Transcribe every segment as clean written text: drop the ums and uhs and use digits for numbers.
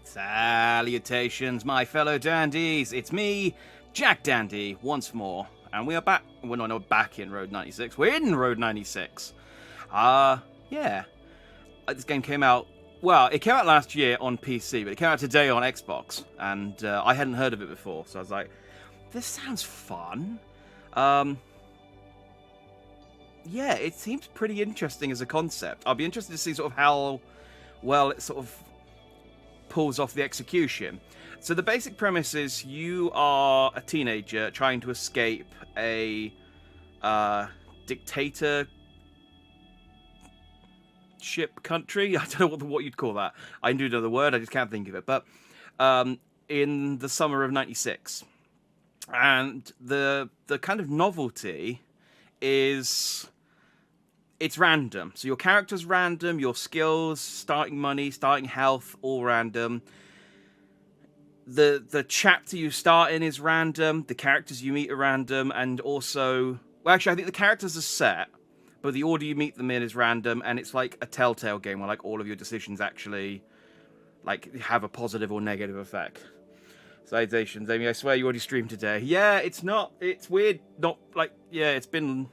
Salutations, my fellow dandies. It's me, Jack Dandy, once more. And we are back. We're not back in Road 96. We're in Road 96. Yeah. This game came out... Well, it came out last year on PC, but it came out today on Xbox. And I hadn't heard of it before, so I was like, this sounds fun. Yeah, it seems pretty interesting as a concept. I'll be interested to see sort of how well it sort of pulls off the execution. So the basic premise is you are a teenager trying to escape a dictatorship country. I don't know what you'd call that. I do know the word, I just can't think of it. But in the summer of '96. And the kind of novelty is it's random. So your character's random, your skills, starting money, starting health, all random. The chapter you start in is random, the characters you meet are random, and also... Well, actually, I think the characters are set, but the order you meet them in is random, and it's like a Telltale game where like all of your decisions actually like have a positive or negative effect. Salutations, Amy. I swear you already streamed today. Yeah, it's not. It's weird. Not like... Yeah, it's been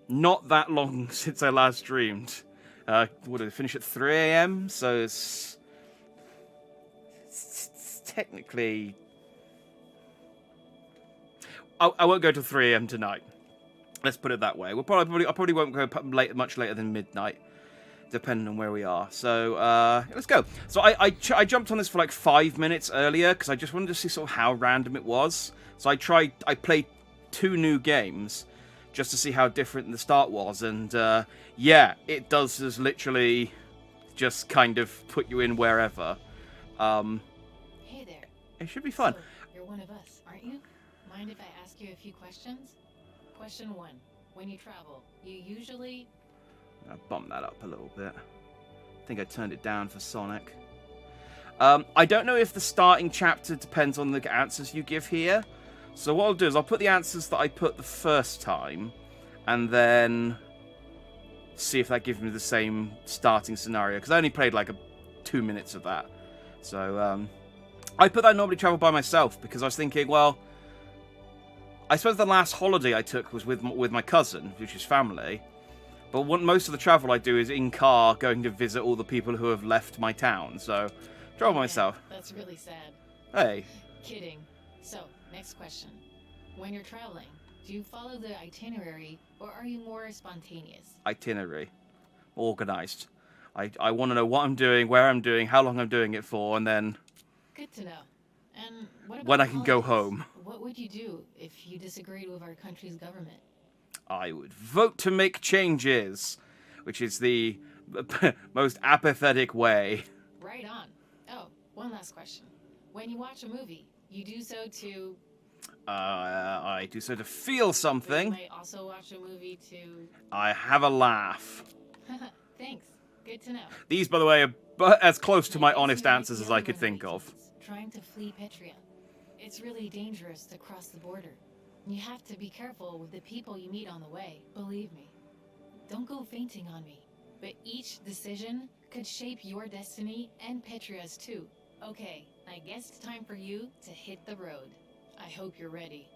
not that long since I last streamed. What did I finish at 3 a.m.? So it's technically... I won't go till 3 a.m. tonight. Let's put it that way. I probably won't go much later than midnight, depending on where we are. So, let's go. So I jumped on this for like 5 minutes earlier, because I just wanted to see sort of how random it was. So I played 2 new games, just to see how different the start was. And, yeah, it does just literally just kind of put you in wherever. Hey there. It should be fun. So, you're one of us, aren't you? Mind if I ask you a few questions? Question 1. When you travel, you usually... I'll bump that up a little bit. I think I turned it down for Sonic. I don't know if the starting chapter depends on the answers you give here. So what I'll do is I'll put the answers that I put the first time, and then see if that gives me the same starting scenario. Because I only played like 2 minutes of that. So I put that I normally travel by myself, because I was thinking, well, I suppose the last holiday I took was with my cousin, which is family. But most of the travel I do is in car, going to visit all the people who have left my town. So, travel by myself. That's really sad. Hey. Kidding. So, next question. When you're traveling, do you follow the itinerary, or are you more spontaneous? Itinerary. Organized. I want to know what I'm doing, where I'm doing, how long I'm doing it for, and then... Good to know. And what about when I can go politics? home. What would you do if you disagreed with our country's government? I would vote to make changes, which is the most apathetic way. Right on. Oh, one last question. When you watch a movie, you do so to... I do so to feel something. You might also watch a movie to... I have a laugh. Thanks. Good to know. These, by the way, are as close to my honest answers as I could think of. Trying to flee Petria. It's really dangerous to cross the border. You have to be careful with the people you meet on the way, believe me. Don't go fainting on me, but each decision could shape your destiny and Petria's too. Okay, I guess it's time for you to hit the road. I hope you're ready.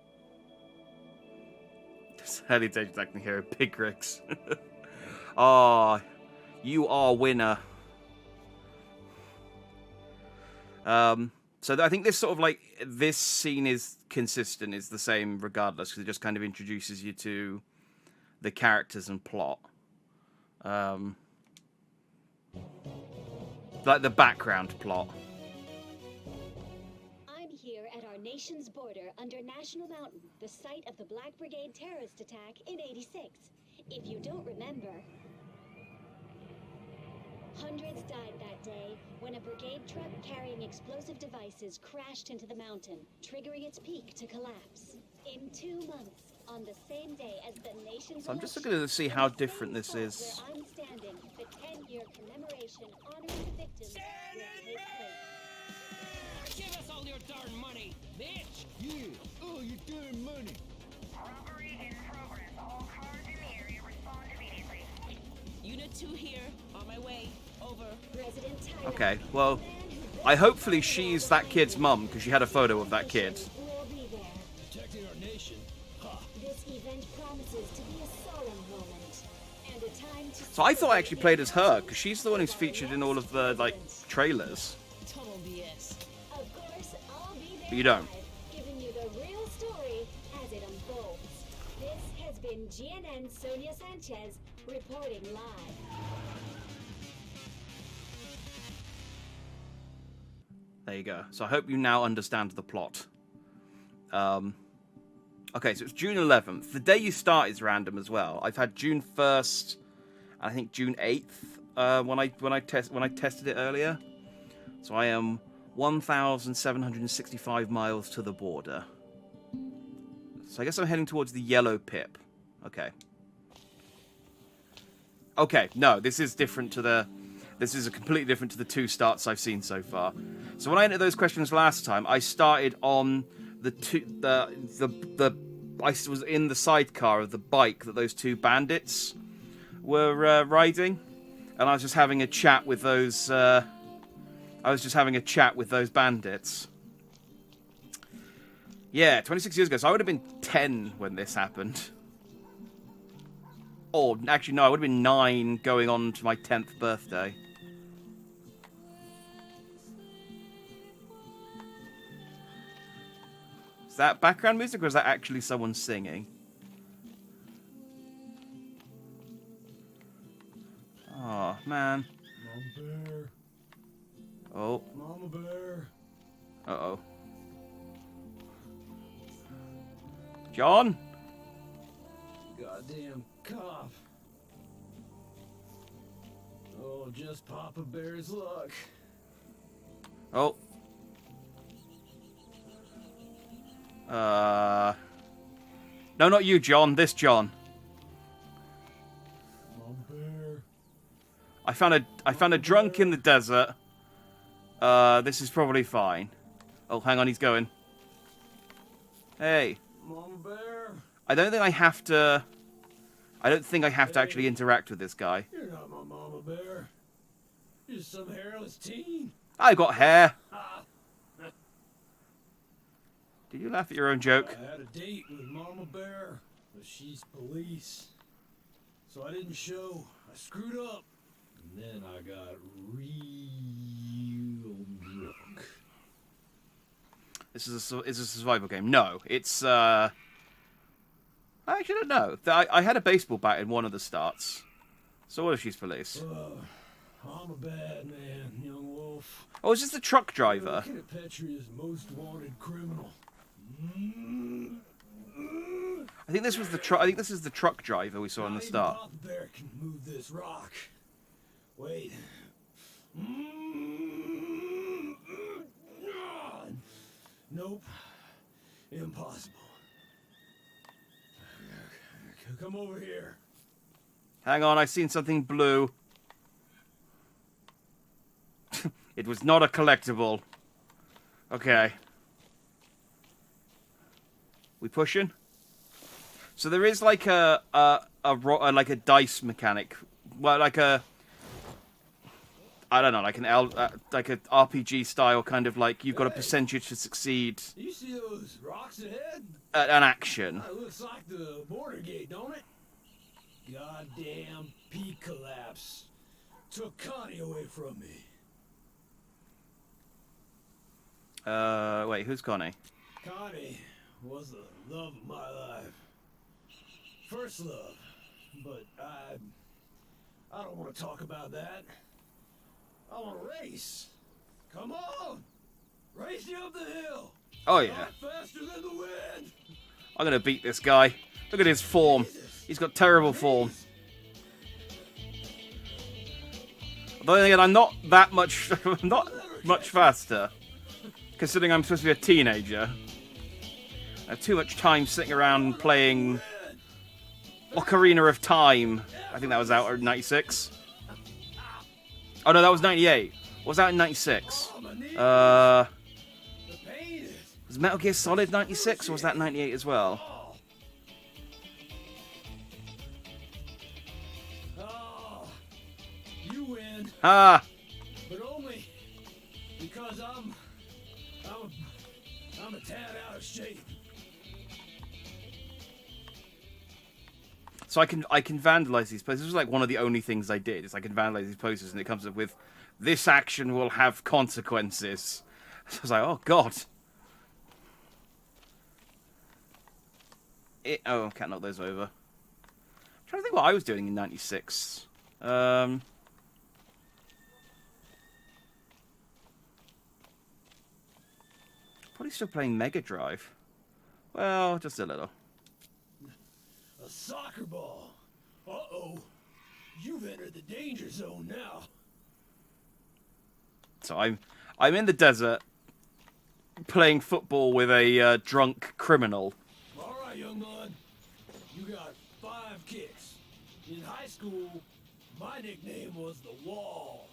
Salutations, acting hero, Pig Ricks. Oh, you are winner. So I think this sort of like, this scene is consistent, is the same regardless, because it just kind of introduces you to the characters and plot. Like the background plot. I'm here at our nation's border under National Mountain, the site of the Black Brigade terrorist attack in '86. If you don't remember... Hundreds died that day when a brigade truck carrying explosive devices crashed into the mountain, triggering its peak to collapse. In 2 months, on the same day as the nation's... So I'm just looking to see how different this is. Where I'm standing, the 10-year commemoration honoring the victims will take place. Give us all your darn money, bitch! Yeah, all your darn money. Robbery in progress. All cars in the area respond immediately. Unit 2 here, on my way. Over. President Okay, well, hopefully she's that kid's mum, because she had a photo of that kid. We'll be there. Protecting our nation. Ha! This event promises to be a solemn moment and a time to. So I thought I actually played as her, because she's the one who's featured in all of the, like, trailers. Total BS. Of course, I'll be there. But you don't. live, giving you the real story as it unfolds. This has been GNN Sonia Sanchez reporting live. There you go. So I hope you now understand the plot. Okay, so it's June 11th. The day you start is random as well. I've had June 1st, and I think June 8th when I tested it earlier. So I am 1,765 miles to the border. So I guess I'm heading towards the yellow pip. Okay. Okay, no, this is different to the... This is completely different to the 2 starts I've seen so far. So when I entered those questions last time, I started on I was in the sidecar of the bike that those 2 bandits were riding, and I was just having a chat with those. Bandits. Yeah, 26 years ago. So I would have been 10 when this happened. Or actually, no, I would have been 9 going on to my 10th birthday. Is that background music, or is that actually someone singing? Oh, man. Mama Bear. Oh. Mama Bear. Uh-oh. John? Goddamn cop. Oh, just Papa Bear's luck. Oh. No, not you, John. This John. Mama Bear. I found a drunk in the desert. This is probably fine. Oh, hang on, he's going. Hey. Mama Bear. I don't think I have to actually interact with this guy. You're not my Mama Bear. You're just some hairless teen. I got hair. Ah. Did you laugh at your own joke? I had a date with Mama Bear, but she's police. So I didn't show. I screwed up. And then I got real drunk. This is a survival game. No, it's I actually don't know. I had a baseball bat in one of the starts. So what if she's police? I'm a bad man, young wolf. Oh, is this the truck driver? Looking at Petria's most wanted criminal. I think this was the truck. I think this is the truck driver we saw in the start. Papa Bear can move this rock. Wait. Nope. Impossible. Come over here. Hang on, I've seen something blue. It was not a collectible. Okay. We pushing? So there is like a dice mechanic, well, like a, I don't know, like like a RPG style kind of like you've got a percentage to succeed You see those rocks ahead? at an action. That looks like the border gate, don't it? Goddamn peak collapse. Took Connie away from me. Wait, who's Connie? Connie was the love of my life. First love. But I don't want to talk about that. I want to race. Come on! Race you up the hill! Oh yeah, Not faster than the wind! I'm gonna beat this guy. Look at his form. He's got terrible form. But then again, I'm not that much, not much faster. Considering I'm supposed to be a teenager. I have too much time sitting around playing Ocarina of Time. I think that was out in 96. Oh no, that was 98. What was out in 96? Was Metal Gear Solid 96 or was that 98 as well? Oh, you win, Ah! but only because Because I'm a tad out of shape. So I can vandalize these places. This was like one of the only things I did. Is I can vandalize these posters, and it comes up with, "This action will have consequences." So I was like, "Oh God." Oh, can't knock those over. I'm trying to think what I was doing in '96. Probably still playing Mega Drive. Well, just a little. A soccer ball. Uh-oh. You've entered the danger zone now. So I'm in the desert playing football with a drunk criminal. All right, young blood. You got 5 kicks. In high school, my nickname was the Wall.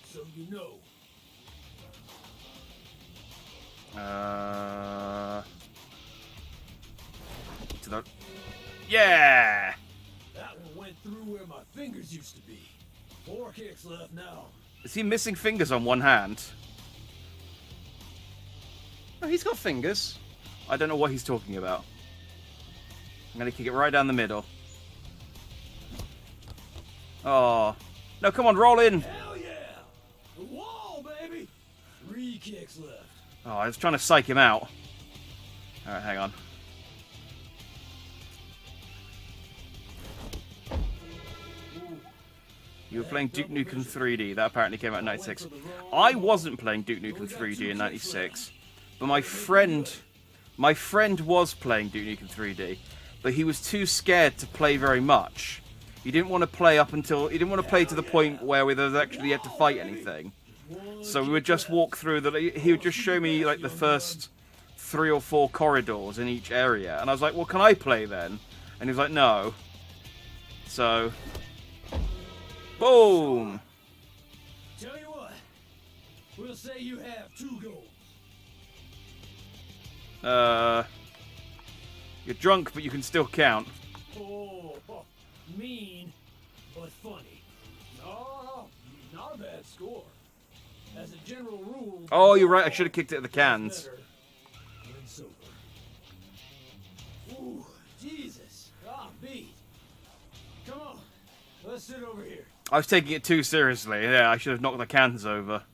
So you know. To the... Yeah! That one went through where my fingers used to be. 4 kicks left now. Is he missing fingers on one hand? No, he's got fingers. I don't know what he's talking about. I'm gonna kick it right down the middle. Oh. No, come on, roll in! Hell yeah! The Wall, baby! 3 kicks left. Oh, I was trying to psych him out. Alright, hang on. You were playing Duke Nukem 3D. That apparently came out in '96. I wasn't playing Duke Nukem 3D in '96, but my friend was playing Duke Nukem 3D, but he was too scared to play very much. He didn't want to play to the point where we actually had to fight anything. So we would just walk through he would just show me like the first 3 or 4 corridors in each area, and I was like, "Well, can I play then?" And he was like, "No." So, boom. Tell you what, we'll say you have 2 goals. You're drunk, but you can still count. Oh, mean, but funny. No, not a bad score. As a general rule... Oh, you're right. I should have kicked it at the cans. better when sober. Ooh, Jesus. Beat. Come on, let's sit over here. I was taking it too seriously. Yeah, I should have knocked the cans over.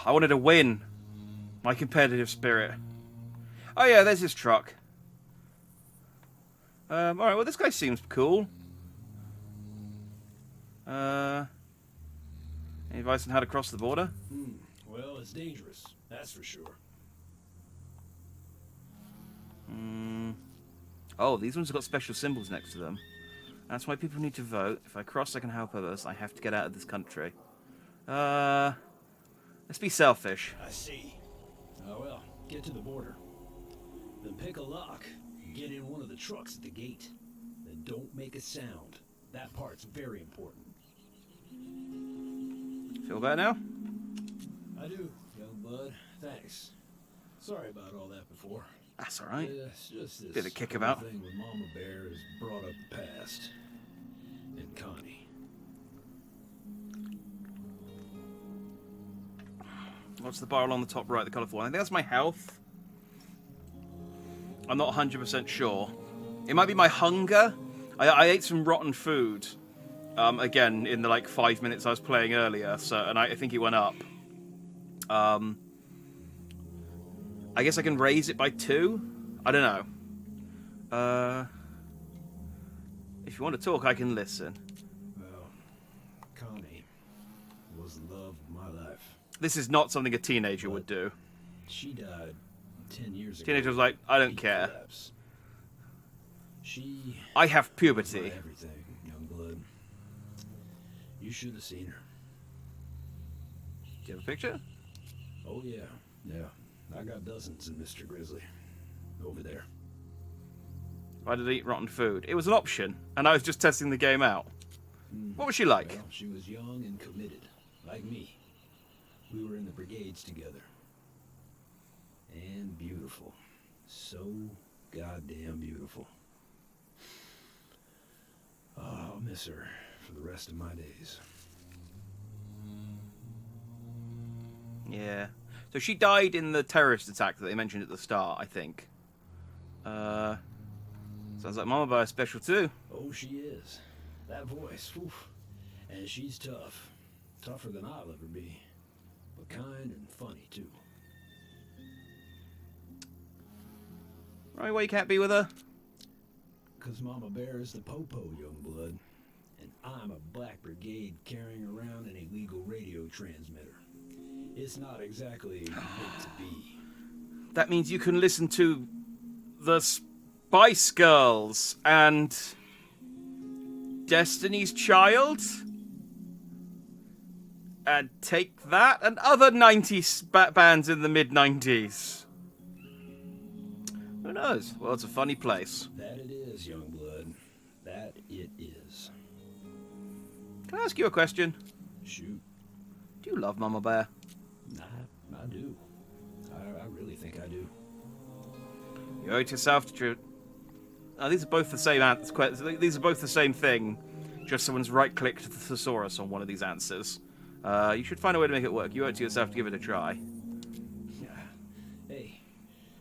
I wanted to win. My competitive spirit. Oh yeah, there's his truck. Alright, well this guy seems cool. Any advice on how to cross the border? Well, it's dangerous, that's for sure. Oh, these ones have got special symbols next to them. That's why people need to vote. If I cross, I can help others. I have to get out of this country. Let's be selfish. I see. Oh well, get to the border. Then pick a lock. Get in one of the trucks at the gate. Then don't make a sound. That part's very important. Feel better now? I do, young bud. Thanks. Sorry about all that before. That's alright. It's just this Bit of kickabout. thing with Mama Bear has brought up the past. And Connie. What's the bar on the top right, the colourful one? I think that's my health. I'm not 100% sure. It might be my hunger. I ate some rotten food. Again, in the like 5 minutes I was playing earlier, and I think it went up. I guess I can raise it by 2? I don't know. If you want to talk, I can listen. Well, Connie was the love of my life. This is not something a teenager would do. She died 10 years ago. Teenager was like, I don't care. Collapse. She I have was my puberty. everything, young blood. You should have seen her. Do you have a picture? Oh yeah, yeah. I got dozens in Mr. Grizzly. Over there. Why did I eat rotten food? It was an option, and I was just testing the game out. What was she like? Well, she was young and committed, like me. We were in the brigades together. And beautiful. So goddamn beautiful. Oh, I'll miss her for the rest of my days. Yeah. So she died in the terrorist attack that they mentioned at the start, I think. Sounds like Mama Bear special too. Oh, she is. That voice, whew. And she's tough. Tougher than I'll ever be. But kind and funny, too. Right, why you can't be with her? Because Mama Bear is the Popo, young blood. And I'm a Black Brigade carrying around an illegal radio transmitter. It's not exactly meant to be. That means you can listen to the Spice Girls and Destiny's Child and Take That and other 90s bands in the mid-90s. Who knows? Well, it's a funny place. That it is, young blood. That it is. Can I ask you a question? Shoot. Do you love Mama Bear? I do. I really think I do. You owe it yourself to... these are both the same answers. These are both the same thing. Just someone's right-clicked the thesaurus on one of these answers. You should find a way to make it work. You owe it to yourself to give it a try. Yeah. Hey,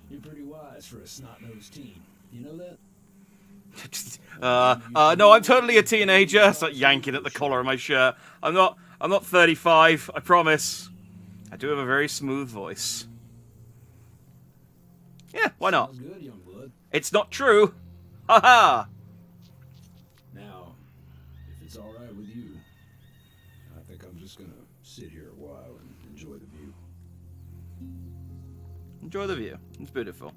you're pretty wise for a snot-nosed teen. You know that? No, I'm totally a teenager. Start yanking at the collar of my shirt. I'm not 35. I promise. I do have a very smooth voice. Yeah, why not? Sounds good, young blood. It's not true. Ha ha. Now, if it's all right with you, I think I'm just gonna sit here a while and enjoy the view. Enjoy the view. It's beautiful.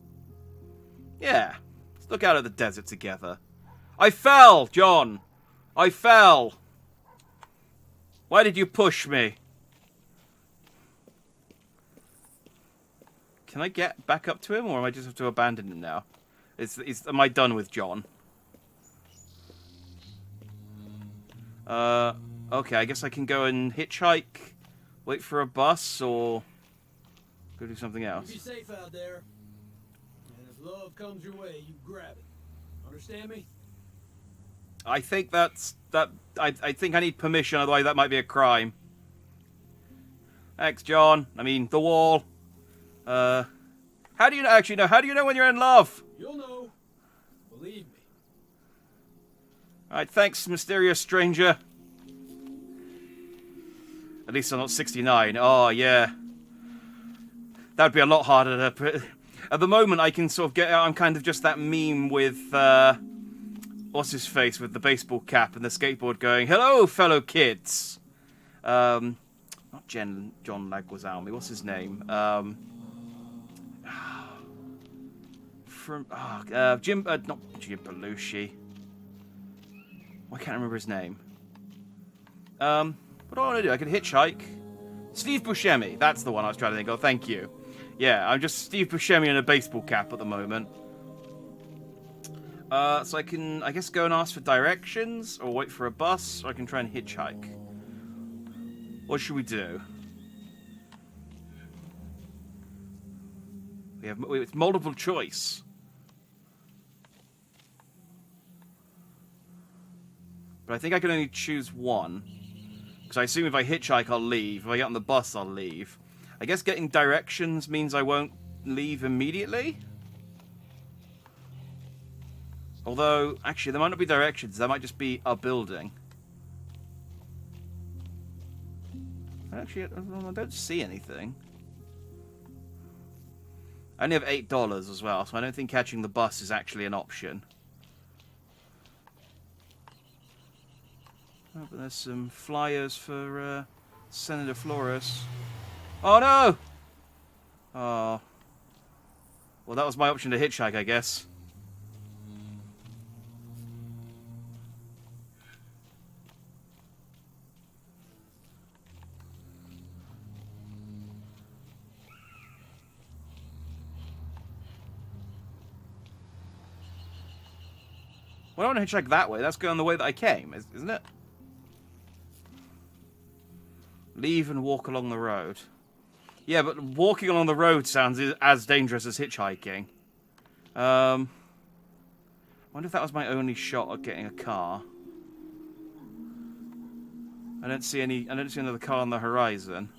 Yeah. Let's look out at the desert together. I fell, John. I fell. Why did you push me? Can I get back up to him, or am I just have to abandon him now? Am I done with John? Okay, I guess I can go and hitchhike, wait for a bus, or go do something else. Be safe out there. And if love comes your way, you grab it. Understand me? I think I think I need permission, otherwise that might be a crime. Thanks, John. I mean, the wall. How do you actually know? How do you know when you're in love? You'll know. Believe me. Alright, thanks, mysterious stranger. At least I'm not 69. Oh, yeah. That'd be a lot harder to put. At the moment, I can sort of get out. I'm kind of just that meme with, what's his face with the baseball cap and the skateboard going, "Hello, fellow kids." Not John Leguizamo. What's his name? Jim, not Jim Belushi. I can't remember his name. What do I want to do? I could hitchhike. Steve Buscemi. That's the one I was trying to think of. Thank you. Yeah, I'm just Steve Buscemi in a baseball cap at the moment. So I can, I guess, go and ask for directions, or wait for a bus, or I can try and hitchhike. What should we do? It's multiple choice. But I think I can only choose one. Because I assume if I hitchhike, I'll leave. If I get on the bus, I'll leave. I guess getting directions means I won't leave immediately. Although, actually, there might not be directions. There might just be a building. Actually, I don't see anything. I only have $8 as well, so I don't think catching the bus is actually an option. Oh, but there's some flyers for Senator Flores. Oh no! Oh. Well, that was my option to hitchhike, I guess. Well, I don't want to hitchhike that way. That's going the way that I came, isn't it? Leave and walk along the road. Yeah, but walking along the road sounds as dangerous as hitchhiking. I wonder if that was my only shot at getting a car. I don't see another car on the horizon.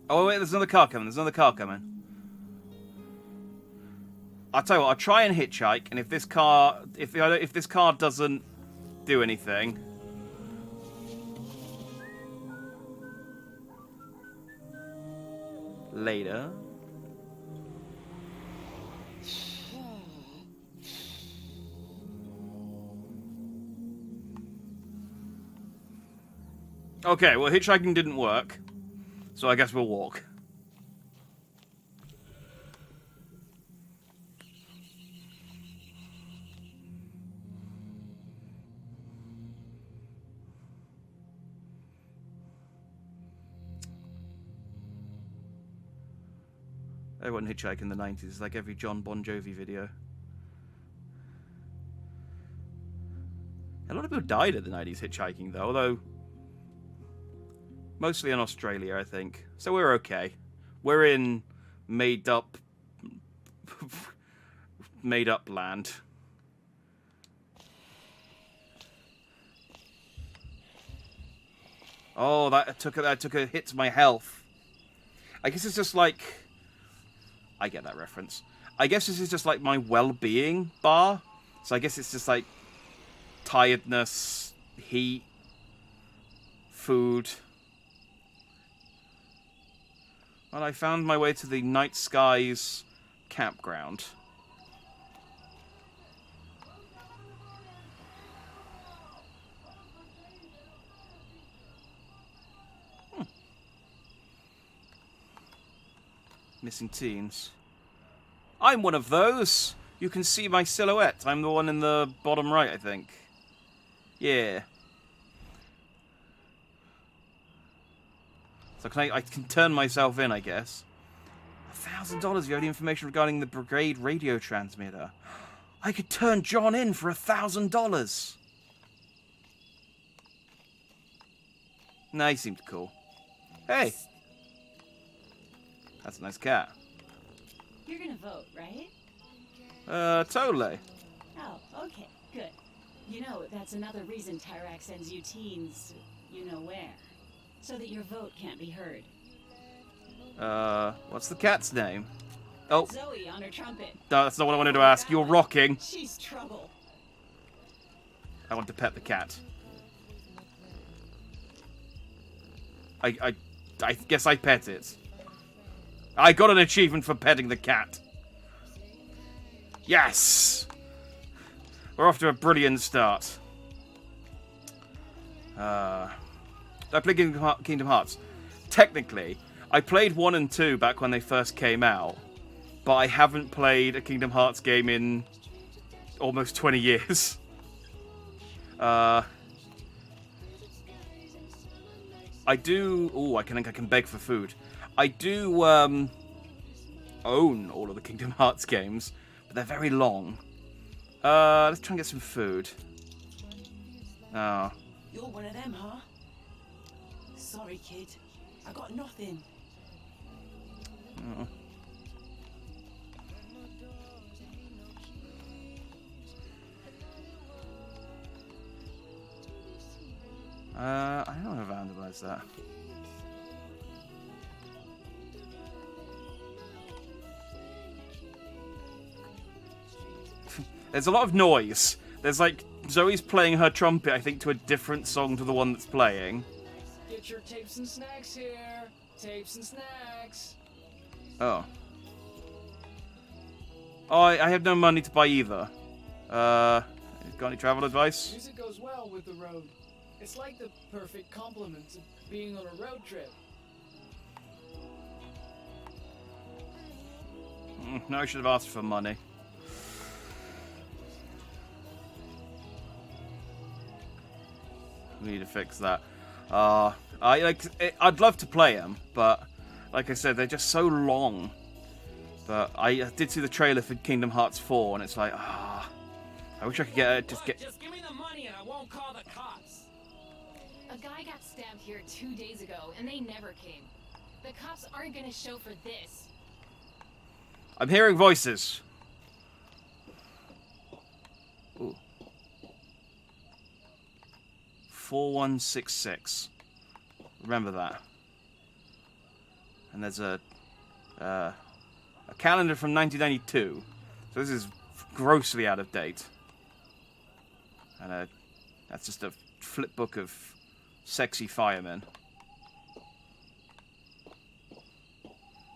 Oh wait, there's another car coming. There's another car coming. I'll tell you what. I'll try and hitchhike, and if this car doesn't do anything, later. Okay, well, hitchhiking didn't work, so I guess we'll walk. Everyone hitchhiked in the 90s. It's like every John Bon Jovi video. A lot of people died at the 90s hitchhiking, though, although mostly in Australia, I think. So we're okay. We're in made-up land. Oh, that took a hit to my health. I guess it's just like... I get that reference. I guess this is just like my well-being bar. So I guess it's just like tiredness, heat, food. Well, I found my way to the Night Skies campground. Missing teens. I'm one of those. You can see my silhouette. I'm the one in the bottom right, I think. Yeah. So I can turn myself in, I guess. $1,000. You have the information regarding the brigade radio transmitter. I could turn John in for $1,000. Nah, he seemed cool. Hey. That's a nice cat. You're gonna vote, right? Totally. Oh, okay, good. You know, that's another reason Tyrak sends you teens, you know where. So that your vote can't be heard. What's the cat's name? Oh. Zoe on her trumpet. No, that's not what I wanted to ask. You're rocking. She's trouble. I want to pet the cat. I guess I pet it. I got an achievement for petting the cat. Yes! We're off to a brilliant start. I play Kingdom Hearts. Technically, I played 1 and 2 back when they first came out, but I haven't played a Kingdom Hearts game in almost 20 years. I do... Ooh, I think I can beg for food. I do own all of the Kingdom Hearts games, but they're very long. Let's try and get some food. Oh. You're one of them, huh? Sorry, kid. I got nothing. Oh. I don't know how to vandalize that. There's a lot of noise. There's like Zoe's playing her trumpet, I think, to a different song to the one that's playing. Get your tapes and snacks here. Tapes and snacks. Oh. Oh, I have no money to buy either. Got any travel advice? Music goes well with the road. It's like the perfect complement to being on a road trip. No, I should have asked for money. We need to fix that. I'd love to play them, but like I said, they're just so long. But I did see the trailer for Kingdom Hearts 4, and it's like, I wish I could Just give me the money and I won't call the cops. A guy got stabbed here 2 days ago, and they never came. The cops aren't gonna show for this. I'm hearing voices. Ooh. 4166. Remember that. And there's a calendar from 1992. So this is grossly out of date. And that's just a flip book of sexy firemen.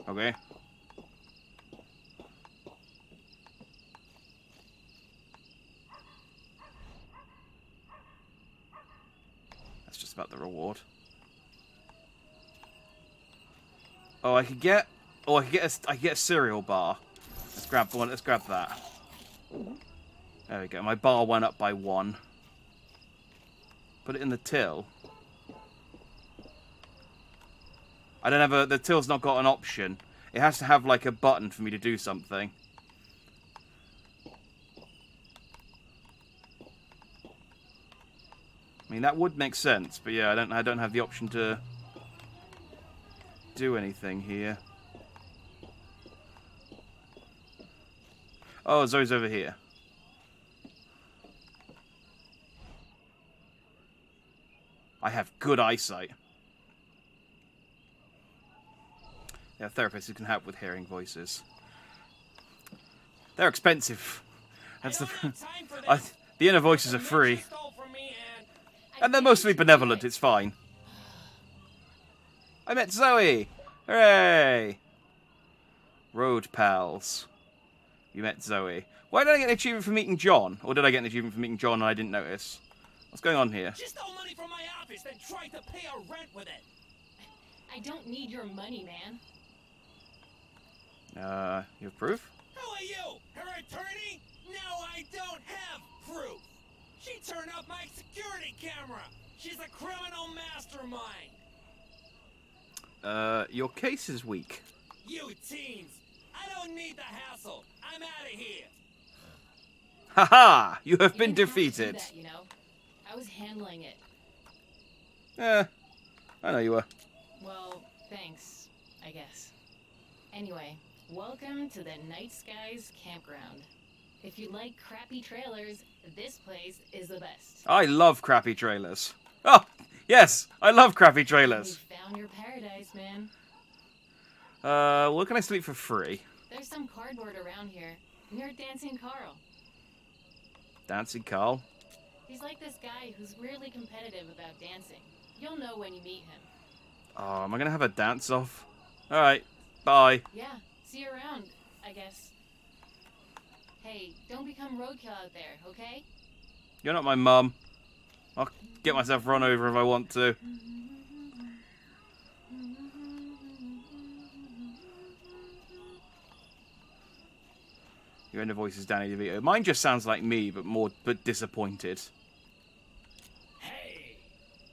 Okay. That's just about the reward. Oh, I could get a cereal bar. Let's grab one. Let's grab that. There we go. My bar went up by 1. Put it in the till. I don't have the till's not got an option. It has to have like a button for me to do something. I mean, that would make sense, but yeah, I don't have the option to do anything here. Oh, Zoe's over here. I have good eyesight. Yeah, therapists who can help with hearing voices. They're expensive. That's the inner voices are free. And they're mostly benevolent, it's fine. I met Zoe! Hooray! Road pals. You met Zoe. Why did I get an achievement for meeting John? Or did I get an achievement for meeting John and I didn't notice? What's going on here? She stole money from my office, then tried to pay our rent with it. I don't need your money, man. You have proof? Who are you? Her attorney? No, I don't have proof. She turned up my security camera. She's a criminal mastermind. Your case is weak. You teens. I don't need the hassle. I'm out of here. Haha! You have You been didn't have to do defeated. that, you know? I was handling it. I know you were. Well, thanks, I guess. Anyway, welcome to the Night Skies Campground. If you like crappy trailers, this place is the best. I love crappy trailers. Oh, yes! I love crappy trailers. You found your paradise, man. Where can I sleep for free? There's some cardboard around here, near Dancing Carl. Dancing Carl? He's like this guy who's really competitive about dancing. You'll know when you meet him. Oh, am I gonna have a dance off? Alright, bye. Yeah, see you around, I guess. Hey, don't become roadkill out there, okay? You're not my mum. I'll get myself run over if I want to. Your inner voice is Danny DeVito. Mine just sounds like me, but disappointed. Hey,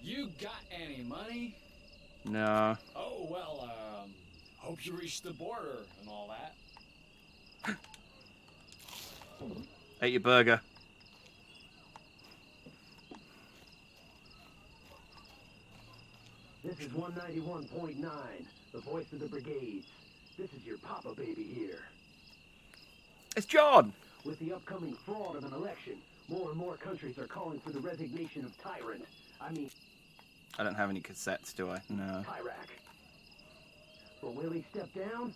you got any money? No. Oh, well, hope you reached the border and all that. Ate your burger. This is 191.9, the voice of the brigades. This is your Papa baby here. It's John! With the upcoming fraud of an election, more and more countries are calling for the resignation of Tyrant. I don't have any cassettes, do I? No. Tyrak. But will he step down?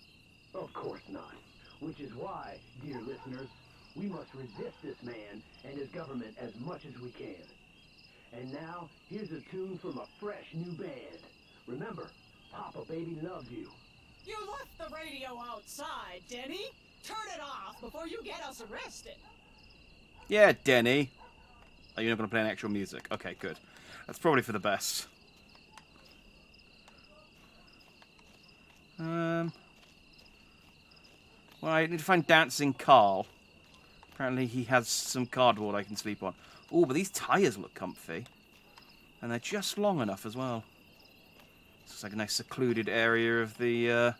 Of course not. Which is why, dear listeners, we must resist this man and his government as much as we can. And now, here's a tune from a fresh new band. Remember, Papa Baby loves you. You left the radio outside, Denny. Turn it off before you get us arrested. Yeah, Denny. Oh, you're not going to play any actual music? Okay, good. That's probably for the best. Well, I need to find Dancing Carl. Apparently he has some cardboard I can sleep on. Oh, but these tyres look comfy. And they're just long enough as well. It's like a nice secluded area of the...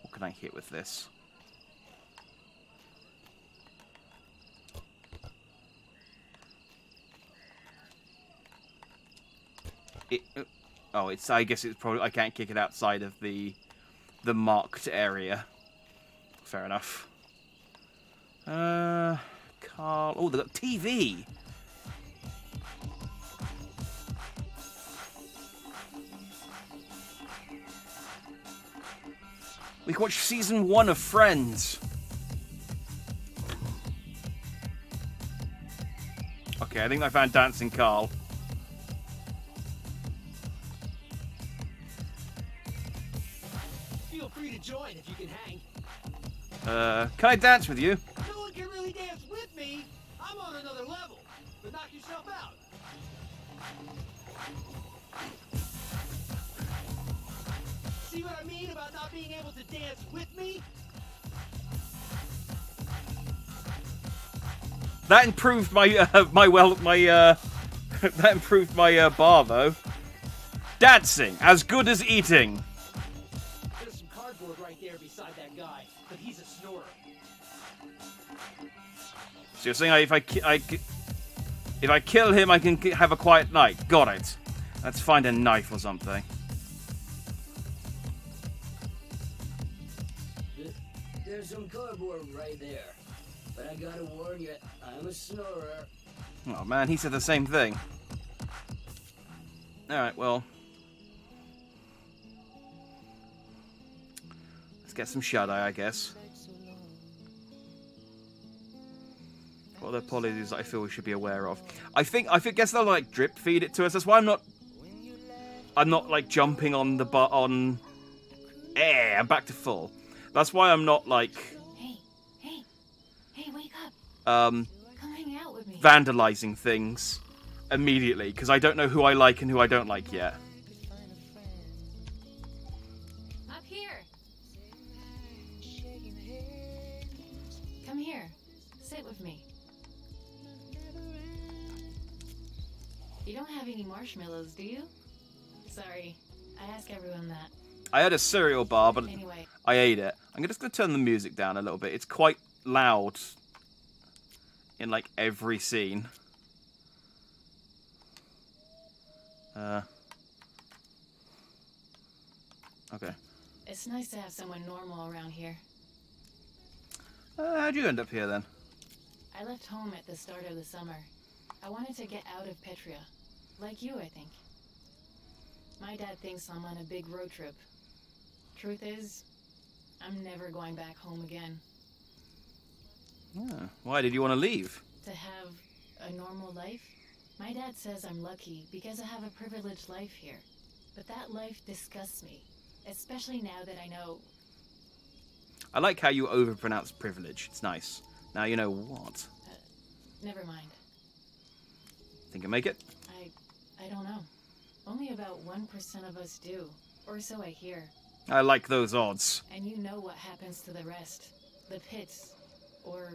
What can I hit with this? I guess it's probably... I can't kick it outside of the marked area. Fair enough. Carl... Oh, they've got TV! We can watch season 1 of Friends. Okay, I think I found Dancing Carl. Feel free to join if you can hang. Can I dance with you? No one can really dance with me. I'm on another level. But knock yourself out. See what I mean about not being able to dance with me? That improved my that improved my bar though. Dancing as good as eating. There's some cardboard right there beside that guy, but he's a snorer. So you're saying if I kill him, I can have a quiet night. Got it. Let's find a knife or something. There's some cardboard right there. But I gotta warn you, I'm a snorer. Oh man, he said the same thing. Alright, well. Let's get some shut-eye, I guess. What other policies that I feel we should be aware of? I guess they'll like drip feed it to us. That's why I'm not like jumping on the on air. I'm back to full. That's why I'm not like Hey, wake up. Come hang out with me. vandalizing things immediately because I don't know who I like and who I don't like yet. Up here. Come here. Sit with me. You don't have any marshmallows, do you? Sorry, I ask everyone that. I had a cereal bar, but Anyway. I ate it. I'm just going to turn the music down a little bit. It's quite loud in, like, every scene. Okay. It's nice to have someone normal around here. How'd you end up here, then? I left home at the start of the summer. I wanted to get out of Petria. Like you, I think. My dad thinks I'm on a big road trip. Truth is, I'm never going back home again. Yeah. Why did you want to leave? To have a normal life? My dad says I'm lucky because I have a privileged life here. But that life disgusts me, especially now that I know... I like how you overpronounce privilege. It's nice. Now you know what. Never mind. Think you make it? I don't know. Only about 1% of us do, or so I hear. I like those odds. And you know what happens to the rest. The pits. Or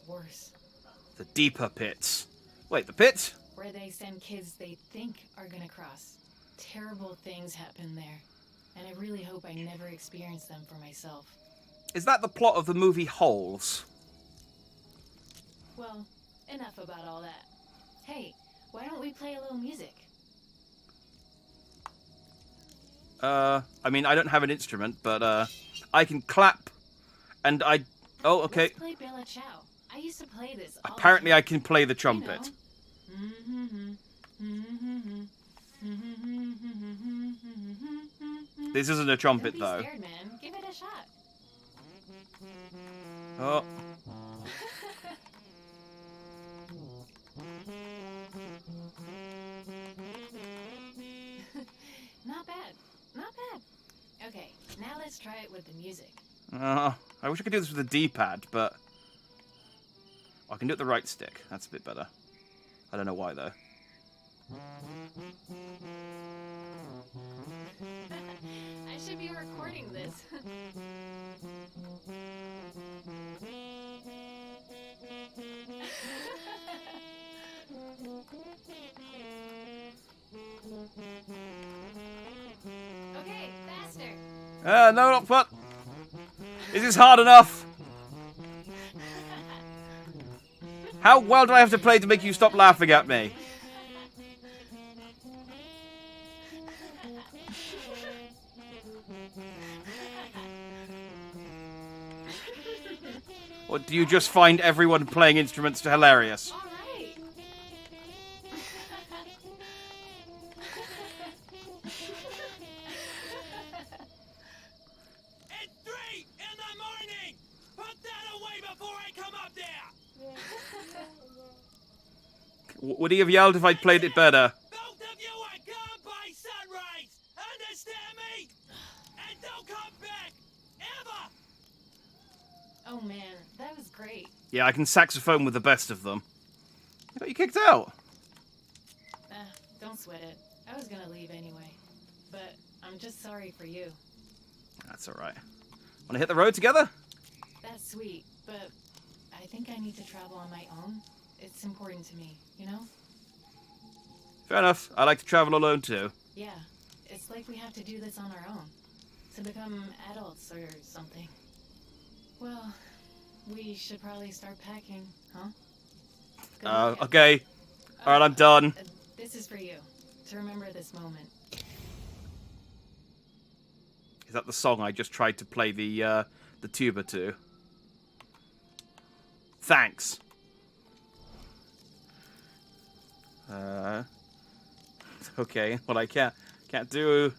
worse. The deeper pits. Wait, the pits? Where they send kids they think are gonna cross. Terrible things happen there. And I really hope I never experience them for myself. Is that the plot of the movie Holes? Well, enough about all that. Hey, why don't we play a little music? I mean, I don't have an instrument, but, I can clap, and Oh, okay. Let's play Bella Ciao. I used to play this all Apparently the time. I can play the trumpet. This isn't a trumpet, Don't though. be scared, man. Give it a shot. Oh. Not bad. Not bad. Okay, now let's try it with the music. I wish I could do this with a D-pad, but... I can do it with the right stick. That's a bit better. I don't know why, though. I should be recording this. Okay, faster. No, not what? Is this hard enough? How well do I have to play to make you stop laughing at me? Or do you just find everyone playing instruments hilarious? All right. And 3, Would he have yelled if I'd played it better? Both of you are gone by sunrise! Understand me? And don't come back! Ever! Oh man, that was great. Yeah, I can saxophone with the best of them. I got you kicked out. Don't sweat it. I was gonna leave anyway. But I'm just sorry for you. That's alright. Wanna hit the road together? That's sweet, but I think I need to travel on my own. It's important to me, you know? Fair enough. I like to travel alone too. Yeah, it's like we have to do this on our own. To become adults or something. Well, we should probably start packing, huh? Good luck, Okay. Alright, I'm done. This is for you, to remember this moment. Is that the song I just tried to play the tuba to? Thanks. Okay, well I can't do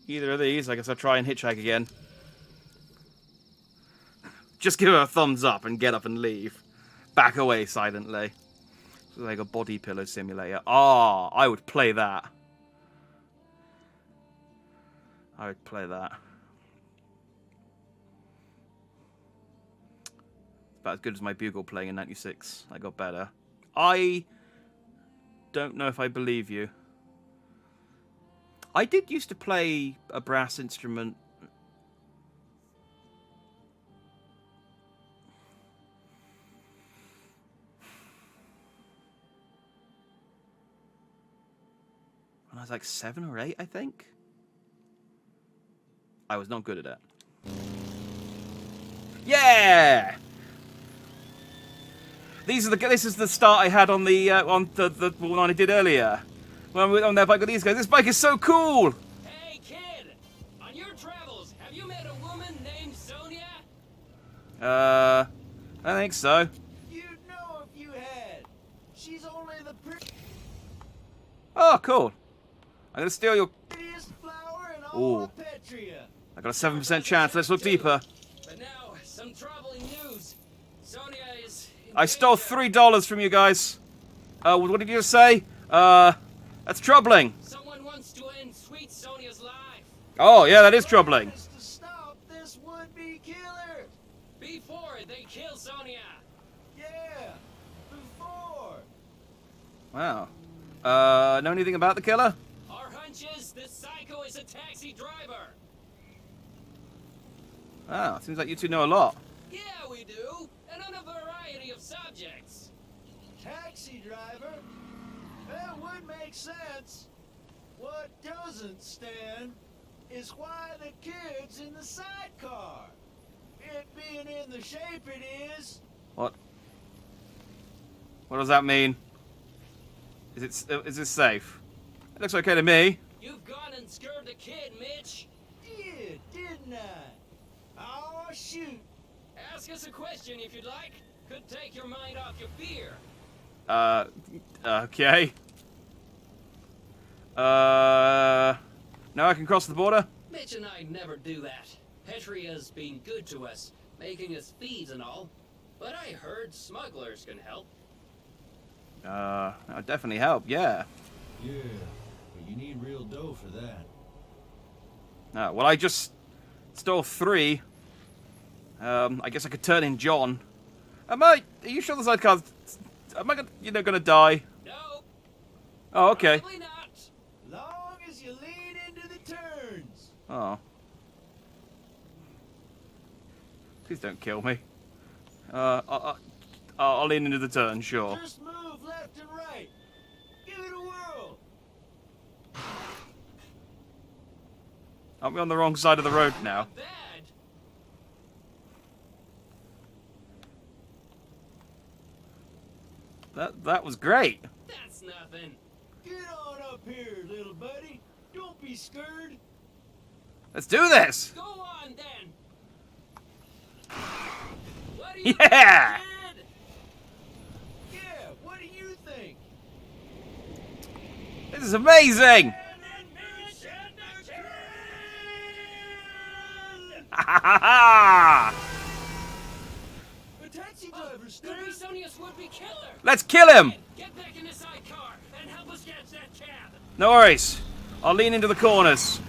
either of these. I guess I'll try and hitchhike again. Just give her a thumbs up and get up and leave. Back away silently. It's like a body pillow simulator. Ah, I would play that. I would play that. It's about as good as my bugle playing in '96. I got better. I don't know if I believe you. I did used to play a brass instrument. When I was like 7 or 8, I think. I was not good at it. Yeah! This is the start I had on the one I did earlier. When I went on that bike with these guys. This bike is so cool! Hey, kid! On your travels, have you met a woman named Sonia? I think so. You'd know if you had. She's only the Oh, cool. I'm gonna steal your... prettiest flower in all Ooh. of Petria. I got a 7% chance. Let's look deeper. But now, some troubling news. Sonia is... I stole $3 from you guys. What did you say? That's troubling. Someone wants to end sweet Sonia's life. Oh, yeah, that is troubling. To stop this would-be killer. Before they kill Sonia. Yeah, before. Wow. Know anything about the killer? Our hunch is this psycho is a taxi driver. Oh, seems like you two know a lot. Yeah, we do. And on a variety of subjects. Taxi driver? That would make sense. What doesn't stand is why the kid's in the sidecar. It being in the shape it is. What? What does that mean? Is it safe? It looks okay to me. You've gone and scared the kid, Mitch. Did, didn't I? Oh, shoot. Ask us a question if you'd like. Could take your mind off your fear. Okay. Now I can cross the border? Mitch and I never do that. Petria's been good to us, making us feeds and all. But I heard smugglers can help. That would definitely help, yeah. Yeah, but you need real dough for that. Well, I just stole 3. I guess I could turn in John. Are you sure the sidecar's... Am I gonna die? No. Oh, okay. Probably not. Long as you lean into the turns. Oh. Please don't kill me. I'll lean into the turn, sure. Just move left and right. Give it a whirl. Aren't we on the wrong side of the road now? Not bad. That was great. That's nothing. Get on up here, little buddy. Don't be scared. Let's do this. Go on then. What do you Yeah. think, kid? Yeah, what do you think? This is amazing. But taxi driver, The Stan. Bisonius would-be killer! Let's kill him! Get back in the sidecar and help us catch that cab! No worries. I'll lean into the corners.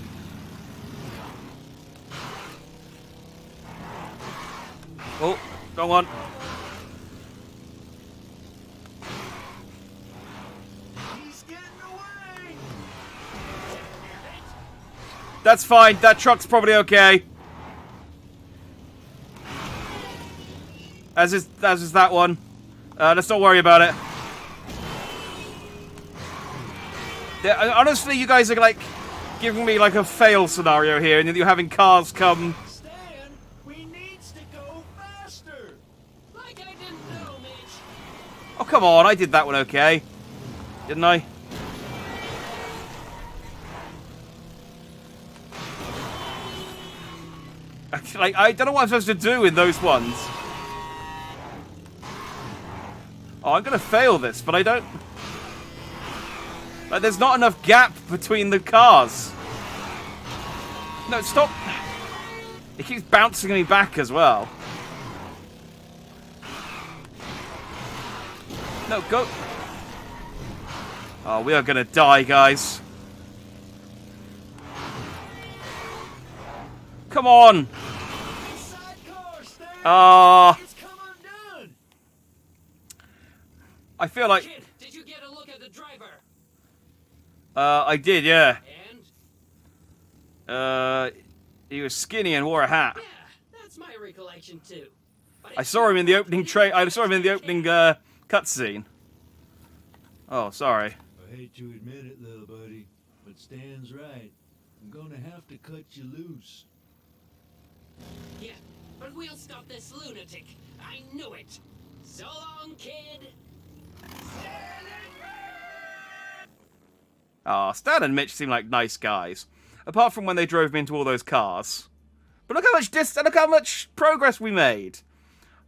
Oh, go on. He's getting away. That's fine. That truck's probably okay. As is that one. Let's not worry about it. Honestly, you guys are like giving me like a fail scenario here, and you're having cars come. Stan, we needs to go faster. Like I didn't know, Mitch! Oh come on! I did that one okay, didn't I? Like I don't know what I'm supposed to do in those ones. Oh, I'm gonna fail this, but I don't. Like, there's not enough gap between the cars. No, stop. It keeps bouncing me back as well. No, go. Oh, we are gonna die, guys. Come on. Sidecar, Stan. Ah. It's come undone. I feel like. Kid, did you get a look at the driver? I did, yeah. And? He was skinny and wore a hat. Yeah, that's my recollection too. But I saw him in the opening I saw him in the opening cutscene. Oh, sorry. I hate to admit it, little buddy, but Stan's right. I'm gonna have to cut you loose. Yeah, but we'll stop this lunatic. I knew it. So long, kid. Ah, Stan and Mitch seem like nice guys, apart from when they drove me into all those cars. But look how much progress we made.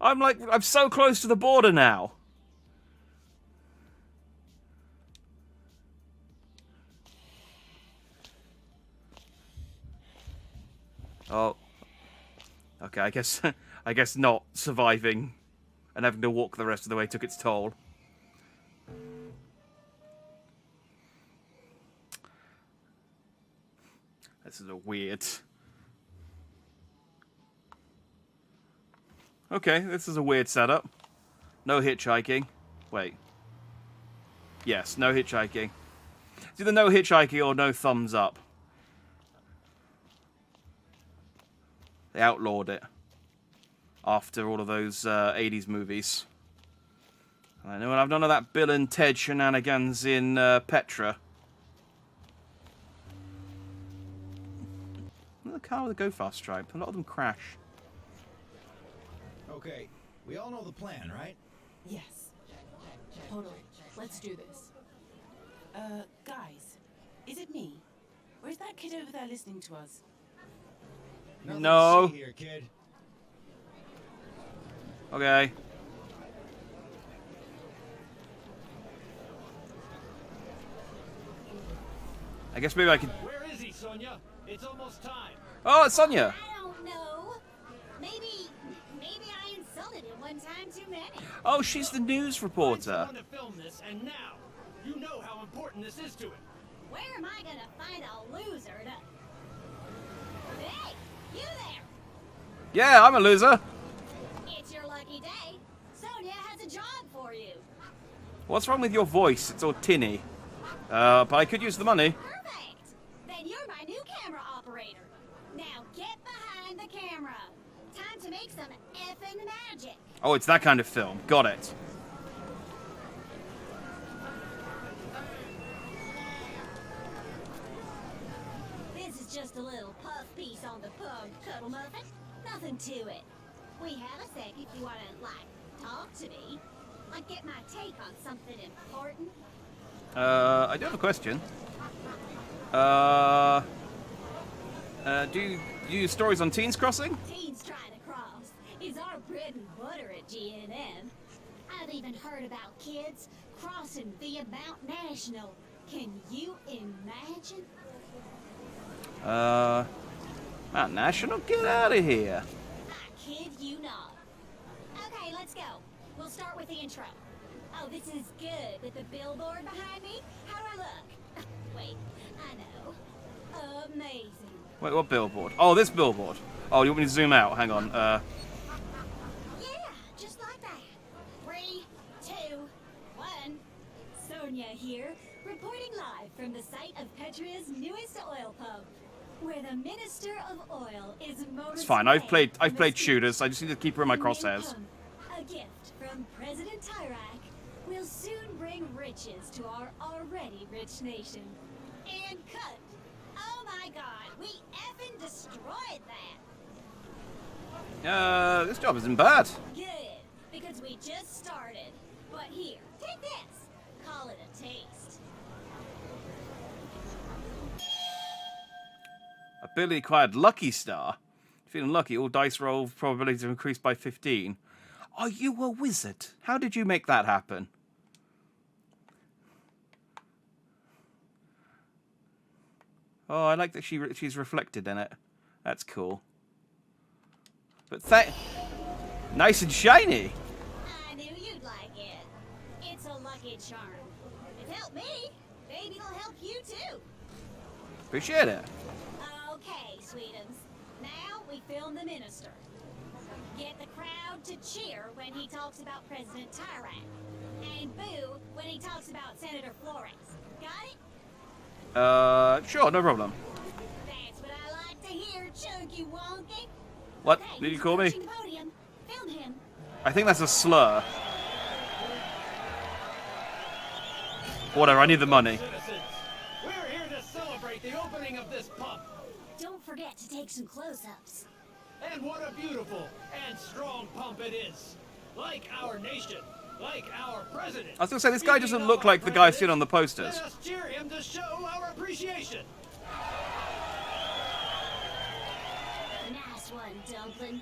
I'm so close to the border now. Oh. Okay, I guess not surviving and having to walk the rest of the way took its toll. This is a weird. Okay, this is a weird setup. No hitchhiking. Wait. Yes, no hitchhiking. It's either no hitchhiking or no thumbs up. They outlawed it after all of those 80s movies. I know I've none of that Bill and Ted shenanigans in Petra. The car with a go fast stripe. A lot of them crash. Okay, we all know the plan, right? Yes. Totally. Let's do this. Guys, is it me? Or is that kid over there listening to us? Nothing No. to see here, kid. Okay. I guess maybe I could. Where is he, Sonia? It's almost time. Oh, it's Sonia. I don't know. Maybe I insulted him one time too many. Oh, she's the news Find reporter. someone to film this, and now. You know how important this is to him. Where am I gonna find a loser to... Hey, you there! Yeah, I'm a loser. It's your lucky day. Sonia has a job for you. What's wrong with your voice? It's all tinny. But I could use the money. Perfect. Then you're my new camera operator. Now get behind the camera. Time to make some effing magic. Oh, it's that kind of film. Got it. This is just a little puff piece on the pug, Cuddle Muffin. Nothing to it. We have a sec if you want to, talk to me. Get my take on something important. I do have a question. Do you do stories on Teens Crossing? Teens trying to cross is our bread and butter at GNM. I've even heard about kids crossing via Mount National. Can you imagine? Mount National? Get out of here. I kid you not. Okay, let's go. We'll start with the intro. Oh, this is good with the billboard behind me. How do I look? Wait, I know. Amazing. Wait, what billboard? Oh, this billboard. Oh, you want me to zoom out? Hang on. Yeah, just like that. 3, 2, 1. Sonia here, reporting live from the site of Petria's newest oil pump, where the Minister of Oil is It's fine. I've played shooters. I just need to keep her in my crosshairs. A gift from President Tyrak will soon bring riches to our already rich nation. And cut. Oh my god, we effing destroyed that. This job isn't bad. Good, because we just started. But here, take this. Call it a taste. Ability acquired Lucky Star. Feeling lucky, all dice roll probabilities have increased by 15. Are you a wizard? How did you make that happen? Oh, I like that she's reflected in it. That's cool. But nice and shiny. I knew you'd like it. It's a lucky charm. It helped me. Maybe it'll help you too. Appreciate it. Okay, sweetums. Now we film the minister. Get the crowd to cheer when he talks about President Tyrak. And boo when he talks about Senator Flores. Got it? Sure, no problem. That's what I like to hear, Chunky Wonky. What Okay, did you he's call me? approaching the podium. Film him. I think that's a slur. Whatever, I need the money. Citizens, we're here to celebrate the opening of this pump. Don't forget to take some close-ups. And what a beautiful and strong pump it is. Like our nation, like our president. I was going to say, this guy doesn't look like the guy seen on the posters. Let us cheer him to show our appreciation. Nice one, Dumpling.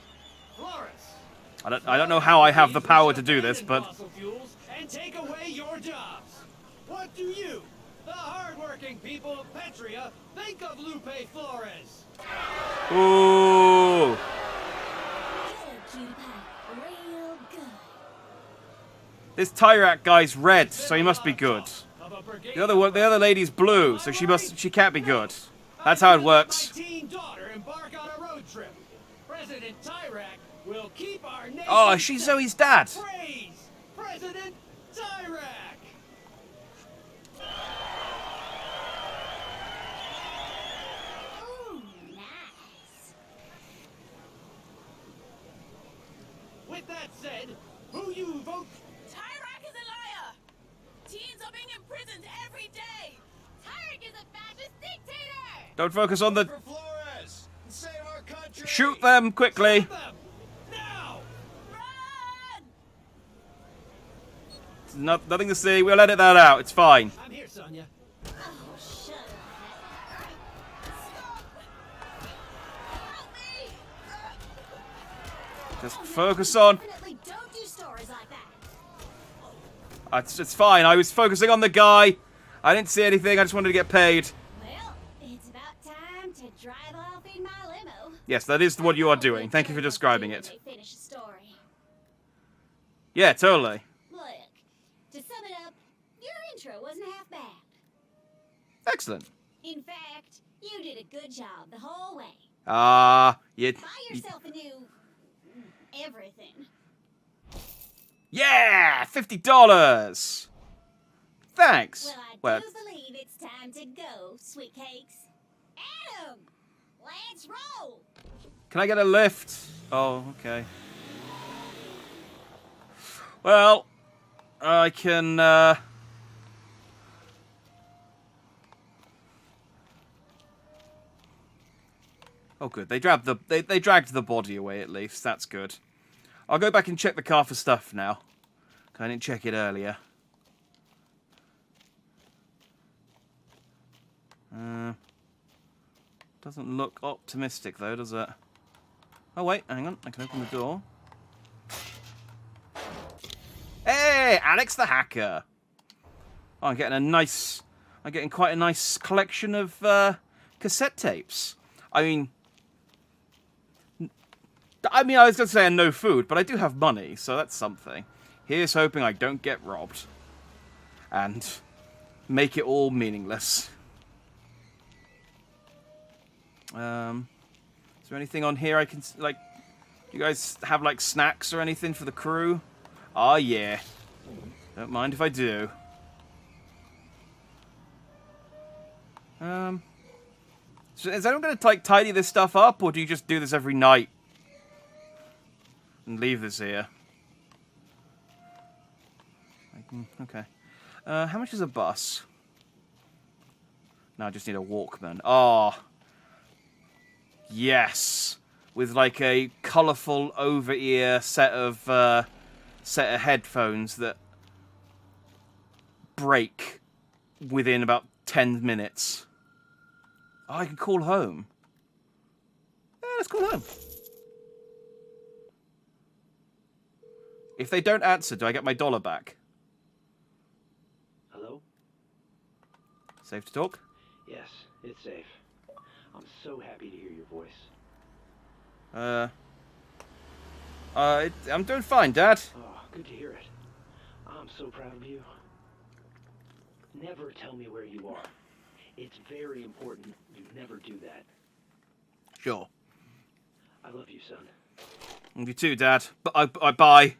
Flores. I don't know how I have the power to do this, but... Fossil fuels and take away your jobs. What do you, the hardworking people of Petria, think of Lupe Flores? Ooh. Good, cutie pie. Real good. This Tyrak guy's red, so he must be good. The other lady's blue, so she can't be good. That's how it works. My teen daughter embark on a road trip. President Tyrak will keep our nation. Oh, she's Zoe's dad. Praise President Tyrak. Ooh, nice. With that said, who you vote? Tyrak is a liar! Teens are being imprisoned every day! Tyrak is a fascist dictator! Don't focus on the... For Flores! Save our country! Shoot them quickly. Stop them! Now! Run! Nothing to see. We'll edit that out. It's fine. I'm here, Sonia. Oh, shut up. Help me! Just focus on... Definitely don't do stories like that. It's fine. I was focusing on the guy. I didn't see anything. I just wanted to get paid. Well, it's about time to drive off in my limo. Yes, that is what you are doing. Thank you for describing it. They finish a story. Yeah, totally. Look, to sum it up, your intro wasn't half bad. Excellent. In fact, you did a good job the whole way. Yeah. Buy yourself a new everything. Yeah! $50! Thanks. Well, I do believe it's time to go, sweet cakes. Adam, let's roll. Can I get a lift? Oh, okay. Well, I can, Oh, good. They dragged the body away, at least. That's good. I'll go back and check the car for stuff now. I didn't check it earlier. Doesn't look optimistic, though, does it? Oh, wait. Hang on. I can open the door. Hey! Alex the Hacker! Oh, I'm getting quite a nice collection of cassette tapes. I mean... I mean, I was going to say no food, but I do have money, so that's something. Here's hoping I don't get robbed. And make it all meaningless. Is there anything on here I can, like... You guys have, like, snacks or anything for the crew? Oh, yeah. Don't mind if I do. So is anyone going to, like, tidy this stuff up, or do you just do this every night? And leave this here? Okay. How much is a bus? No, I just need a Walkman. Oh. Yes. With like a colourful over-ear set of headphones that break within about 10 minutes. Oh, I can call home. Yeah, let's call home. If they don't answer, do I get my $1 back? Hello? Safe to talk? Yes, it's safe. I'm so happy to hear your voice. I'm doing fine, Dad. Oh, good to hear it. I'm so proud of you. Never tell me where you are. It's very important you never do that. Sure. I love you, son. You too, Dad. But I bye.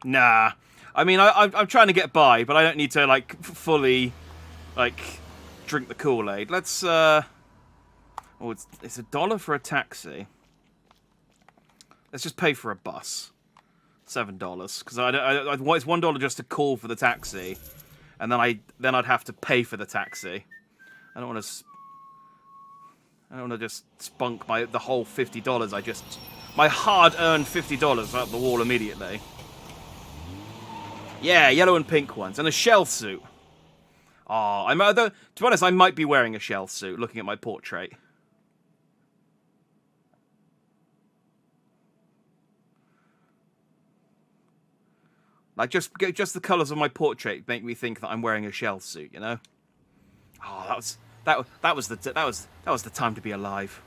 Nah. I mean, I'm trying to get by, but I don't need to, like, fully, like, drink the Kool-Aid. Let's, Oh, it's $1 for a taxi. Let's just pay for a bus. $7. Because it's $1 just to call for the taxi. And then I'd have to pay for the taxi. I don't want to just spunk the whole $50 my hard-earned $50 out the wall immediately. Yeah, yellow and pink ones. And a shell suit. Oh, to be honest, I might be wearing a shell suit, looking at my portrait. Like, just the colours of my portrait make me think that I'm wearing a shell suit, you know? Oh, that was the time to be alive.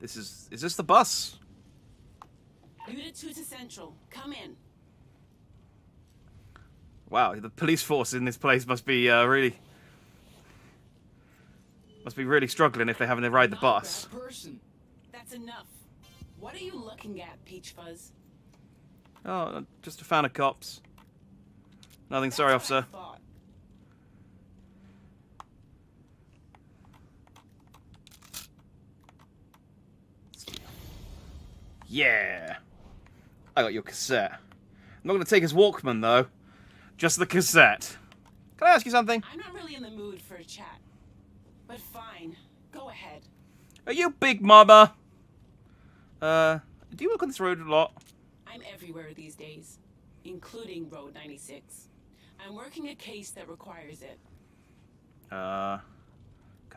Is this the bus? Unit 2 to Central. Come in. Wow, the police force in this place must be really struggling if they're having to ride the bus. Not a bad person. That's enough. What are you looking at, Peach Fuzz? Oh, just a fan of cops. Nothing, sorry, That's what officer. I thought. Yeah. I got your cassette. I'm not going to take his Walkman, though. Just the cassette. Can I ask you something? I'm not really in the mood for a chat. But fine. Go ahead. Are you Big Mama? Do you work on this road a lot? I'm everywhere these days, including Road 96. I'm working a case that requires it. Can I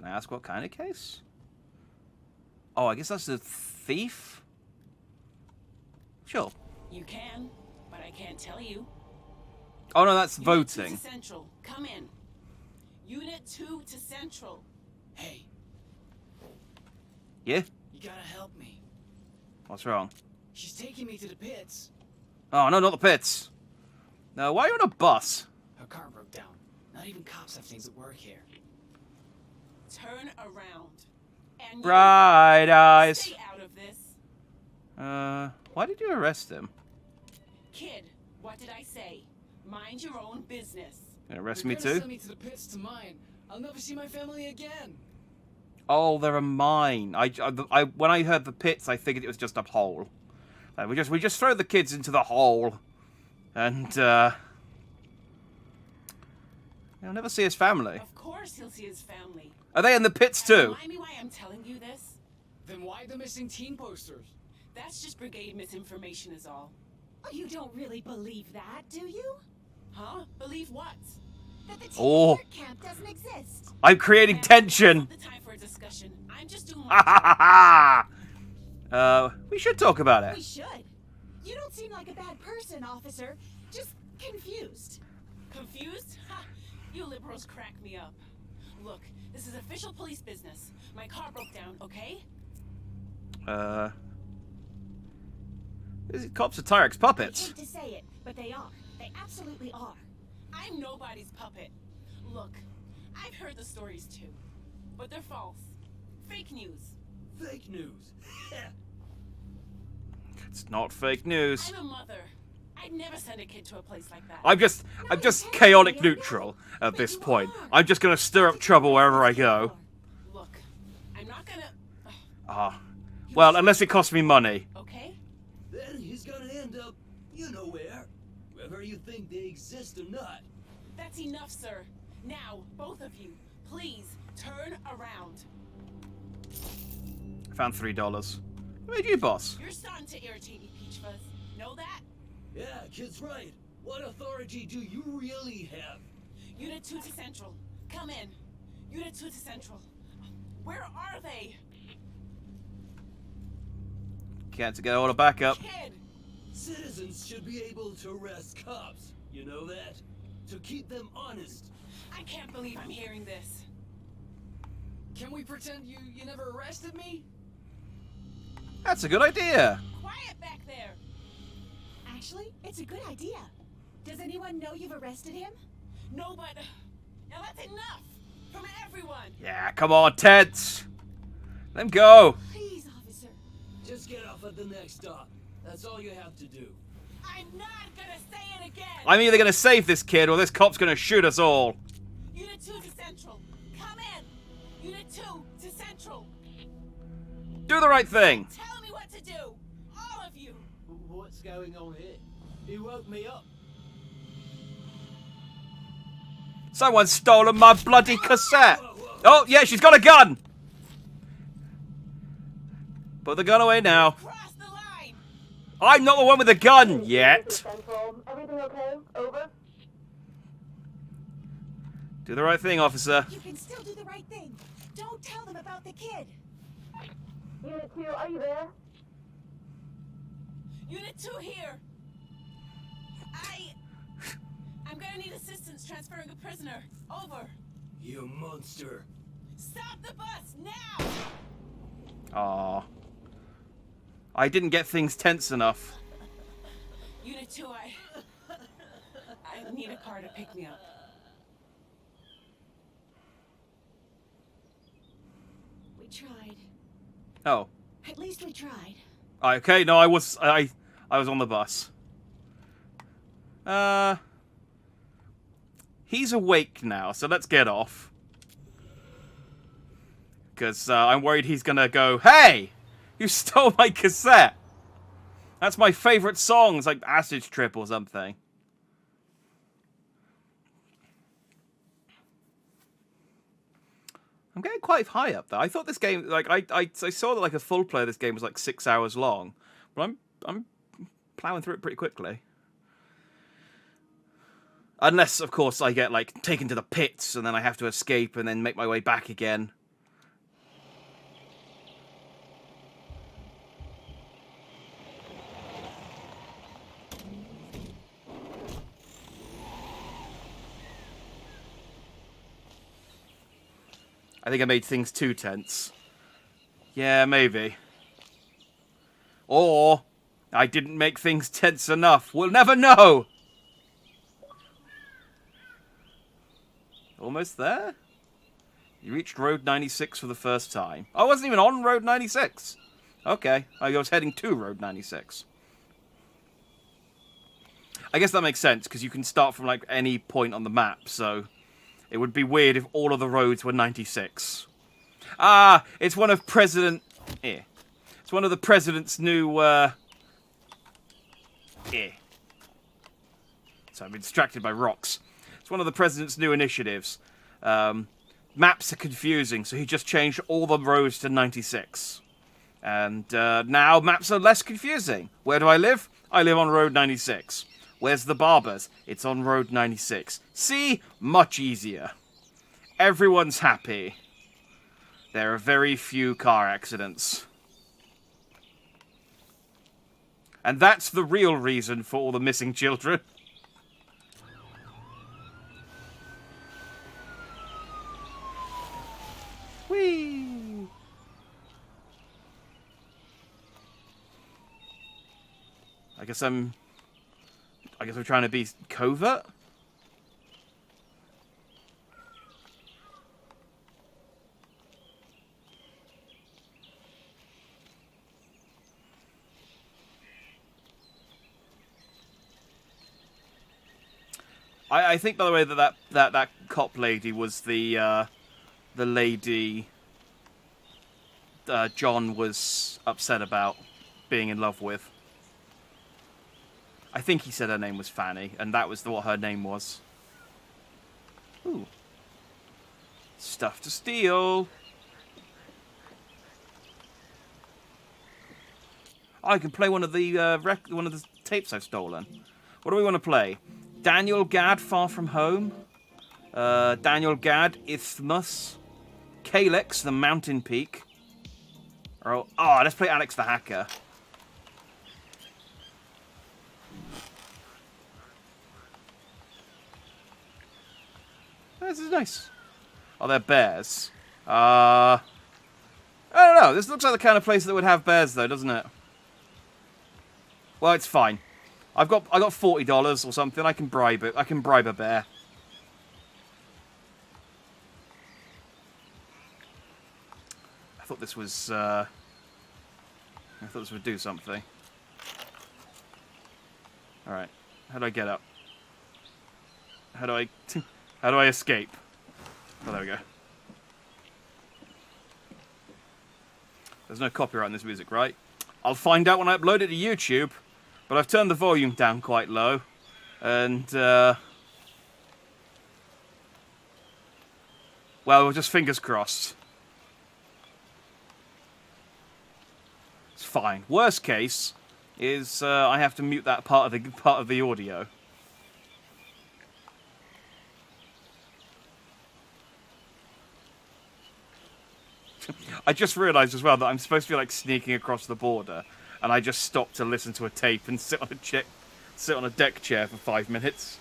ask what kind of case? Oh, I guess that's a thief? Sure. You can, but I can't tell you. Oh, no, that's Unit voting. 2 to Central. Come in. Unit 2 to Central. Hey, Yeah? you gotta help me. What's wrong? She's taking me to the pits. Oh, no, not the pits. No, why are you on a bus? Her car broke down. Not even cops have things that work here. Turn around. And Bright eyes. stay out of this. Why did you arrest him? Kid, what did I say? Mind your own business. Arrest They're me gonna too? send me to the pits to mine. I'll never see my family again. Oh, they're a mine. When I heard the pits, I figured it was just a hole. Like, we just throw the kids into the hole, and he'll never see his family. Of course he'll see his family. Are they in the pits And too? remind me why I'm telling you this? Then why the missing teen posters? That's just brigade misinformation is all. You don't really believe that, do you? Huh? Believe what? That the teen Oh. work camp doesn't exist. I'm creating Man, tension. it's not the time for a discussion. I'm just doing Ha my ha ha ha! We should talk about We it. should. You don't seem like a bad person, officer. Just confused. Confused? Ha! You liberals crack me up. Look, this is official police business. My car broke down, okay? These cops are Tyrex I puppets. hate to say it, but they are. They absolutely are. I'm nobody's puppet. Look, I've heard the stories too, but they're false. Fake news. Fake news. It's not fake news. I'm a mother. I'd never send a kid to a place like that. I'm just chaotic neutral at this point. I'm just gonna stir up trouble wherever I go. Look, I'm not gonna... Ah. Well, unless it costs me money. Okay? Then he's gonna end up, you know where. Whether you think they exist or not. That's enough, sir. Now, both of you, please turn around. I found $3. Who made you boss? You're starting to irritate me, Peach Fuzz. Know that? Yeah, kid's right. What authority do you really have? Unit 2 to Central. Come in. Unit 2 to Central. Where are they? Can't get all the backup. Kid! Citizens should be able to arrest cops. You know that? To keep them honest. I can't believe I'm hearing this. Can we pretend you never arrested me? That's a good idea. Quiet back there! Actually, it's a good idea. Does anyone know you've arrested him? No, but... Now that's enough! From everyone! Yeah, come on, Teds. Let him go. Please, officer. Just get off at the next stop. That's all you have to do. I'm not gonna say it again! I'm either gonna save this kid or this cop's gonna shoot us all. Unit 2 to Central. Come in! Unit 2 to Central. Do the right thing. Tell me what to do! All of you! What's going on here? He woke me up. Someone's stolen my bloody cassette. Oh, yeah, she's got a gun. Put the gun away now. Cross the line! I'm not the one with the gun yet. Everything okay? Over? Do the right thing, officer. You can still do the right thing. Don't tell them about the kid. Unit 2, are you there? Unit 2 here! I'm gonna need assistance transferring a prisoner. Over. You monster. Stop the bus, now! Aw. I didn't get things tense enough. Unit 2, I need a car to pick me up. We tried. Oh. At least we tried. Okay, no, I was on the bus. He's awake now, so let's get off. Because I'm worried he's gonna go, "Hey! You stole my cassette! That's my favorite song!" It's like Acid Trip or something. I'm getting quite high up there. I thought this game, like, I saw that like a full play of this game was like 6 hours long, but I'm plowing through it pretty quickly. Unless, of course, I get like taken to the pits and then I have to escape and then make my way back again. I think I made things too tense. Yeah, maybe. Or I didn't make things tense enough. We'll never know! Almost there? You reached Road 96 for the first time. I wasn't even on Road 96. Okay, I was heading to Road 96. I guess that makes sense, because you can start from like any point on the map, so it would be weird if all of the roads were 96. Ah, it's one of President... It's one of the President's new, So I've been distracted by rocks. It's one of the President's new initiatives. Maps are confusing, so he just changed all the roads to 96. And now maps are less confusing. Where do I live? I live on Road 96. Where's the barbers? It's on Road 96. See? Much easier. Everyone's happy. There are very few car accidents. And that's the real reason for all the missing children. guess we're trying to be covert. I think, by the way, that cop lady was the lady John was upset about being in love with. I think he said her name was Fanny, and that was what her name was. Ooh. Stuff to steal. Oh, I can play one of the tapes I've stolen. What do we want to play? Daniel Gadd, Far From Home. Daniel Gadd, Isthmus. Calyx, The Mountain Peak. Oh, let's play Alex the Hacker. This is nice. Oh, they're bears. I don't know. This looks like the kind of place that would have bears, though, doesn't it? Well, it's fine. I got $40 or something. I can bribe it. I can bribe a bear. I thought this was. I thought this would do something. All right. How do I get up? How do I escape? Oh, there we go. There's no copyright in this music, right? I'll find out when I upload it to YouTube. But I've turned the volume down quite low. And, well, just fingers crossed. It's fine. Worst case is I have to mute that part of the audio. I just realised as well that I'm supposed to be like sneaking across the border, and I just stopped to listen to a tape and sit on a deck chair for 5 minutes.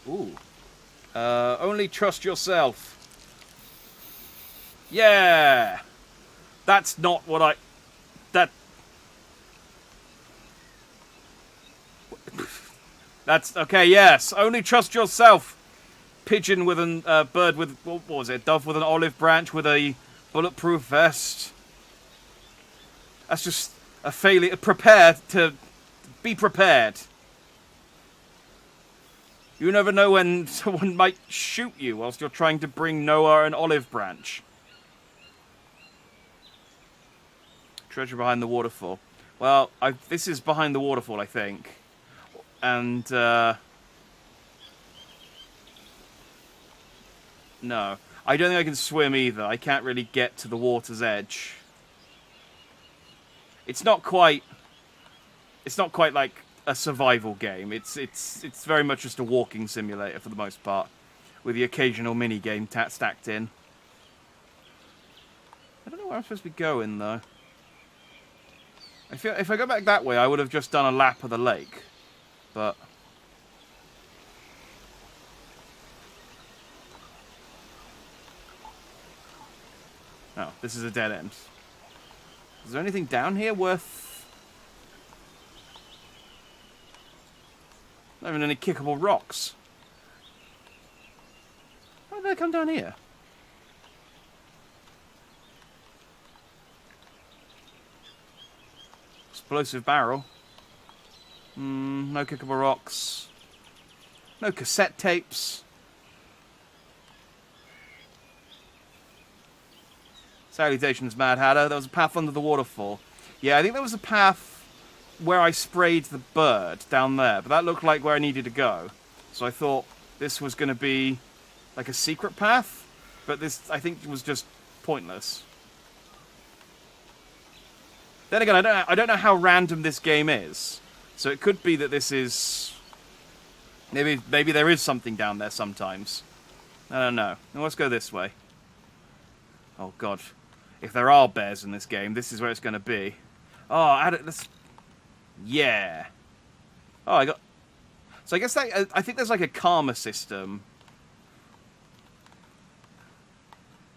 Ooh. Only trust yourself. Yeah. That's not what I. That's okay. Yes. Only trust yourself. Pigeon with a bird with what was it? Dove with an olive branch with a bulletproof vest. That's just a failure. Prepare to be prepared. You never know when someone might shoot you whilst you're trying to bring Noah an olive branch. Treasure behind the waterfall. Well, this is behind the waterfall, I think. And, no. I don't think I can swim either. I can't really get to the water's edge. It's not quite like a survival game. It's very much just a walking simulator for the most part, with the occasional mini game stacked in. I don't know where I'm supposed to be going though. I feel if I go back that way, I would have just done a lap of the lake, but. Oh, this is a dead end. Is there anything down here worth... Not even any kickable rocks. How did they come down here? Explosive barrel. No kickable rocks. No cassette tapes. Salutations, Mad Hatter. There was a path under the waterfall. Yeah, I think there was a path where I sprayed the bird down there, but that looked like where I needed to go. So I thought this was going to be like a secret path, but this, I think, was just pointless. Then again, I don't know how random this game is. So it could be that this is... Maybe there is something down there sometimes. I don't know. Now let's go this way. Oh, God. If there are bears in this game, this is where it's going to be. Oh, let's... Yeah. Oh, I got... So I guess I think there's like a karma system.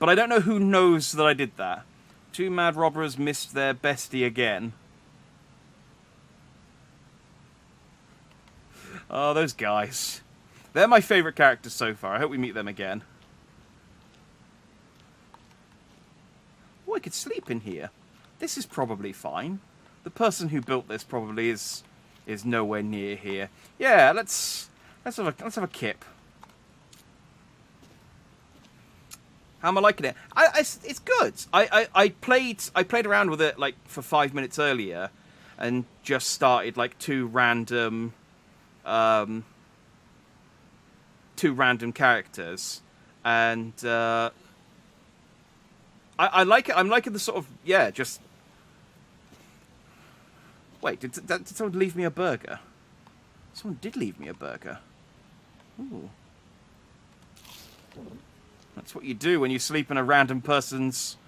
But I don't know who knows that I did that. 2 mad robbers missed their bestie again. Oh, those guys. They're my favourite characters so far. I hope we meet them again. Oh, I could sleep in here. This is probably fine. The person who built this probably is nowhere near here. Yeah, let's have a kip. How am I liking it? It's good. I played around with it like for 5 minutes earlier, and just started like two random characters, and I like it. I'm liking the sort of just. Wait, did someone leave me a burger? Someone did leave me a burger. Ooh. That's what you do when you sleep in a random person's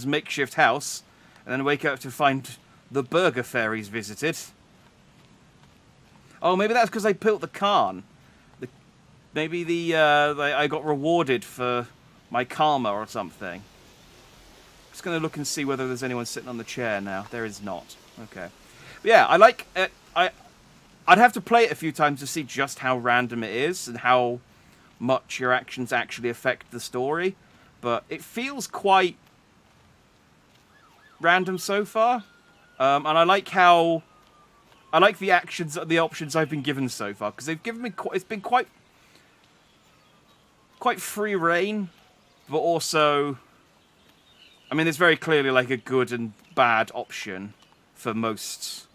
makeshift house, and then wake up to find the burger fairies visited. Oh, maybe that's because I built the cairn. Maybe I got rewarded for my karma or something. Just gonna look and see whether there's anyone sitting on the chair now. There is not. Okay. But yeah, I like it. I'd have to play it a few times to see just how random it is and how much your actions actually affect the story. But it feels quite random so far. And I like how... I like the options I've been given so far, because they've given me... It's been quite free reign, but also... I mean, there's very clearly like a good and bad option for most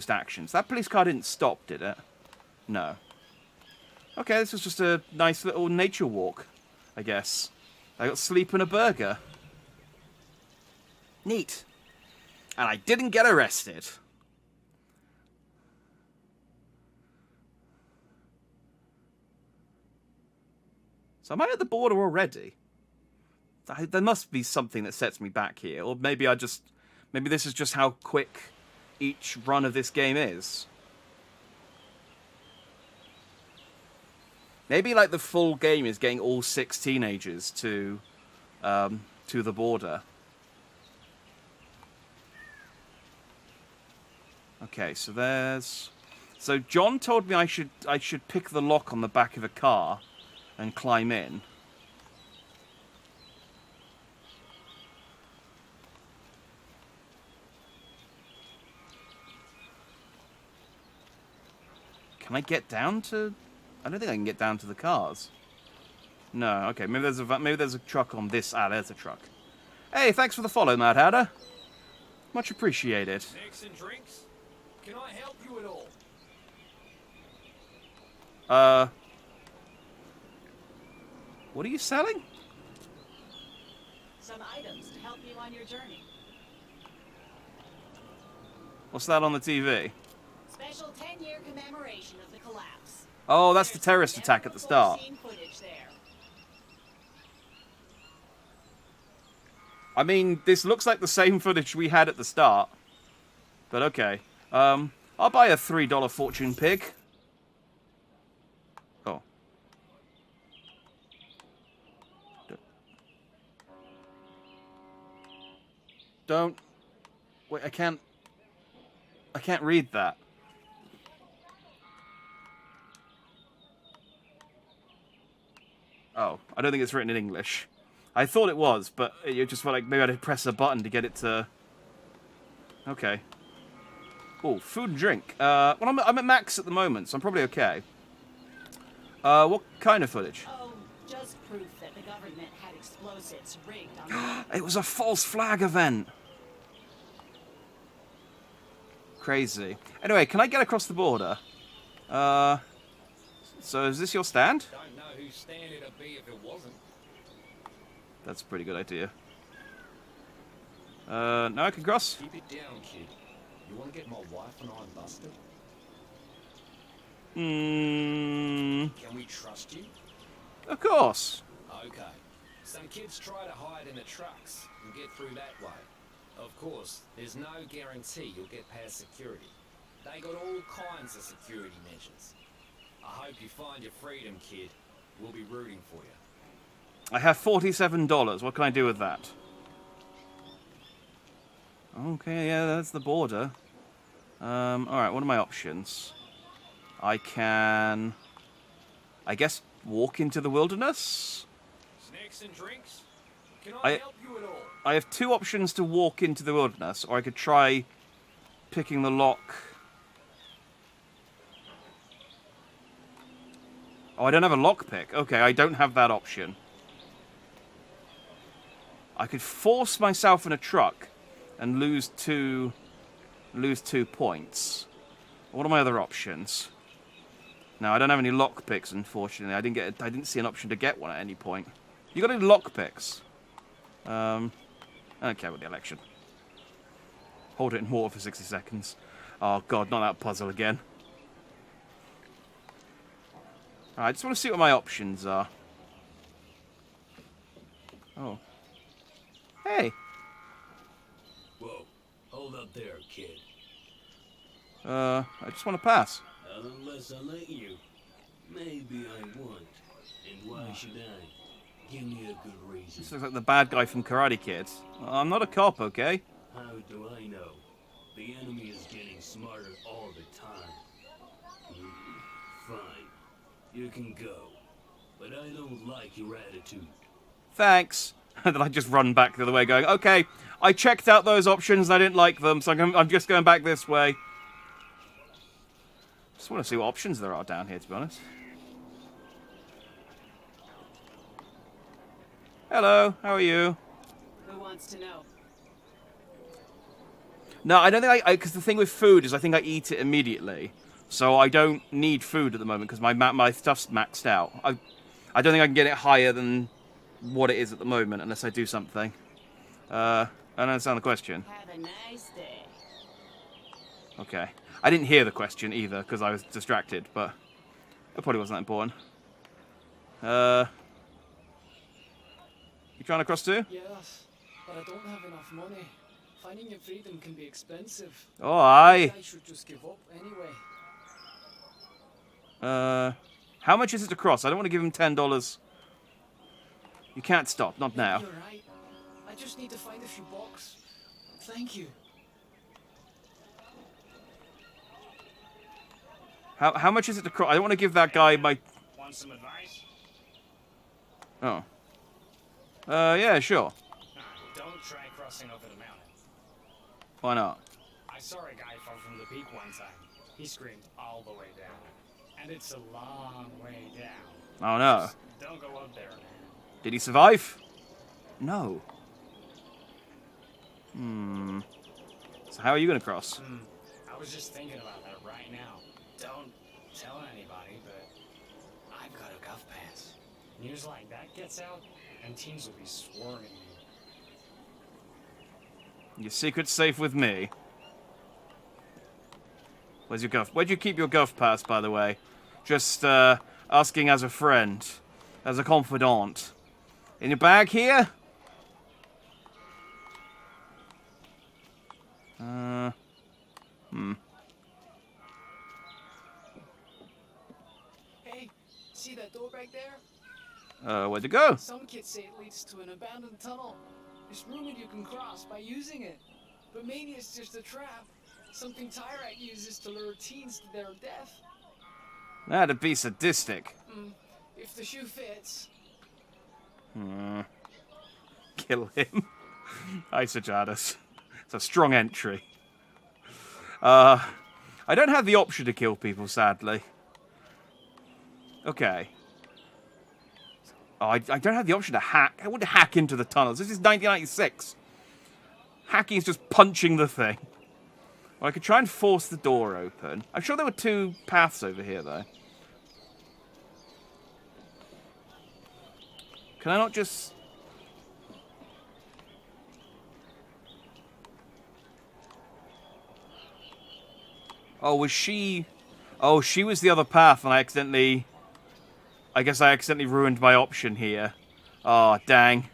actions. That police car didn't stop, did it? No. Okay, this was just a nice little nature walk, I guess. I got sleep and a burger. Neat. And I didn't get arrested. So am I at the border already? There must be something that sets me back here. Or maybe maybe this is just how quick each run of this game is. Maybe like the full game is getting all 6 teenagers to the border. Okay, so there's... So John told me I should pick the lock on the back of a car and climb in. Can I get down to... I don't think I can get down to the cars. No, okay. Maybe there's a truck on this... Ah, there's a truck. Hey, thanks for the follow, Mad Hatter. Much appreciated. Snacks and drinks? Can I help you at all? What are you selling? Some items to help you on your journey. What's that on the TV? Special 10-year commemoration of the collapse. Oh, that's the terrorist attack at the start. I mean, this looks like the same footage we had at the start. But okay. I'll buy a $3 fortune pig. Oh. Don't... Wait, I can't read that. Oh, I don't think it's written in English. I thought it was, but you just felt like maybe I'd press a button to get it to... Okay. Oh, food and drink. Well, I'm at max at the moment, so I'm probably okay. What kind of footage? Oh, just proof that the government had explosives rigged on... It was a false flag event! Crazy. Anyway, can I get across the border? So is this your stand? Don't know whose stand it'd be if it wasn't. That's a pretty good idea. No, I can cross. Keep it down, kid. You want to get my wife and I busted? Can we trust you? Of course. Okay. Some kids try to hide in the trucks and get through that way. Of course, there's no guarantee you'll get past security. They got all kinds of security measures. I hope you find your freedom, kid. We'll be rooting for you. I have $47. What can I do with that? Okay, yeah, that's the border. Alright, what are my options? I can... I guess walk into the wilderness? Snacks and drinks? Can I I help you at all? I have two options to walk into the wilderness, or I could try picking the lock. Oh, I don't have a lockpick. Okay, I don't have that option. I could force myself in a truck and lose two points. What are my other options? No, I don't have any lockpicks, unfortunately. I didn't see an option to get one at any point. You got any lockpicks? I don't care about the election. Hold it in water for 60 seconds. Oh god, not that puzzle again. Alright, I just want to see what my options are. Oh. Hey! Whoa, hold up there, kid. I just want to pass. Unless I let you. Maybe I won't. And why should I? Give me a good reason. This looks like the bad guy from Karate Kid. I'm not a cop, okay? How do I know? The enemy is getting smarter all the time. Fine. You can go. But I don't like your attitude. Thanks. And then I just run back the other way going, okay, I checked out those options and I didn't like them, so I'm just going back this way. Just want to see what options there are down here, to be honest. Hello, how are you? Who wants to know? No, I don't think because the thing with food is I think I eat it immediately. So I don't need food at the moment because my stuff's maxed out. I don't think I can get it higher than what it is at the moment unless I do something. I don't understand the question. Have a nice day. Okay. I didn't hear the question either because I was distracted, but it probably wasn't that important. You trying to cross too? Yes, but I don't have enough money. Finding your freedom can be expensive. Oh, aye. I should just give up anyway. How much is it to cross? I don't want to give him $10. You can't stop, not now. You're right. I just need to find a few bucks. Thank you. How much is it to cross? I don't want to give that guy my... Want some advice? Oh. Yeah, sure. Don't try crossing over the mountain. Why not? I saw a guy fall from the peak one time. He screamed all the way down. And it's a long way down. Oh no. Just don't go up there, man. Did he survive? No. So how are you going to cross? I was just thinking about that right now. Don't tell anybody, but I've got a Gov pass. News like that gets out, and teams will be swarming you. Your secret's safe with me. Where's your Gov? Where'd you keep your Gov pass, by the way? Just asking as a friend, as a confidant. In your bag here? Hey, see that door back there? Where'd it go? Some kids say it leads to an abandoned tunnel. It's rumored you can cross by using it. But maybe it's just a trap. Something Tyrak uses to lure teens to their death. That'd be sadistic. If the shoe fits. Kill him. Isojadis. It's a strong entry. I don't have the option to kill people, sadly. Okay. Oh, I don't have the option to hack. I want to hack into the tunnels. This is 1996. Hacking is just punching the thing. Well, I could try and force the door open. I'm sure there were two paths over here, though. Can I not just... Oh, was she... Oh, she was the other path, and I accidentally... I guess I accidentally ruined my option here. Oh, dang.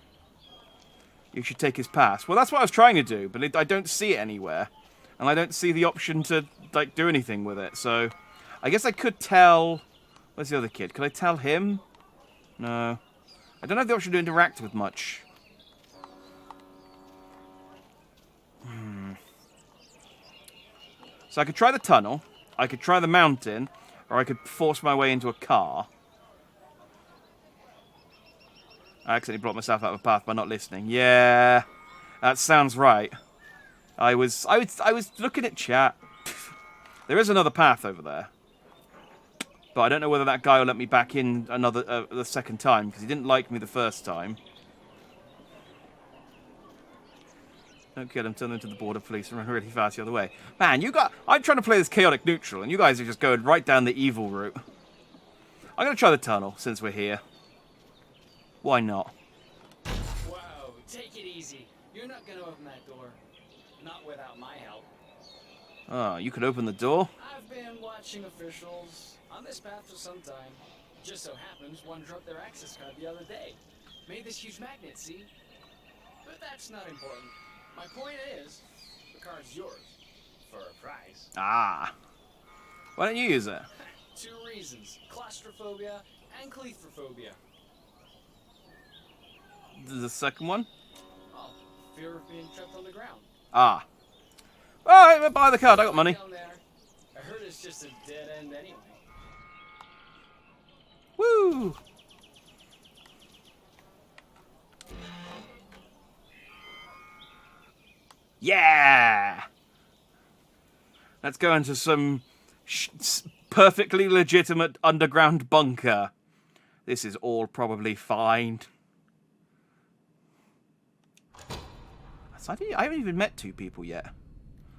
You should take his pass. Well, that's what I was trying to do, but I don't see it anywhere. And I don't see the option to, like, do anything with it, so... I guess I could tell... Where's the other kid? Could I tell him? No. I don't have the option to interact with much. So I could try the tunnel, I could try the mountain, or I could force my way into a car. I accidentally blocked myself out of a path by not listening. Yeah, that sounds right. I was looking at chat. There is another path over there, but I don't know whether that guy will let me back in the second time because he didn't like me the first time. Don't kill him, turn them to the border police and run really fast the other way. Man, I'm trying to play this chaotic neutral, and you guys are just going right down the evil route. I'm going to try the tunnel, since we're here. Why not? Whoa, take it easy. You're not gonna open that door. Not without my help. Oh, you could open the door? I've been watching officials on this path for some time. Just so happens one dropped their access card the other day. Made this huge magnet, see? But that's not important. My point is, the card's yours. For a price. Ah. Why don't you use it? 2 reasons. Claustrophobia and cleithrophobia. The second one? Oh, fear of being trapped on the ground. Ah. Alright, buy the card, I got money. Down there. I heard it's just a dead end anyway. Woo! Yeah! Let's go into some perfectly legitimate underground bunker. This is all probably fine. I haven't even met 2 people yet.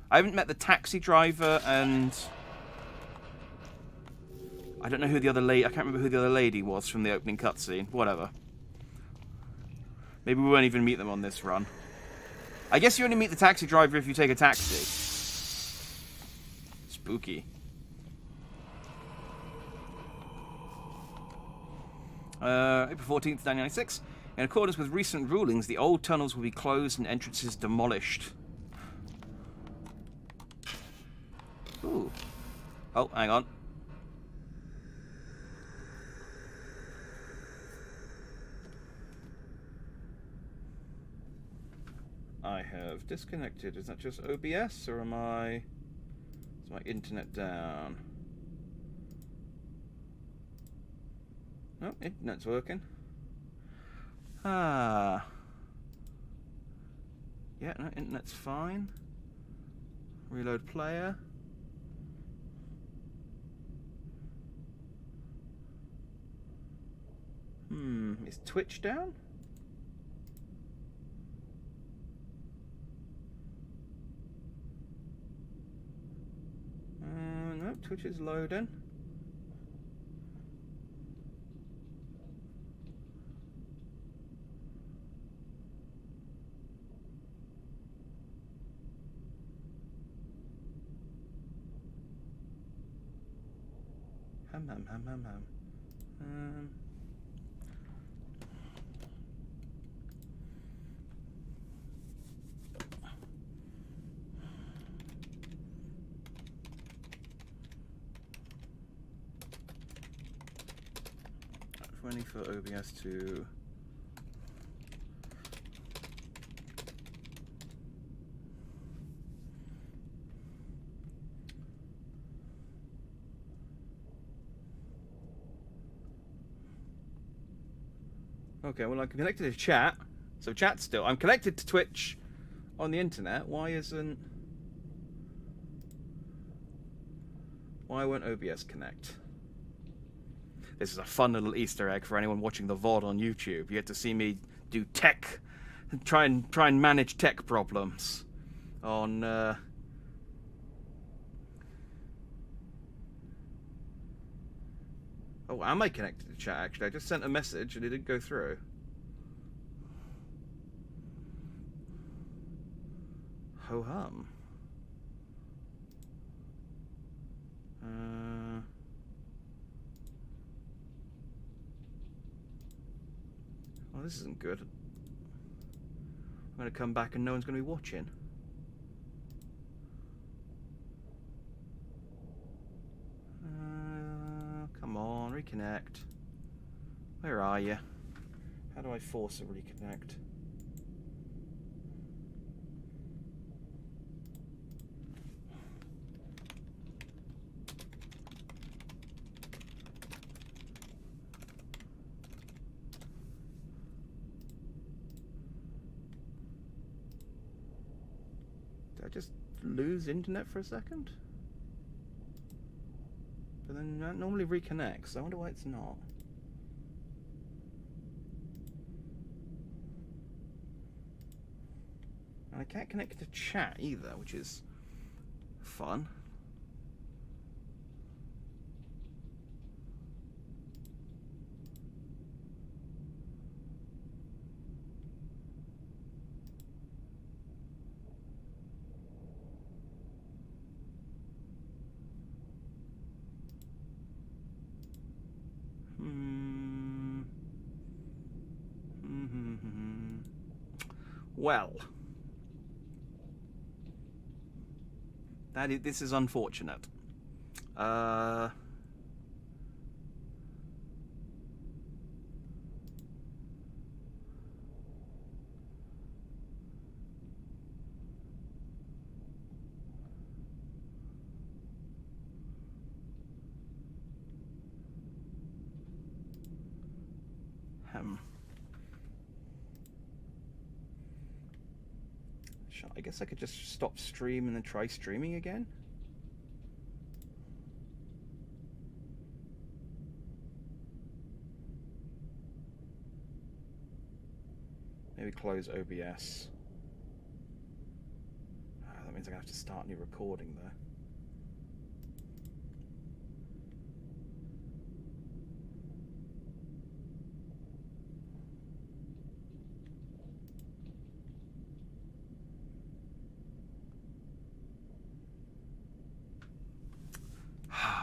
I haven't met the taxi driver and... I don't know who the other lady... I can't remember who the other lady was from the opening cutscene. Whatever. Maybe we won't even meet them on this run. I guess you only meet the taxi driver if you take a taxi. Spooky. April 14th, 1996. In accordance with recent rulings, the old tunnels will be closed and entrances demolished. Ooh. Oh, hang on. I have disconnected. Is that just OBS, or is my internet down? No, internet's working. Ah. Yeah, no, internet's fine. Reload player. Is Twitch down? No, Twitch is loading. Hum. 20 for OBS to... Okay, well I'm connected to chat, so chat's still... I'm connected to Twitch on the internet. Why won't OBS connect? This is a fun little Easter egg for anyone watching the VOD on YouTube. You get to see me do tech, try and manage tech problems on... Oh, am I connected to chat, actually? I just sent a message and it didn't go through. Ho-hum. Well, this isn't good. I'm going to come back and no one's going to be watching. Come on, reconnect. Where are you? How do I force a reconnect? Did I just lose internet for a second? But then that normally reconnects. I wonder why it's not. And I can't connect to chat either, which is fun. Well, this is unfortunate. I guess I could just stop stream and then try streaming again. Maybe close OBS. That means I'm gonna have to start a new recording there.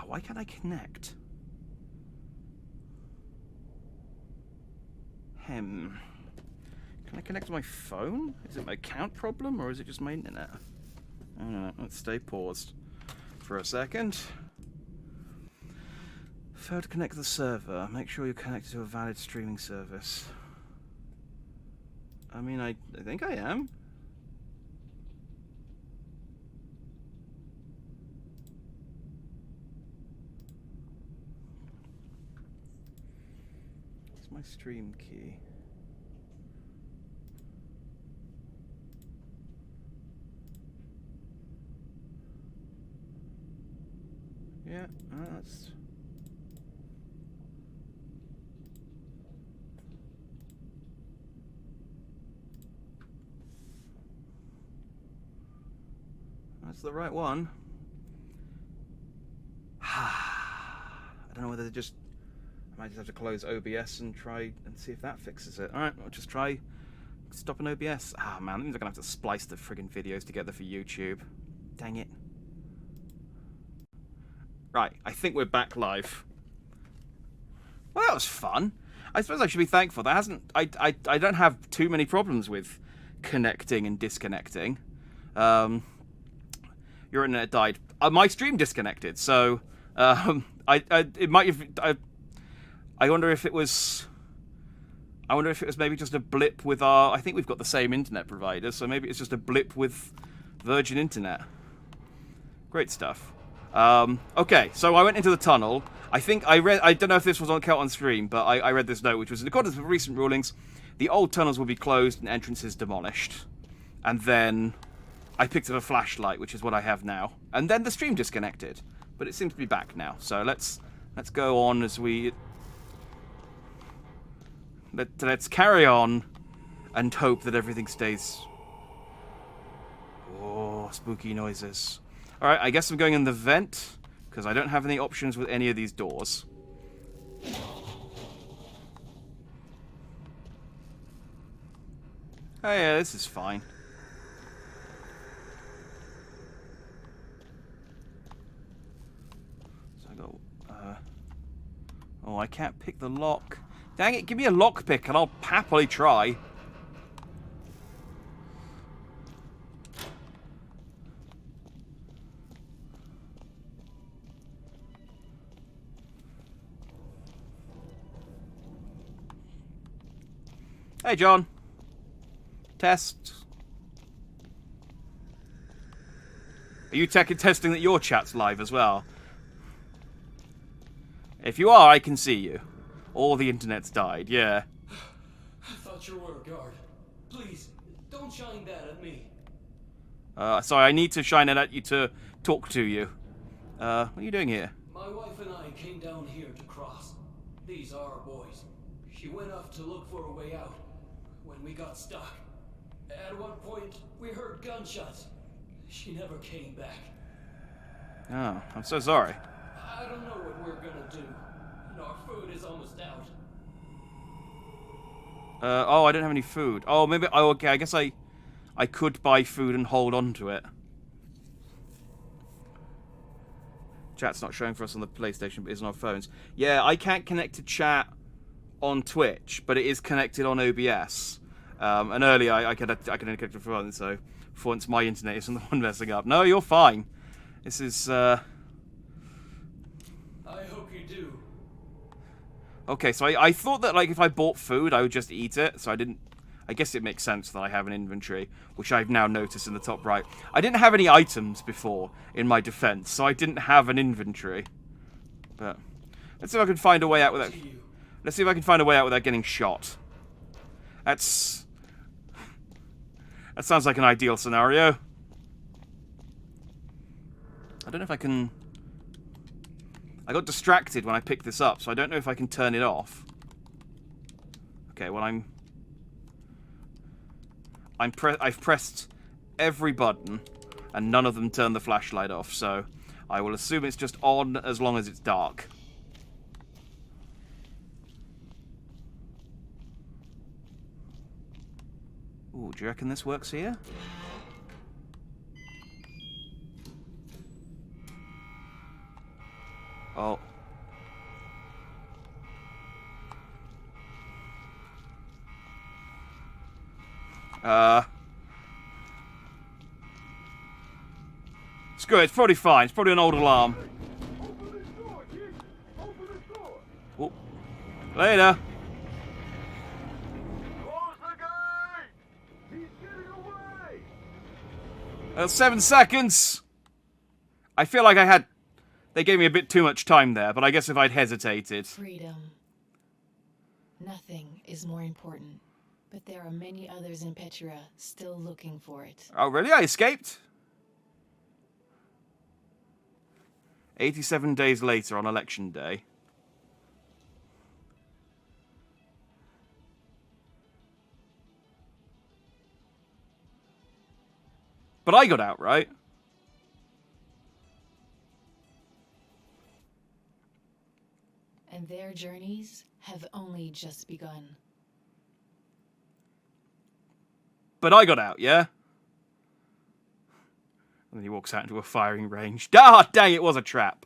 Why can't I connect? Can I connect to my phone? Is it my account problem or is it just my internet? I don't know. Let's stay paused for a second. Fail to connect to the server. Make sure you're connected to a valid streaming service. I mean, I think I am. What's my stream key? Yeah, that's... That's the right one. I don't know whether to just... I might just have to close OBS and try and see if that fixes it. Alright, I'll just try stopping OBS. Ah, man, that means I'm gonna have to splice the friggin' videos together for YouTube. Dang it. Right, I think we're back live. Well, that was fun. I suppose I should be thankful. That hasn't... I don't have too many problems with connecting and disconnecting. Your internet died. My stream disconnected, so... it might have... I wonder if it was... I wonder if it was maybe just a blip with our... I think we've got the same internet provider, so maybe it's just a blip with Virgin Internet. Great stuff. Okay, so I went into the tunnel. I think I read... I don't know if this was on stream, but I read this note, which was, in accordance with recent rulings, the old tunnels will be closed and entrances demolished. And then I picked up a flashlight, which is what I have now. And then the stream disconnected. But it seems to be back now. So let's go on as we... Let's carry on and hope that everything stays... Oh, spooky noises. Alright, I guess I'm going in the vent, because I don't have any options with any of these doors. Oh yeah, this is fine. So I got... Oh, I can't pick the lock. Dang it, give me a lockpick and I'll happily try. Hey, John. Test. Are you testing that your chat's live as well? If you are, I can see you. All the internet's died, yeah. I thought you were a guard. Please, don't shine that at me. Sorry, I need to shine it at you to talk to you. What are you doing here? My wife and I came down here to cross. These are our boys. She went off to look for a way out when we got stuck. At one point, we heard gunshots. She never came back. Oh, I'm so sorry. I don't know what we're gonna do. And our food is almost out. Oh, I don't have any food. Oh, maybe... Oh, okay, I guess I could buy food and hold on to it. Chat's not showing for us on the PlayStation, but it's on our phones. Yeah, I can't connect to chat on Twitch, but it is connected on OBS. And earlier I could connect to phone, so for once my internet isn't the one messing up. No, you're fine. This is I hope you do. Okay, so I thought that like if I bought food I would just eat it, so I didn't. I guess it makes sense that I have an inventory, which I've now noticed in the top right. I didn't have any items before, in my defense, so I didn't have an inventory. But let's see if I can find a way out without. Let's see if I can find a way out without getting shot. That sounds like an ideal scenario. I don't know if I can... I got distracted when I picked this up, so I don't know if I can turn it off. Okay, well I've pressed every button, and none of them turn the flashlight off, so I will assume it's just on as long as it's dark. Ooh, do you reckon this works here? Oh. Screw it, it's probably fine. It's probably an old alarm. Oh. Later. 7 seconds. I feel like they gave me a bit too much time there, but I guess if I'd hesitated. Freedom. Nothing is more important, but there are many others in Petria still looking for it. Oh, really? I escaped? 87 days later on election day. But I got out, right? And their journeys have only just begun. But I got out, yeah? And then he walks out into a firing range. Ah, dang, it was a trap.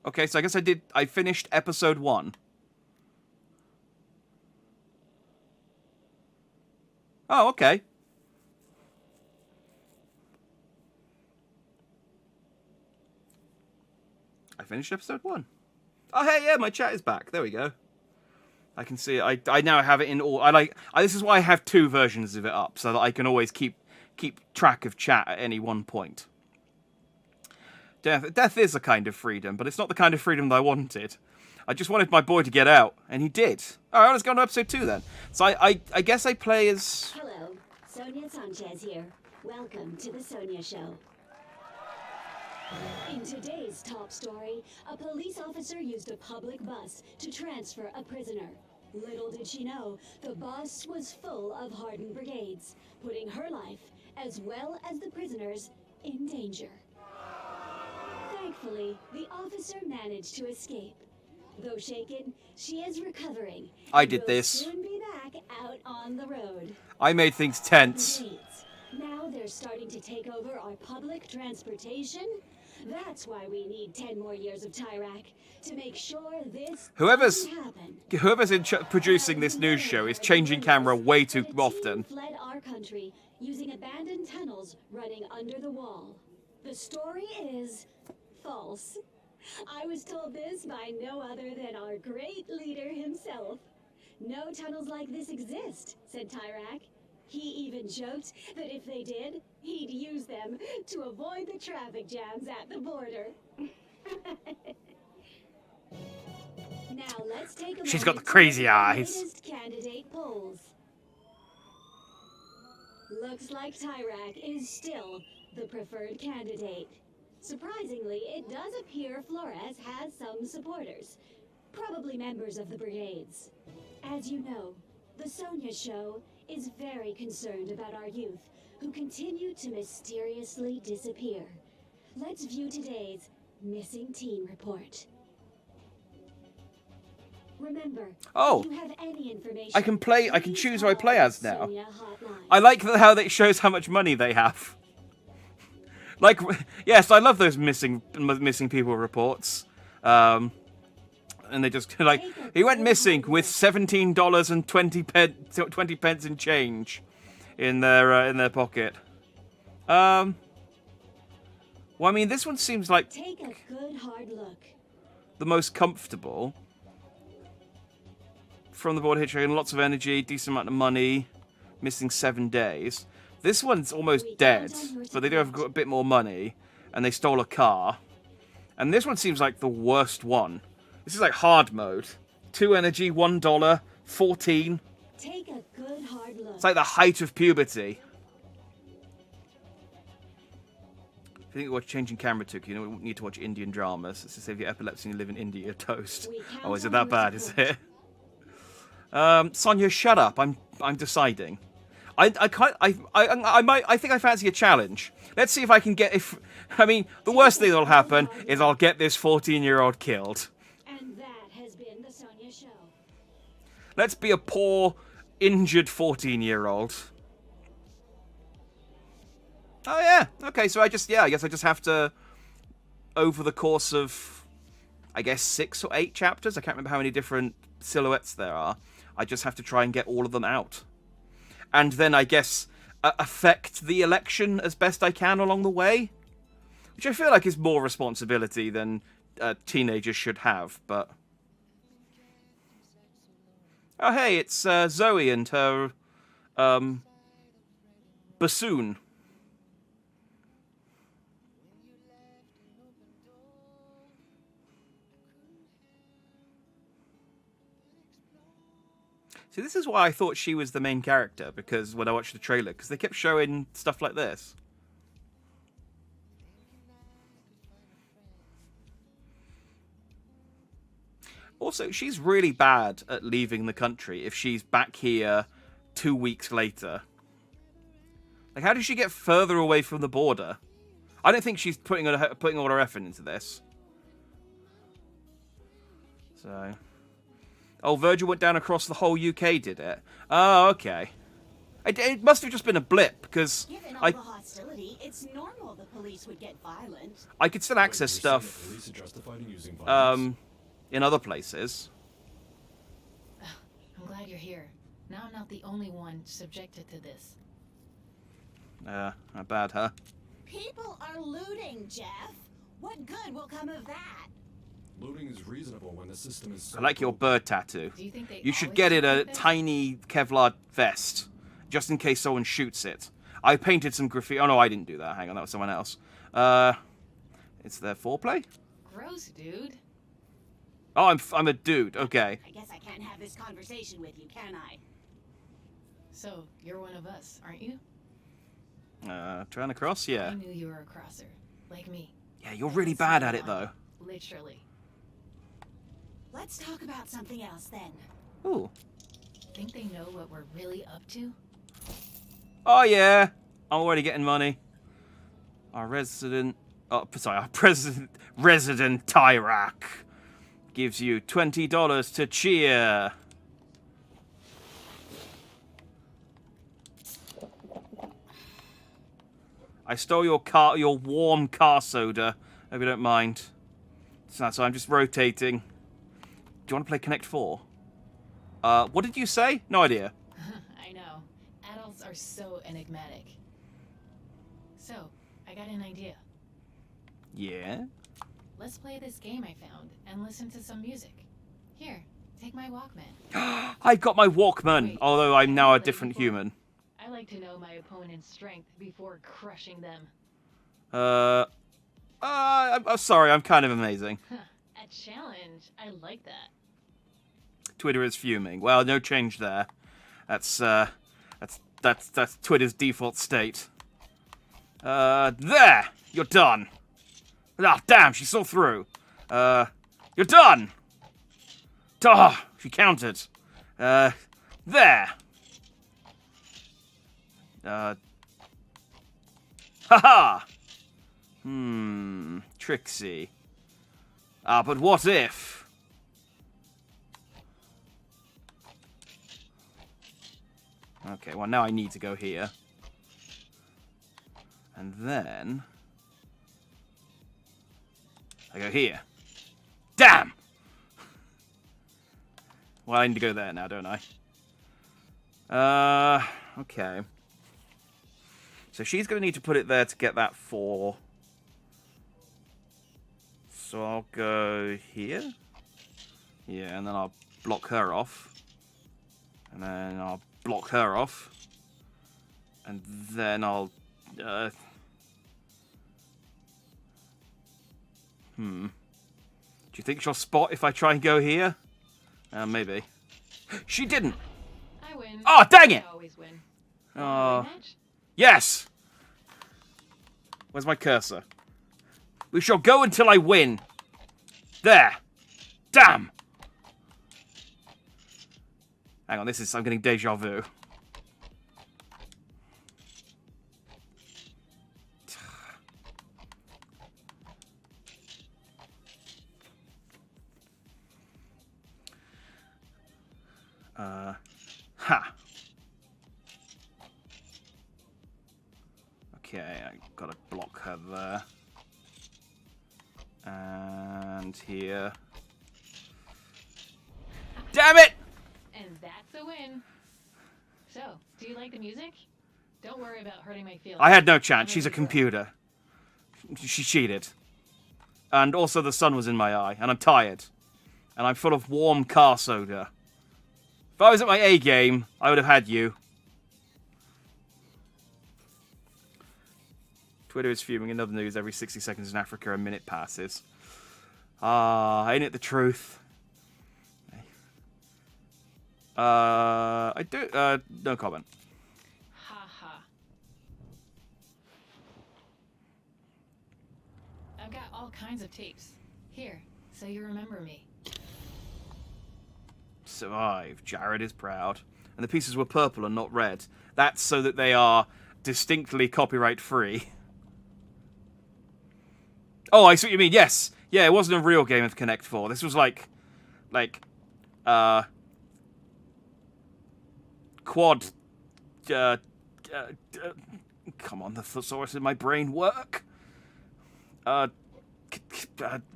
Okay, so I guess I finished episode 1. Oh, okay. I finished episode 1. Oh, hey, yeah, my chat is back. There we go. I can see it. I now have it in all. This is why I have 2 versions of it up, so that I can always keep track of chat at any one point. Death is a kind of freedom, but it's not the kind of freedom that I wanted. I just wanted my boy to get out, and he did. All right, let's go on to episode 2 then. So I guess I play as... Hello, Sonia Sanchez here. Welcome to the Sonia Show. In today's top story, a police officer used a public bus to transfer a prisoner. Little did she know, the bus was full of hardened brigades, putting her life, as well as the prisoners, in danger. Thankfully, the officer managed to escape. Though shaken, she is recovering. I did this. Will soon be back out on the road. I made things tense. Brigades. Now they're starting to take over our public transportation. That's why we need 10 more years of Tyrak to make sure this Whoever's doesn't happen. producing this news show is changing camera way too often. Fled our country using abandoned tunnels running under the wall. The story is false. I was told this by no other than our great leader himself. No tunnels like this exist, said Tyrak. He even joked that if they did, he'd use them to avoid the traffic jams at the border. Now let's take a She's got moment the crazy to look at the eyes. latest candidate polls. Looks like Tyrak is still the preferred candidate. Surprisingly, it does appear Flores has some supporters, probably members of the brigades. As you know, the Sonia Show is very concerned about our youth who continue to mysteriously disappear. Let's view today's missing teen report. Remember, Oh, if you have any information, I can choose who I play as now. Sonia hotline. I like how it shows how much money they have. Like, yes, I love those missing people reports. And they just like, he went missing with $17 and 20 pence in change in their pocket. Well, I mean, this one seems like Take a good hard look. the most comfortable. From the board hitchhiking, lots of energy, decent amount of money, missing 7 days. This one's almost dead, but they do have a bit more money, and they stole a car. And this one seems like the worst one. This is like hard mode. 2 energy, $1, 14. Take a good hard look. It's like the height of puberty. If you think you watch changing camera took, you don't need to watch Indian dramas. It's to save your epilepsy and you live in India, you're toast. Oh, is it that bad, is it? Sonia, shut up. I'm deciding. I think I fancy a challenge. Let's see if I can get the worst thing that'll happen is I'll get this 14-year-old killed. And that has been the Sonia Show. Let's be a poor, injured 14-year-old. Oh yeah. Okay, so I guess I just have to, over the course of, I guess 6 or 8 chapters. I can't remember how many different silhouettes there are. I just have to try and get all of them out. And then, I guess, affect the election as best I can along the way. Which I feel like is more responsibility than teenagers should have, but... Oh, hey, it's Zoe and her, bassoon. See, this is why I thought she was the main character, because when I watched the trailer, because they kept showing stuff like this. Also, she's really bad at leaving the country if she's back here 2 weeks later. Like, how does she get further away from the border? I don't think she's putting all her effort into this. So... Oh, Virgil went down across the whole UK, did it? Oh, okay. It must have just been a blip, because Given all the hostility, it's normal the police would get violent. I could still access stuff in other places. I'm glad you're here. Now I'm not the only one subjected to this. Not bad, huh? People are looting, Jeff. What good will come of that? Looting is reasonable when the system is so I like your bird tattoo. Do you think they You should always get it do a this? tiny Kevlar vest, just in case someone shoots it. I painted some graffiti. Oh no, I didn't do that. Hang on, that was someone else. It's their foreplay? Gross, dude. Oh, I'm a dude. Okay. I guess I can't have this conversation with you, can I? So, you're one of us, aren't you? Trying to cross? Yeah. I knew you were a crosser. Like me. Yeah, you're really bad at it though. Literally. Let's talk about something else then. Ooh. Think they know what we're really up to? Oh yeah. I'm already getting money. Our resident Tyrak gives you $20 to cheer. I stole your warm car soda Hope you don't mind. So I'm just rotating. Do you want to play Connect 4? What did you say? No idea. I know. Adults are so enigmatic. So, I got an idea. Yeah? Let's play this game I found and listen to some music. Here, take my Walkman. I got my Walkman, Wait, although I'm now a haven't played different before. human. I like to know my opponent's strength before crushing them. I'm sorry, I'm kind of amazing. A challenge. I like that. Twitter is fuming. Well, no change there. That's Twitter's default state. There! You're done. Ah, damn, she saw through. You're done! Duh! She counted. There! Haha! Trixie. But what if... Okay, well now I need to go here. And then... I go here. Damn! Well, I need to go there now, don't I? Okay. So she's going to need to put it there to get that 4. So I'll go here. Yeah, and then I'll block her off. And then I'll block her off. And then I'll... Do you think she'll spot if I try and go here? Maybe. She didn't! I win. Oh, dang it! I always win. Oh. Rematch? Yes! Where's my cursor? We shall go until I win. There. Damn! Hang on, I'm getting deja vu. Ha! Okay, I gotta block her there. And here. Damn it! And that's a win. So, do you like the music? Don't worry about hurting my feelings. I had no chance. She's a computer. She cheated. And also the sun was in my eye, and I'm tired. And I'm full of warm car soda. If I was at my A game, I would have had you. Twitter is fuming. In other news, every 60 seconds in Africa, a minute passes. Ain't it the truth? I do, no comment. Ha ha. I've got all kinds of tapes. Here, so you remember me. Survive. Jared is proud. And the pieces were purple and not red. That's so that they are distinctly copyright free. Oh, I see what you mean. Yes. Yeah, it wasn't a real game of Connect 4. This was quad... come on, the thesaurus in my brain work.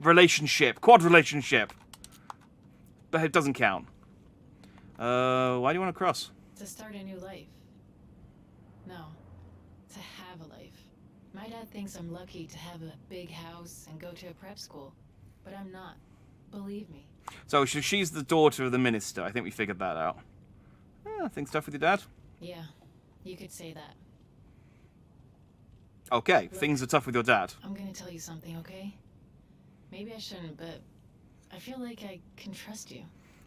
Relationship. Quad relationship. But it doesn't count. Why do you want to cross? To start a new life. No, to have a life. My dad thinks I'm lucky to have a big house and go to a prep school, but I'm not. Believe me. So she's the daughter of the minister. I think we figured that out. Things tough with your dad? Yeah, you could say that. Okay, Look, things are tough with your dad. I'm gonna tell you something, okay? Maybe I shouldn't, but I feel like I can trust you.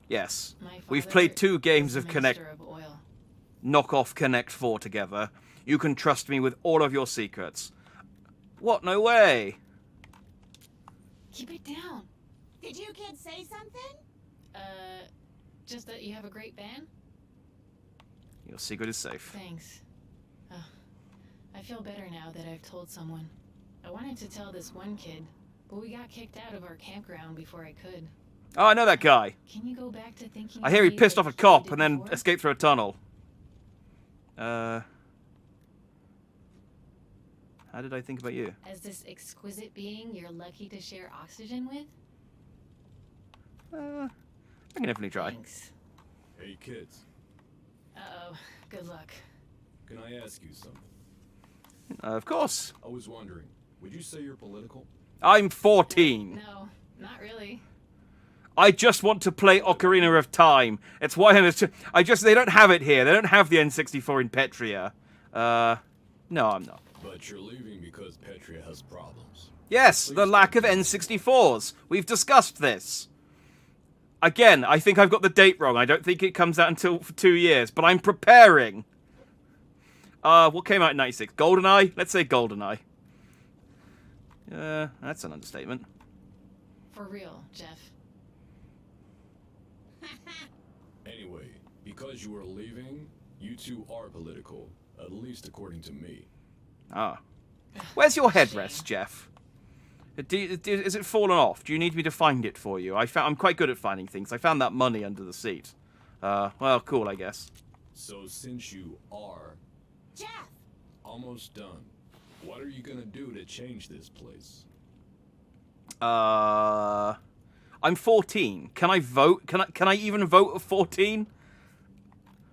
Yes. My We've father played 2 games was of the Connect... Minister of Oil. Knock-off Connect 4 together. You can trust me with all of your secrets. What? No way! Keep it down. Did you kids say something? Just that you have a great band? Your secret is safe. Thanks. I feel better now that I've told someone. I wanted to tell this one kid, but we got kicked out of our campground before I could. Oh, I know that guy. Can you go back to thinking I hear he of me pissed like off a you cop did and then before? escaped through a tunnel. How did I think about you? As this exquisite being you're lucky to share oxygen with? I can definitely try. Thanks. Hey, kids. Uh-oh. Good luck. Can I ask you something? Of course. I was wondering, would you say you're political? I'm 14. No, not really. I just want to play Ocarina of Time. It's why they don't have it here. They don't have the N64 in Petria. No, I'm not. But you're leaving because Petria has problems. Yes, the lack of N64s. We've discussed this. Again, I think I've got the date wrong. I don't think it comes out until for 2 years, but I'm preparing. What came out in 96? GoldenEye? Let's say GoldenEye. That's an understatement. For real, Jeff. Anyway, because you are leaving, you two are political, at least according to me. Ah. Where's your headrest, Jeff? Is it fallen off? Do you need me to find it for you? I'm quite good at finding things. I found that money under the seat. Well, cool, I guess. So since you are... Jeff! Almost done, what are you gonna do to change this place? I'm 14. Can I vote? Can I even vote at 14?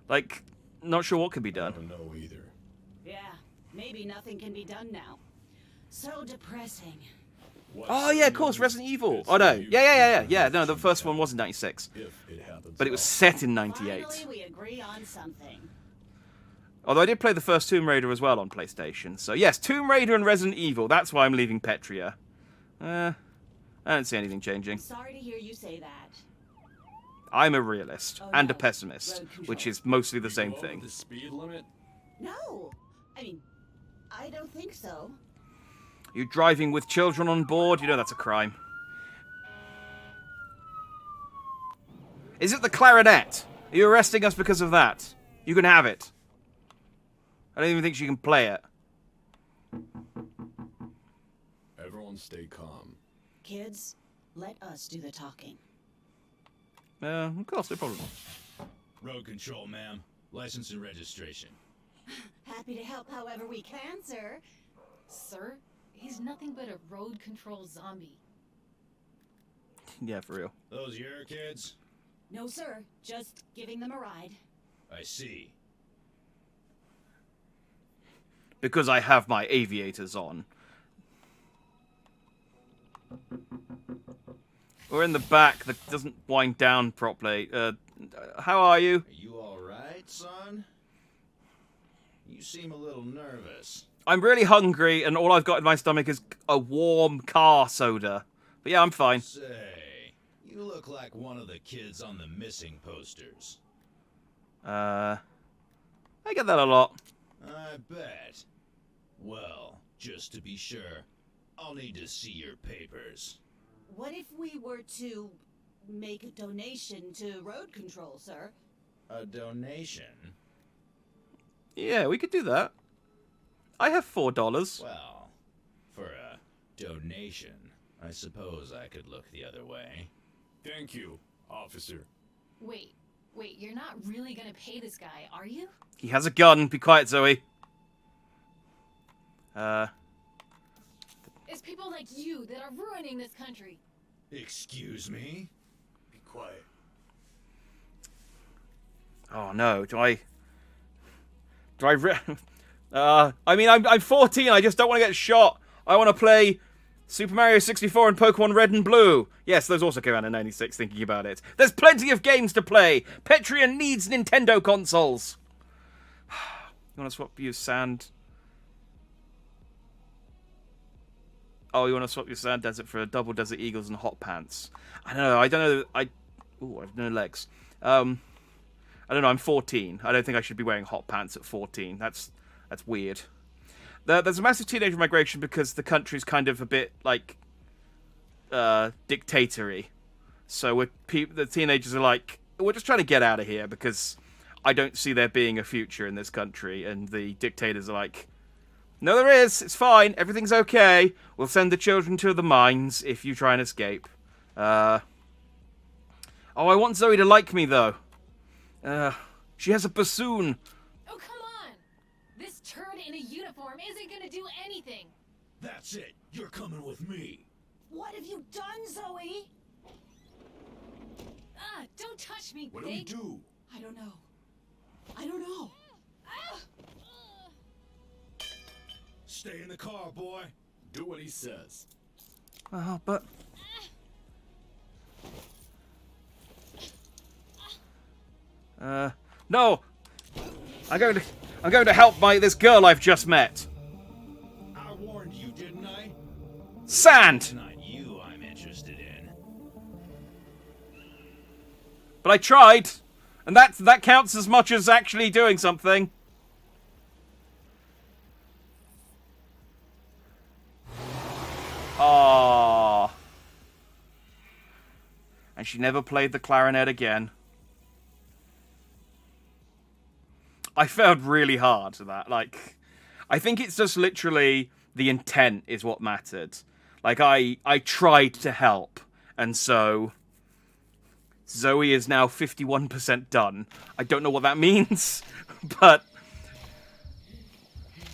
Like, not sure what can be done. I don't know either. Yeah, maybe nothing can be done now. So depressing. Oh yeah, of course, Resident Evil. Oh no, yeah. No, the first one was in 96, but it was set in 98. Finally, we agree on something. Although I did play the first Tomb Raider as well on PlayStation. So yes, Tomb Raider and Resident Evil. That's why I'm leaving Petria. I don't see anything changing. Sorry to hear you say that. I'm a realist and a no. pessimist, Road control. which is mostly the same You go over thing. the speed limit? No, I mean, I don't think so. You driving with children on board? You know that's a crime. Is it the clarinet? Are you arresting us because of that? You can have it. I don't even think she can play it. Everyone stay calm. Kids, let us do the talking. Of course, no problem. Road control, ma'am. License and registration. Happy to help however we can, sir. Sir? He's nothing but a road control zombie. Yeah, for real. Those your kids? No, sir. Just giving them a ride. I see. Because I have my aviators on. We're in the back that doesn't wind down properly. How are you? Are you alright, son? You seem a little nervous. I'm really hungry, and all I've got in my stomach is a warm car soda. But yeah, I'm fine. Say, you look like one of the kids on the missing posters. I get that a lot. I bet. Well, just to be sure, I'll need to see your papers. What if we were to make a donation to road control, sir? A donation? Yeah, we could do that. I have $4. Well, for a donation, I suppose I could look the other way. Thank you, officer. Wait, you're not really gonna pay this guy, are you? He has a gun. Be quiet, Zoe. It's people like you that are ruining this country. Excuse me? Be quiet. Oh no, I mean, I'm 14, I just don't want to get shot. I want to play Super Mario 64 and Pokemon Red and Blue. Yes, those also came out in 96, thinking about it. There's plenty of games to play. Petria needs Nintendo consoles. You want to swap your sand? Oh, you want to swap your sand desert for a double Desert Eagles and hot pants? I don't know, Ooh, I have no legs. I don't know, I'm 14. I don't think I should be wearing hot pants at 14. That's weird. There's a massive teenage migration because the country's kind of a bit, like, dictatory. So the teenagers are like, we're just trying to get out of here because I don't see there being a future in this country. And the dictators are like, no, there is. It's fine. Everything's okay. We'll send the children to the mines if you try and escape. Oh, I want Zoe to like me, though. She has a bassoon. Oh, come on! This turd in a uniform isn't gonna do anything. That's it. You're coming with me. What have you done, Zoe? Ah, don't touch me, What do we pig. do? I don't know. I don't know. Stay in the car, boy. Do what he says. Oh, but... No! I'm going to help this girl I've just met. I warned you, didn't I? Sand! It's not you I'm interested in. But I tried! And that counts as much as actually doing something. Aww. And she never played the clarinet again. I failed really hard to that. Like, I think it's just literally the intent is what mattered. Like, I tried to help. And so... Zoe is now 51% done. I don't know what that means, but...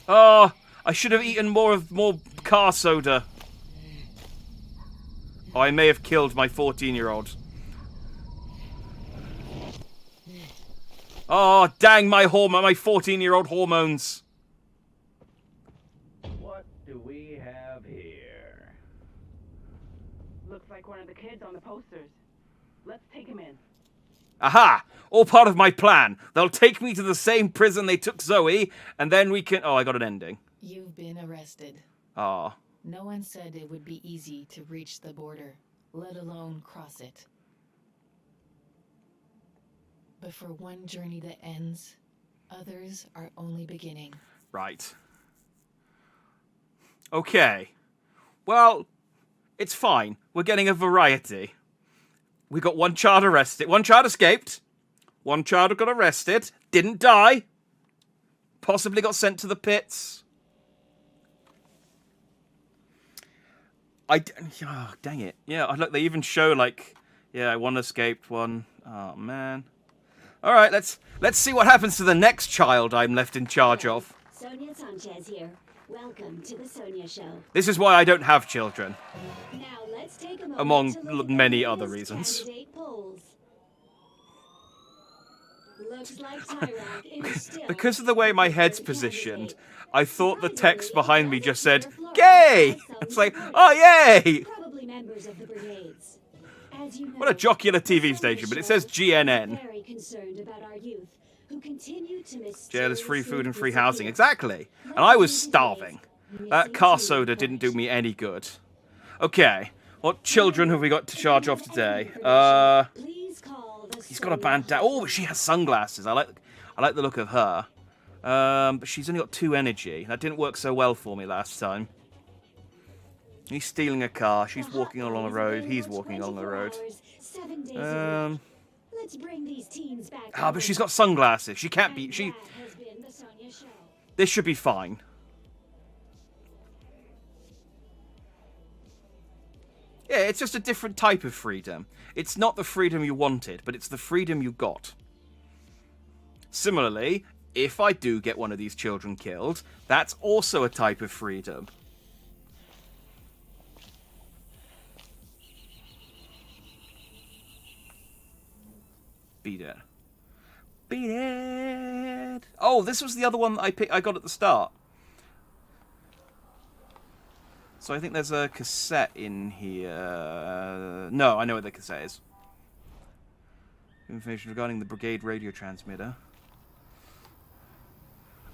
Oh, I should have eaten more car soda. Oh, I may have killed my 14-year-old. Oh, dang my 14-year-old hormones. What do we have here? Looks like one of the kids on the posters. Let's take him in. Aha! All part of my plan. They'll take me to the same prison they took Zoe, and then we can... Oh, I got an ending. You've been arrested. Ah. No one said it would be easy to reach the border, let alone cross it. But for one journey that ends, others are only beginning. Right. Okay. Well, it's fine. We're getting a variety. We got one child arrested. One child escaped. One child got arrested. Didn't die. Possibly got sent to the pits. Oh, dang it. Yeah, look, they even show, like... Yeah, one escaped, one... Oh, man. Alright, let's see what happens to the next child I'm left in charge of. Sonia Sanchez here. Welcome to the Sonia Show. This is why I don't have children. Now let's take a moment Among to look at many the other latest reasons. candidate polls. Looks like Tyrak is still Because of the way my head's positioned, I thought the text behind me just said, "Gay!" It's like, oh, yay! probably members of the brigades. As you know, What a jocular TV station, but it says GNN. very concerned about our youth who continue to Jail is free food and free housing. Exactly. And I was starving. That car soda didn't do me any good. Okay. What children have we got to charge off today? He's got a bandana. Oh, but she has sunglasses. I like the look of her. But she's only got 2 energy. That didn't work so well for me last time. He's stealing a car. She's walking along the road. He's walking along the road. Let's bring these teens back. But she's got sunglasses. She can't be... This should be fine. Yeah, it's just a different type of freedom. It's not the freedom you wanted, but it's the freedom you got. Similarly, if I do get one of these children killed, that's also a type of freedom. Beat it. Beat it! Oh, this was the other one that I got at the start. So I think there's a cassette in here. No, I know what the cassette is. Information regarding the brigade radio transmitter.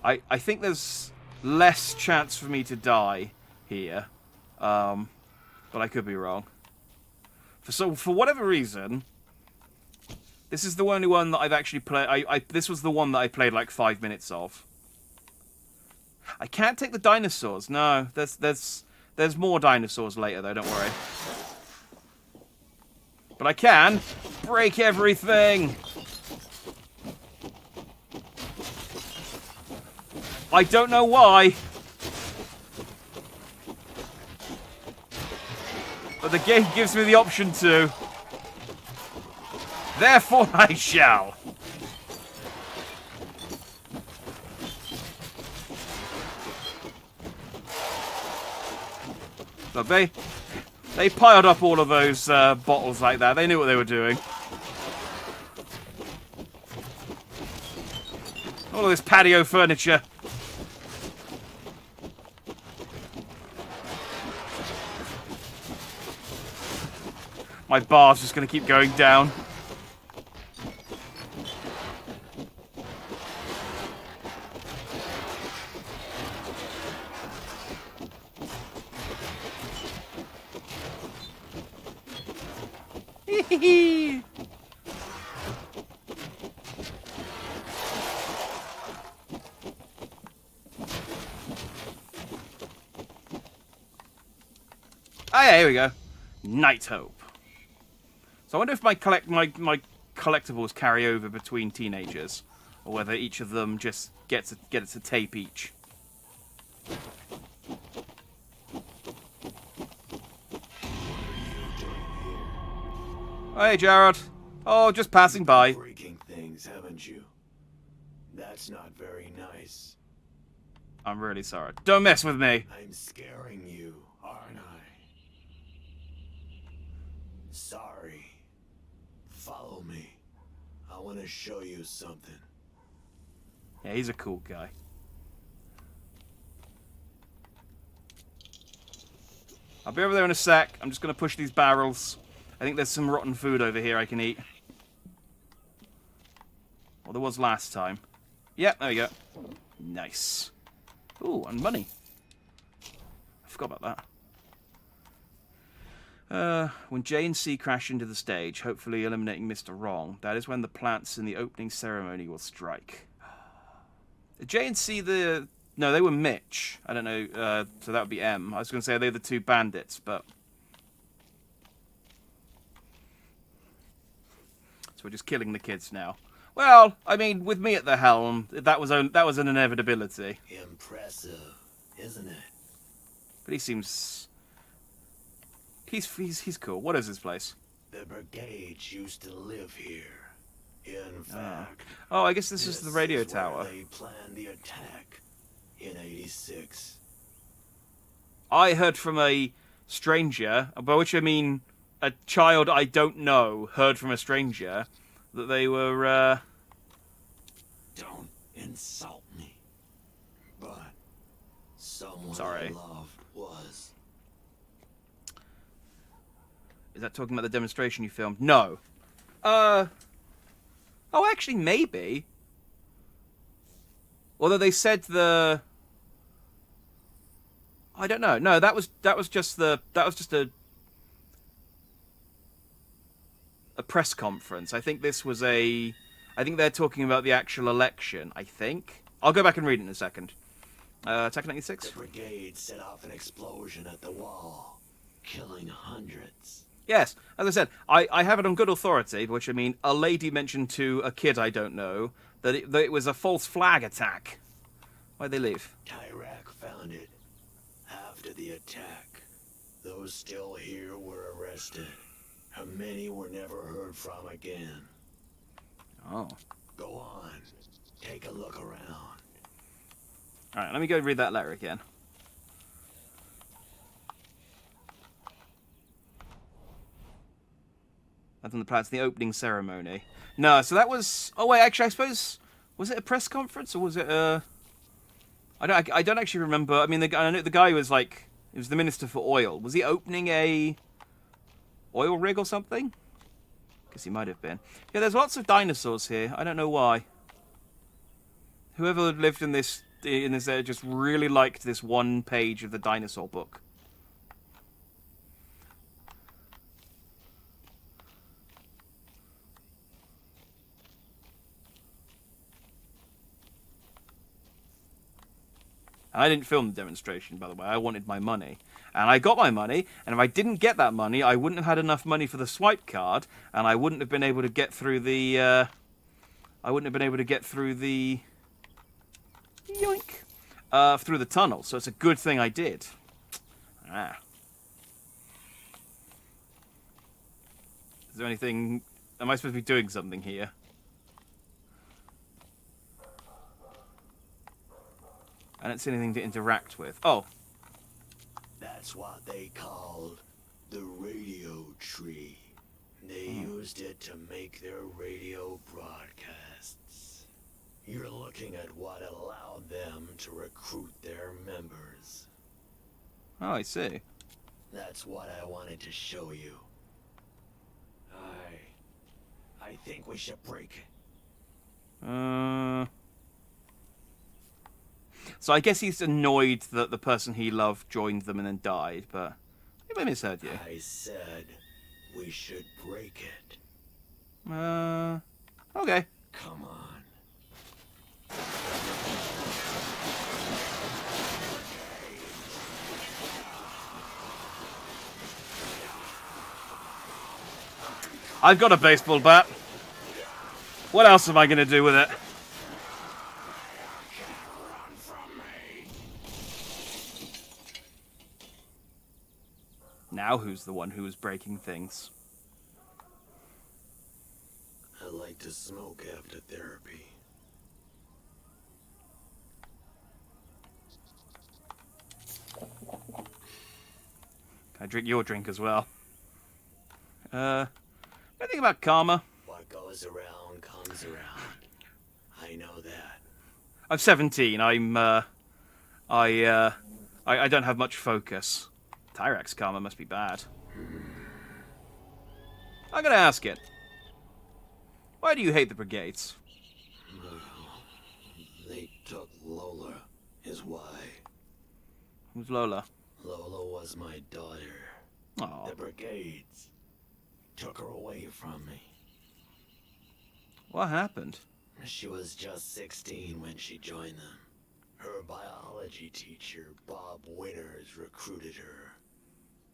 I think there's less chance for me to die here. But I could be wrong. For whatever reason, this is the only one that I've actually played. This was the one that I played like 5 minutes of. I can't take the dinosaurs. No, there's more dinosaurs later, though, don't worry. But I can break everything! I don't know why. But the game gives me the option to. Therefore I shall. Look, they piled up all of those bottles like that. They knew what they were doing. All of this patio furniture. My bar's just going to keep going down. Hee. Oh yeah, here we go. Night Hope. So I wonder if my collectibles carry over between teenagers, or whether each of them just gets a tape each. Hey, Jared. Oh, just passing by. Breaking things, haven't you? That's not very nice. I'm really sorry. Don't mess with me. I'm scaring you, aren't I? Sorry. Follow me. I want to show you something. Yeah, he's a cool guy. I'll be over there in a sec. I'm just going to push these barrels. I think there's some rotten food over here I can eat. Well, there was last time. Yep, there we go. Nice. Ooh, and money. I forgot about that. When J and C crash into the stage, hopefully eliminating Mr. Wrong, that is when the plants in the opening ceremony will strike. J and C, no, they were Mitch. I don't know, so that would be M. I was going to say they're the two bandits, but... So we're just killing the kids now. Well, I mean, with me at the helm, that was an inevitability. Impressive, isn't it? But he seems... He's cool. What is his place? The brigades used to live here. In fact... Oh, I guess this is the radio tower. They planned the attack in '86. I heard from a stranger, by which I mean a child I don't know, heard from a stranger, that they were, Don't insult me. But someone Sorry. I loved was... Is that talking about the demonstration you filmed? No. Oh, actually, maybe. Although they said the... I don't know. No, that was just a press conference. I think this was I think they're talking about the actual election, I think. I'll go back and read it in a second. Attack 96? The brigade set off an explosion at the wall, killing hundreds. Yes, as I said, I have it on good authority, by which I mean a lady mentioned to a kid I don't know that it was a false flag attack. Why'd they leave? Tyrak found it after the attack. Those still here were arrested. And many were never heard from again. Oh. Go on. Take a look around. Alright, let me go read that letter again. That's on the plans, the opening ceremony. No, so that was... Oh, wait, actually, I suppose... Was it a press conference, or was it a... I don't actually remember. I mean, I know the guy was like... He was the Minister for Oil. Was he opening a... oil rig or something? Guess he might have been. Yeah, there's lots of dinosaurs here. I don't know why. Whoever lived in this area just really liked this one page of the dinosaur book. I didn't film the demonstration, by the way. I wanted my money. And I got my money, and if I didn't get that money, I wouldn't have had enough money for the swipe card, and I wouldn't have been able to get through the, yoink! Through the tunnel, so it's a good thing I did. Ah. Is there anything... Am I supposed to be doing something here? I don't see anything to interact with. Oh. That's what they called the radio tree. They used it to make their radio broadcasts. You're looking at what allowed them to recruit their members. Oh, I see. That's what I wanted to show you. I think we should break it. So I guess he's annoyed that the person he loved joined them and then died, but maybe I misheard you. I said we should break it. Okay. Come on. I've got a baseball bat. What else am I going to do with it? Now who's the one who was breaking things? I like to smoke after therapy. Can I drink your drink as well? Anything about karma? What goes around comes around. I know that. I'm 17. I don't have much focus. Tyrax karma must be bad. I'm gonna ask it. Why do you hate the brigades? They took Lola, is why. Who's Lola? Lola was my daughter. Aww. The brigades took her away from me. What happened? She was just 16 when she joined them. Her biology teacher, Bob Winters, recruited her.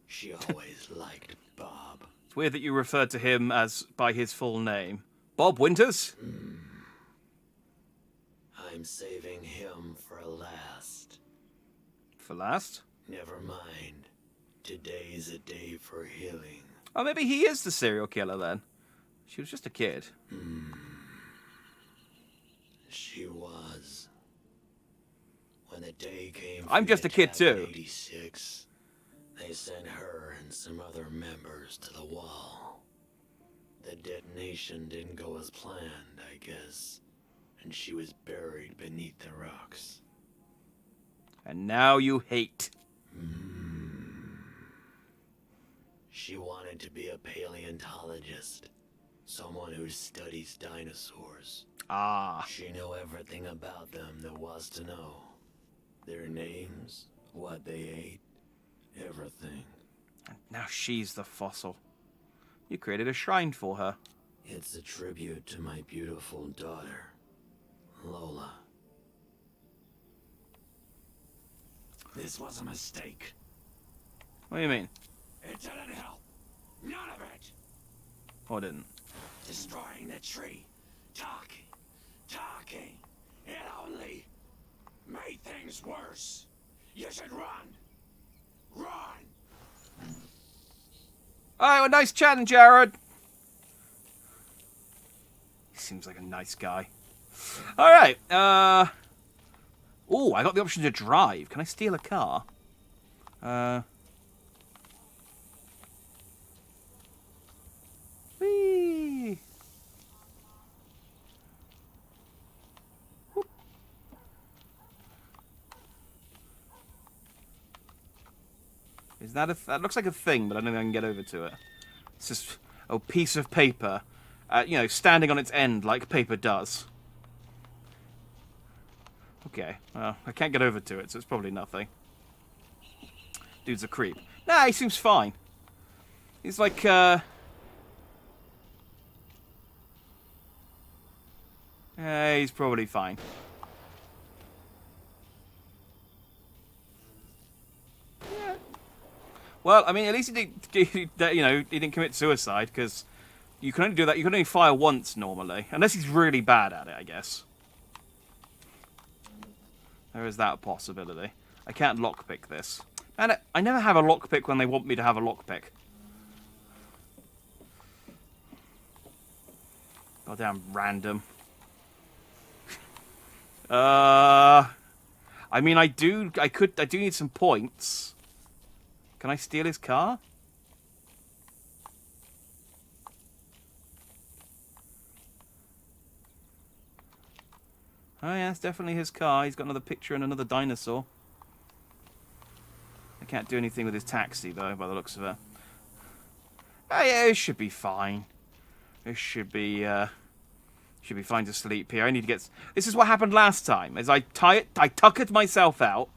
She always liked Bob. It's weird that you referred to him as by his full name. Bob Winters? I'm saving him for last. For last? Never mind. Today's a day for healing. Oh, maybe he is the serial killer then. She was just a kid. She was. When the day came I'm just a kid too. 86, they sent her and some other members to the wall. The detonation didn't go as planned, I guess, and she was buried beneath the rocks. And now you hate. She wanted to be a paleontologist, someone who studies dinosaurs. Ah. She knew everything about them there was to know. Their names, what they ate, everything. And now she's the fossil. You created a shrine for her. It's a tribute to my beautiful daughter, Lola. This was a mistake. What do you mean? It didn't help. None of it. Or didn't? Destroying the tree. Talking. It only made things worse. You should run. Alright, well, nice chatting, Jared. He seems like a nice guy. Alright, oh, I got the option to drive. Can I steal a car? Whee! Whoop. Is that that looks like a thing, but I don't think I can get over to it. It's just a piece of paper, you know, standing on its end like paper does. Okay, well, I can't get over to it, so it's probably nothing. Dude's a creep. Nah, he seems fine. He's like, he's probably fine. Yeah. Well, I mean, at least he didn't, you know, he didn't commit suicide, because you can only do that, you can only fire once normally. Unless he's really bad at it, I guess. There is that possibility. I can't lockpick this. And I never have a lockpick when they want me to have a lockpick. Goddamn random. I mean, I do need some points. Can I steal his car? Oh yeah, it's definitely his car. He's got another picture and another dinosaur. I can't do anything with his taxi, though, by the looks of it. Oh yeah, it should be fine. It should be fine to sleep here. I need to get... This is what happened last time. As I tuckered myself out.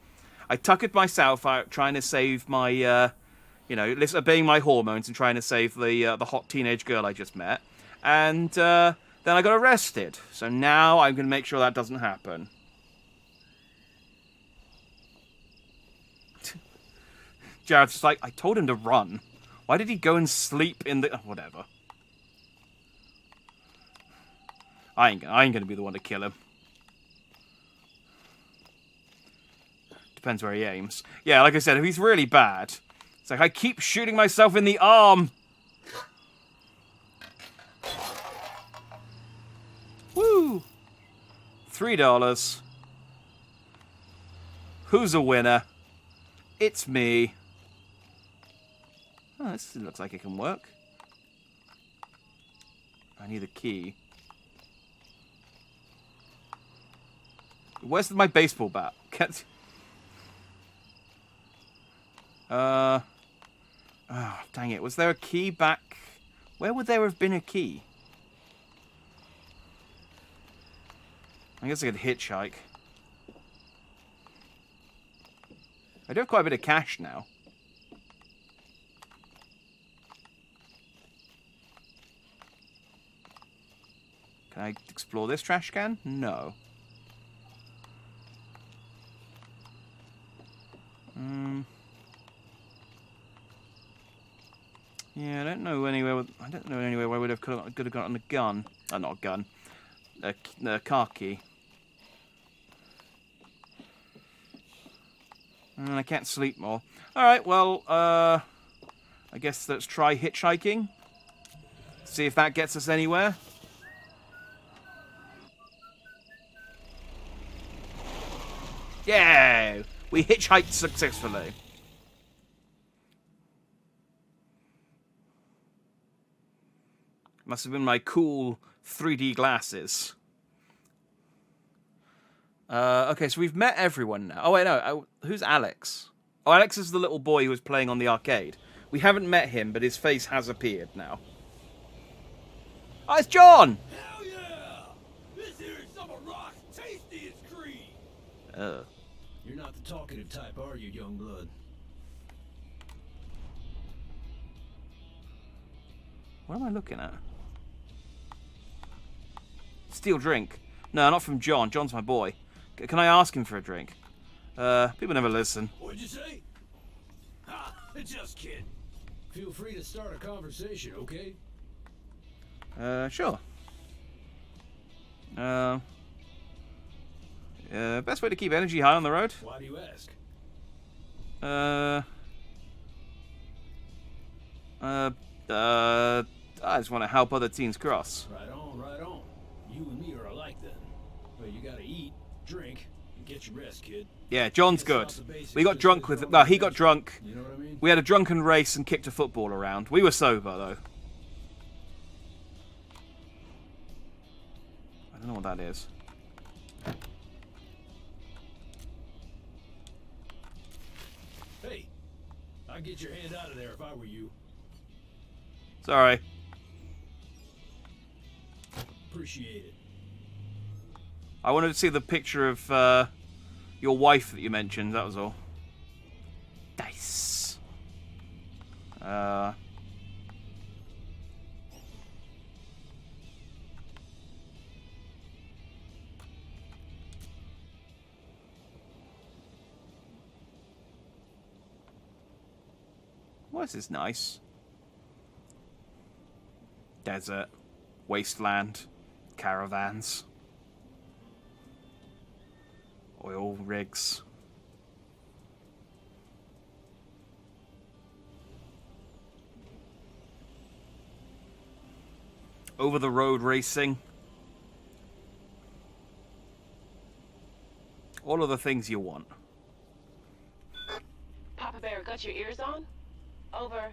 I tuckered myself out trying to save my, obeying my hormones and trying to save the hot teenage girl I just met. And then I got arrested. So now I'm going to make sure that doesn't happen. Jared's just like, I told him to run. Why did he go and sleep in the... Whatever. I ain't gonna be the one to kill him. Depends where he aims. Yeah, like I said, if he's really bad, it's like I keep shooting myself in the arm. Woo! $3. Who's a winner? It's me. Oh, this looks like it can work. I need a key. Where's my baseball bat? Oh, dang it. Was there a key back? Where would there have been a key? I guess I could hitchhike. I do have quite a bit of cash now. Can I explore this trash can? No. Yeah, I don't know anywhere. I don't know anywhere where I could have gotten a gun. Not a gun. A car key. And I can't sleep more. All right. Well, I guess let's try hitchhiking. See if that gets us anywhere. Yeah, we hitchhiked successfully. Must have been my cool 3D glasses. Okay, so we've met everyone now. Oh, wait, no. Who's Alex? Oh, Alex is the little boy who was playing on the arcade. We haven't met him, but his face has appeared now. Oh, it's John! Hell yeah! This here is some of Rock's tastiest cream! You're not the talkative type, are you, young blood? What am I looking at? Steal drink. No, not from John. John's my boy. Can I ask him for a drink? People never listen. What'd you say? Ha! Just kidding. Feel free to start a conversation, okay? Sure. Best way to keep energy high on the road? Why do you ask? I just want to help other teens cross. Right on, right on. You and me are alike then. But you gotta eat, drink, and get your rest, kid. Yeah, John's good. We got drunk with... Well, he got drunk. You know what I mean? We had a drunken race and kicked a football around. We were sober, though. I don't know what that is. Hey, I'd get your hand out of there if I were you. Sorry. Appreciate it. I wanted to see the picture of your wife that you mentioned, that was all. Dice. What is this nice? Desert, wasteland, caravans, oil rigs. Over the road racing. All of the things you want. Papa Bear, got your ears on? Over.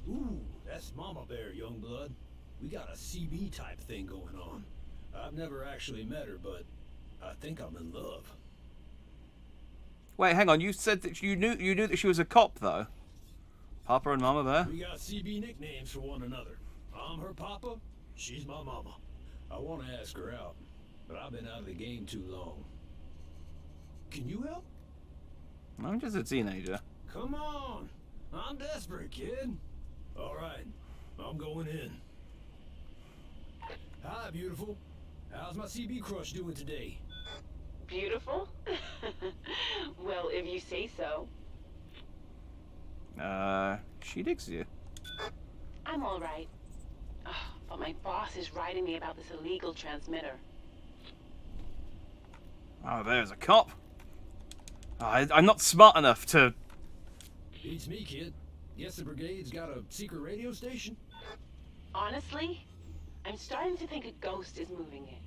Ooh, that's Mama Bear, Youngblood. We got a CB type thing going on. I've never actually met her, but I think I'm in love. Wait, hang on. You said that you knew that she was a cop, though. Papa and Mama Bear? We got CB nicknames for one another. I'm her papa, she's my mama. I want to ask her out, but I've been out of the game too long. Can you help? I'm just a teenager. Come on. I'm desperate, kid. All right, I'm going in. Hi, beautiful. How's my CB crush doing today? Beautiful? Well, if you say so. She digs you. I'm all right. But my boss is writing me about this illegal transmitter. Oh, there's a cop. I'm not smart enough to... Beats me, kid. Guess the brigade's got a secret radio station? Honestly, I'm starting to think a ghost is moving it.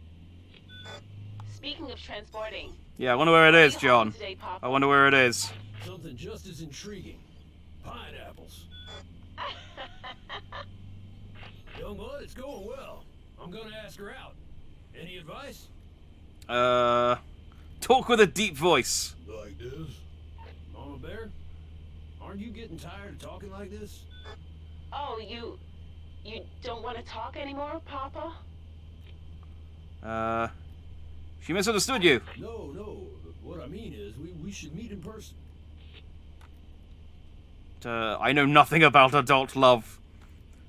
Speaking of transporting... Yeah, I wonder where it is, John. Today, Papa? I wonder where it is. Something just as intriguing. Pineapples. Youngblood, it's going well. I'm gonna ask her out. Any advice? Talk with a deep voice. Like this? Mama Bear? Aren't you getting tired of talking like this? Oh, you don't want to talk anymore, Papa? She misunderstood you. No. What I mean is, we should meet in person. I know nothing about adult love.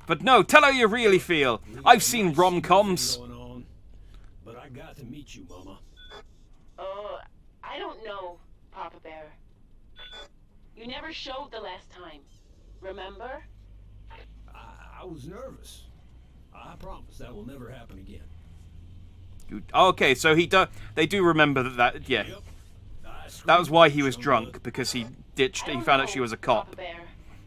But no, tell her you really feel. I've seen rom-coms. But I got to meet you, Mama. I don't know, Papa Bear. You never showed the last time, remember? I was nervous. I promise that will never happen again. Okay, so they do remember that, yeah. Yep. That was why he was drunk, because he found out she was a cop.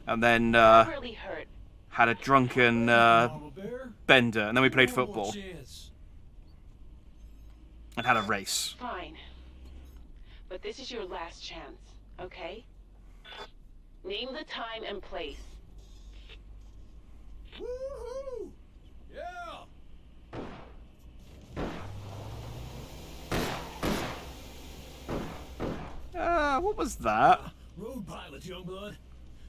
And then, Really hurt. had a drunken, bender, and then we played football. And had a race. Fine. But this is your last chance, okay? Name the time and place. Woohoo! Yeah! What was that? Road pilots, Youngblood.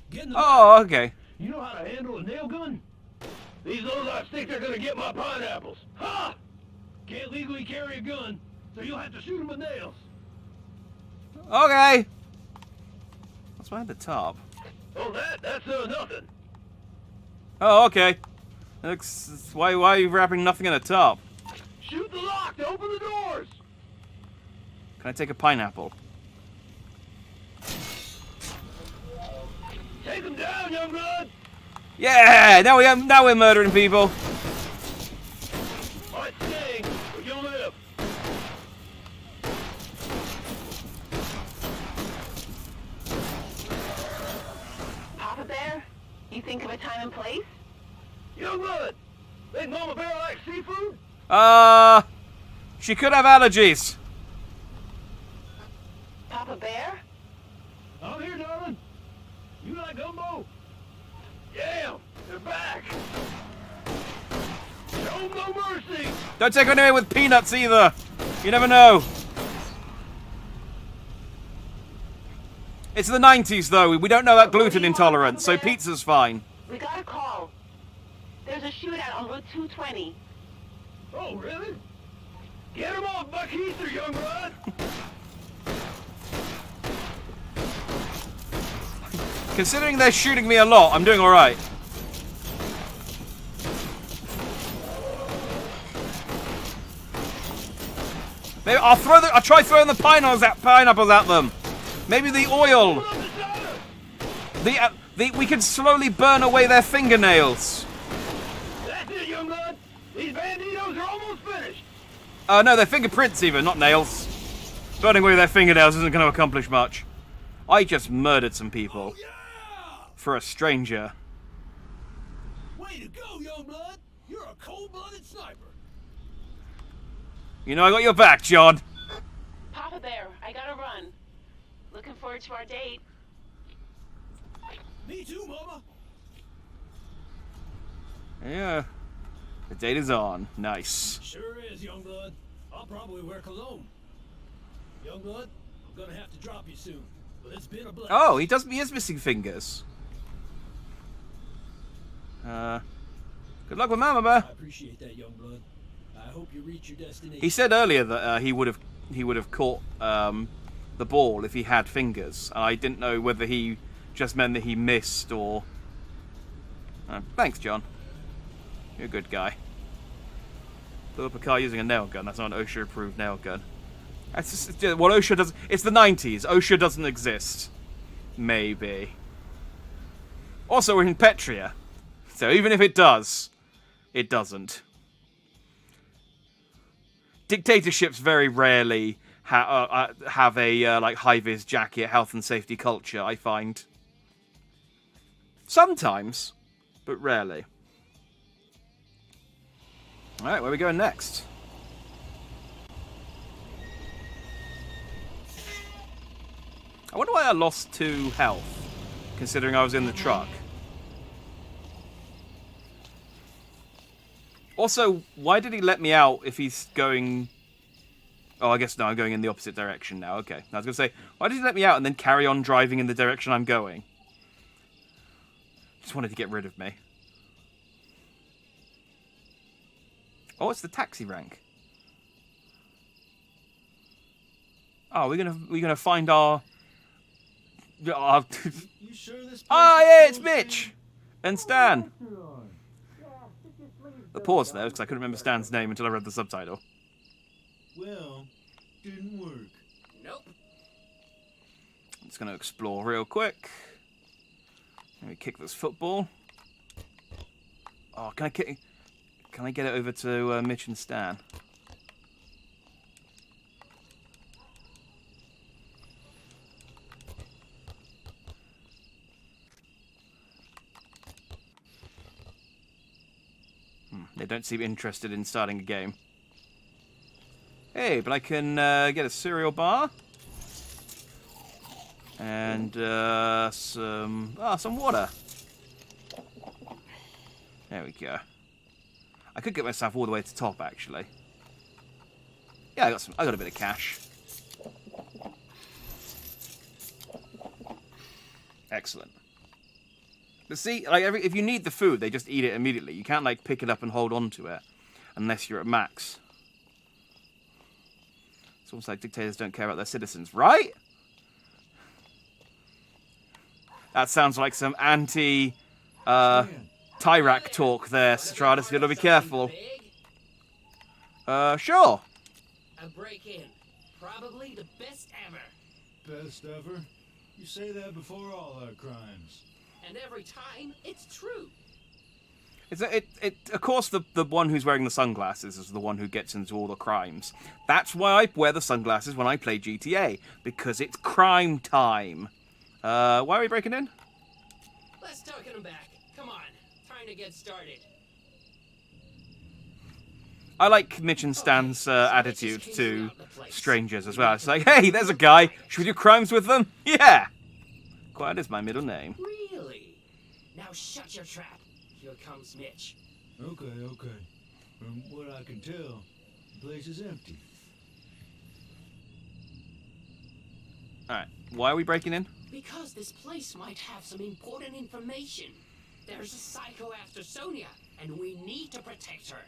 Get in the Oh, okay. You know how to handle a nail gun? These lowlife think they're gonna get my pineapples. Ha! Can't legally carry a gun, so you'll have to shoot them with nails. Okay. What's behind the top? Oh, that's nothing. Oh, okay. Why are you wrapping nothing in a top? Shoot the lock to open the doors. Can I take a pineapple? Take them down, Youngblood. Yeah! Now we're murdering people. Might sting, but you'll live. Papa Bear, you think of a time and place? Youngblood, think Mama Bear likes seafood? She could have allergies. Papa Bear? I'm here, darling. You like gumbo? Yeah, they're back. Show 'em no mercy. Don't take her anywhere with peanuts either. You never know. It's the 90s, though. We don't know about gluten intolerance, so pizza's fine. We got a call. There's a shootout on Route 220. Oh, really? Get him off Buck Heather, Youngblood. Considering they're shooting me a lot, I'm doing alright. Maybe I'll try throwing the pineapples at them. Maybe the oil. We can slowly burn away their fingernails. That's it, Youngblood. These banditos are almost finished. No, their fingerprints even, not nails. Burning away their fingernails isn't going to accomplish much. I just murdered some people. Oh, yeah! For a stranger. Way to go, Youngblood. You're a cold-blooded sniper. You know I got your back, John. Papa Bear, I gotta run. Looking forward to our date. Me too, Mama. Yeah. The data's on. Nice. Sure is, Youngblood. I'll probably wear cologne. Youngblood, I'm gonna have to drop you soon, but it's been a blessing. Oh, he is missing fingers. Good luck with Mama Bear. I appreciate that, Youngblood. I hope you reach your destination. He said earlier that he would have caught the ball if he had fingers. And I didn't know whether he just meant that he missed or. Thanks, John. You're a good guy. Blew up a car using a nail gun. That's not an OSHA-approved nail gun. That's just what OSHA does. It's the 90s. OSHA doesn't exist. Maybe. Also, we're in Petria, so even if it does, it doesn't. Dictatorships very rarely have a like high-vis jacket, health and safety culture. I find sometimes, but rarely. All right, where are we going next? I wonder why I lost 2 health, considering I was in the truck. Also, why did he let me out if he's going... Oh, I guess no, I'm going in the opposite direction now. Okay. I was going to say, why did he let me out and then carry on driving in the direction I'm going? Just wanted to get rid of me. Oh, it's the taxi rank. Oh, we're gonna find our... You sure this yeah, it's Mitch and Stan. The pause there because I couldn't remember Stan's name until I read the subtitle. Well, didn't work. Nope. I'm just gonna explore real quick. Let me kick this football. Oh, can I get it over to Mitch and Stan? They don't seem interested in starting a game. Hey, but I can get a cereal bar. And some water. There we go. I could get myself all the way to the top, actually. Yeah, I got a bit of cash. Excellent. But see, like if you need the food, they just eat it immediately. You can't like pick it up and hold on to it unless you're at max. It's almost like dictators don't care about their citizens, right? That sounds like some anti Tyrak talk there, Stratus. You gotta be careful. Sure. A break-in. Probably the best ever. Best ever? You say that before all our crimes. And every time, it's true. Of course, the one who's wearing the sunglasses is the one who gets into all the crimes. That's why I wear the sunglasses when I play GTA, because it's crime time. Why are we breaking in? Let's talk him back. Come on, time to get started. I like Mitch and Stan's attitude to strangers as well. It's like, hey, there's a guy. Should we do crimes with them? Yeah. Quiet is my middle name. Really? Now shut your trap. Here comes Mitch. Okay. From what I can tell, the place is empty. Alright, why are we breaking in? Because this place might have some important information. There's a psycho after Sonia, and we need to protect her.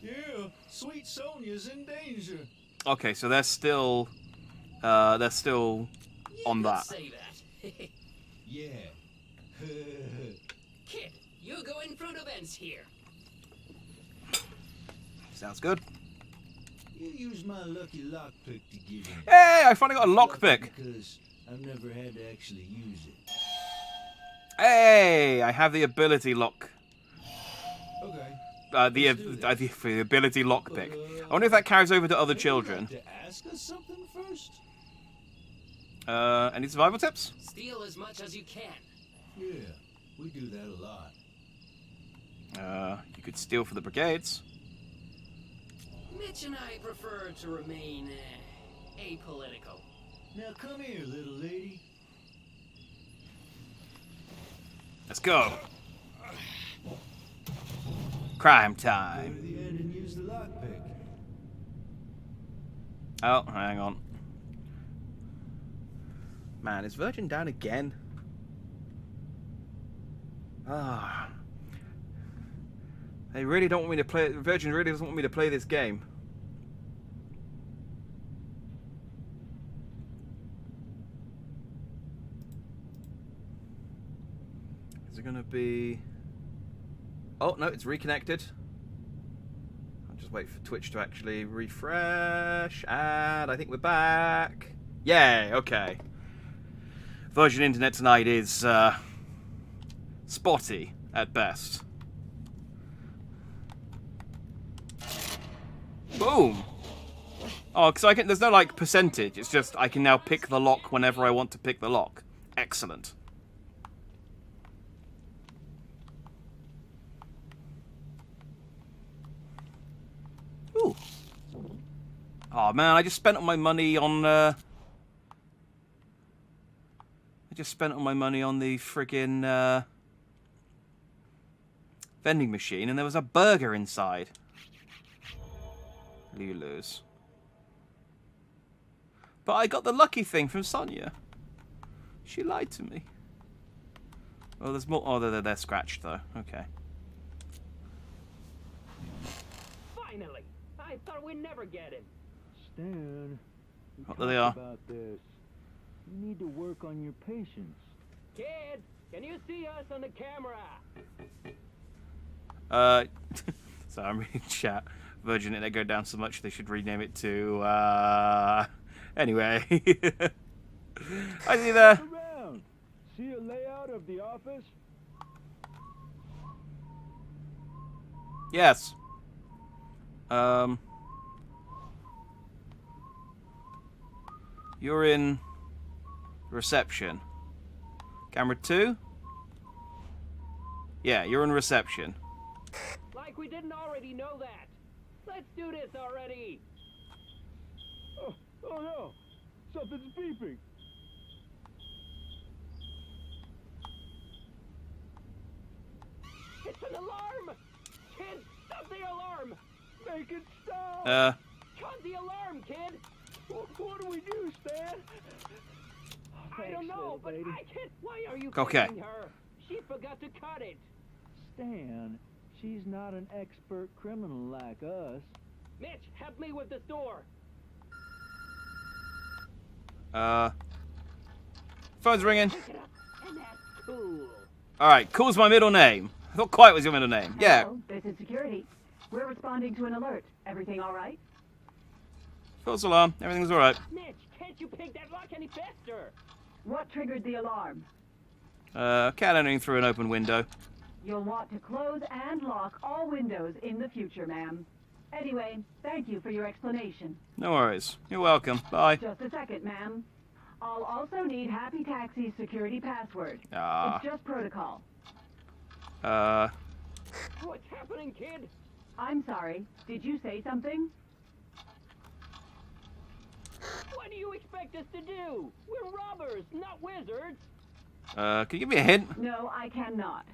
Yeah, sweet Sonia's in danger. Okay, so they're still on that. Say that. Yeah. Kid, you go in front of Ents here. Sounds good. You use my lucky lockpick to get in. Hey, I finally got a lockpick. Because I've never had to actually use it. Hey, I have the ability lock. Okay. The ability lockpick. I wonder if that carries over to other children. To ask us something first? Any survival tips? Steal as much as you can. Yeah, we do that a lot. You could steal for the brigades. Mitch and I prefer to remain apolitical. Now come here, little lady. Let's go. Crime Go time. to the end and use the lockpick. Oh, hang on. Man, is Virgin down again? Ah. They really don't want me to play. Virgin really doesn't want me to play this game. Is it going to be... Oh, no, it's reconnected. I'll just wait for Twitch to actually refresh. And I think we're back. Yay, okay. Virgin Internet tonight is spotty at best. Boom! Oh, because I can. There's no like percentage. It's just I can now pick the lock whenever I want to pick the lock. Excellent. Ooh. Oh man, I just spent all my money on. I just spent all my money on the friggin' vending machine, and there was a burger inside. Lulu's. But I got the lucky thing from Sonia. She lied to me. Oh, there's more. Oh, they're scratched though. Okay. Finally! I thought we'd never get him. Stan, Oh, there they are. about this. You need to work on your patience. Kid, can you see us on the camera? So I'm reading chat. Virgin Internet go down so much they should rename it to, anyway. I see there. Look around. See a layout of the office? Yes. You're in reception. Camera 2? Yeah, you're in reception. Like we didn't already know that. Let's do this already. Oh no! Something's beeping. It's an alarm! Kid, stop the alarm! Make it stop! Cut the alarm, kid! What do we do, Stan? I don't know, but I can't. Why are you Okay. calling her? She forgot to cut it. Stan, she's not an expert criminal like us. Mitch, help me with this door. Phone's ringing. Pick it up, and that's cool. Alright, cool's my middle name. I thought quiet was your middle name. Yeah. Hello, this is security. We're responding to an alert. Everything all right? False alarm. Everything's alright. Mitch, can't you pick that lock any faster? What triggered the alarm? Cat entering through an open window. You'll want to close and lock all windows in the future, ma'am. Anyway, thank you for your explanation. No worries. You're welcome. Bye. Just a second, ma'am. I'll also need Happy Taxi's security password. Ah. It's just protocol. What's happening, kid? I'm sorry. Did you say something? What do you expect us to do? We're robbers, not wizards. Can you give me a hint? No, I cannot.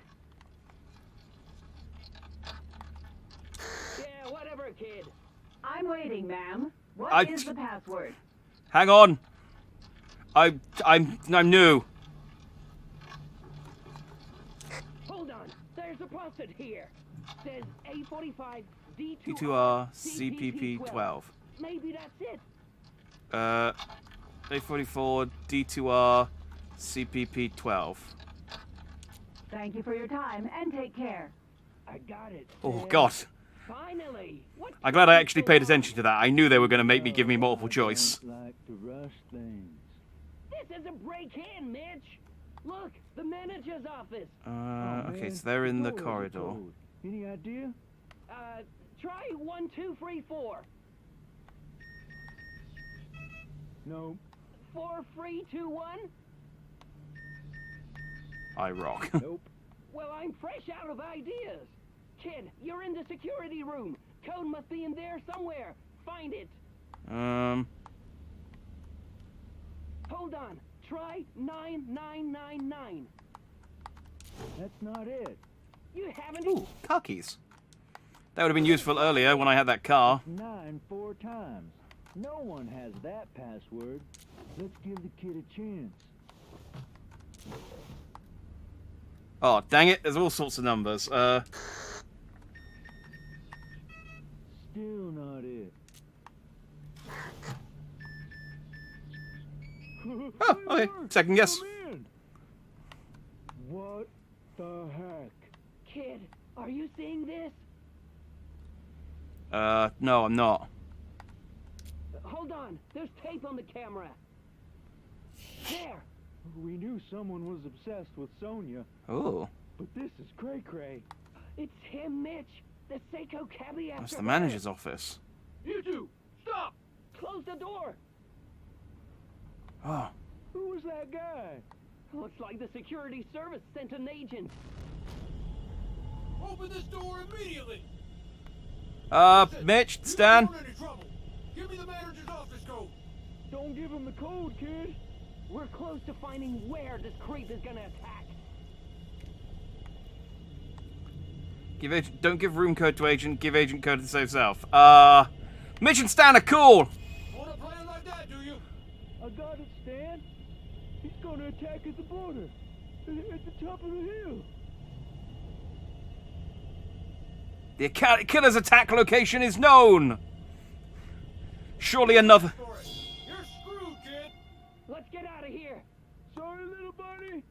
Yeah, whatever, kid. I'm waiting, ma'am. What is the password? Hang on. I'm new. Hold on. There's a faucet here. Says A45 D2R CPP12. Maybe that's it. A44 D2R CPP12. Thank you for your time, and take care. I got it. Oh, God. Finally. What? I'm glad I actually paid attention to that. I knew they were going to make me give me multiple choice. Like to rush things. This is a break-in, Mitch. Look, the manager's office. Okay, so they're in the corridor. Any idea? Try 1, 2, 3, 4. No. 4, 3, 2, 1. I rock. Nope. Well, I'm fresh out of ideas. Kid, you're in the security room. Code must be in there somewhere. Find it. Hold on. Try 9999. That's not it. You haven't. Ooh, car keys. That would have been useful earlier when I had that car. 9 4 times. No one has that password. Let's give the kid a chance. Oh, dang it. There's all sorts of numbers. Still not it. Oh, okay. Second guess. What the heck? Kid, are you seeing this? No, I'm not. Hold on. There's tape on the camera. There. We knew someone was obsessed with Sonia. Oh. But this is cray-cray. It's him, Mitch. The Seiko cabbie after That's the her. manager's office. You two, stop! Close the door. Oh. Who was that guy? Looks like the security service sent an agent. Open this door immediately! Mitch, Stan. Give me the manager's office code! Don't give him the code, kid. We're close to finding where this creep is gonna attack. Don't give room code to agent. Give agent code to save self. Mitch and Stan are cool. Want a plan like that, do you? I got it, Stan. He's gonna attack at the border. At the top of the hill. The killer's attack location is known. Surely another. You're screwed, kid! Let's get out of here. Sorry, little buddy.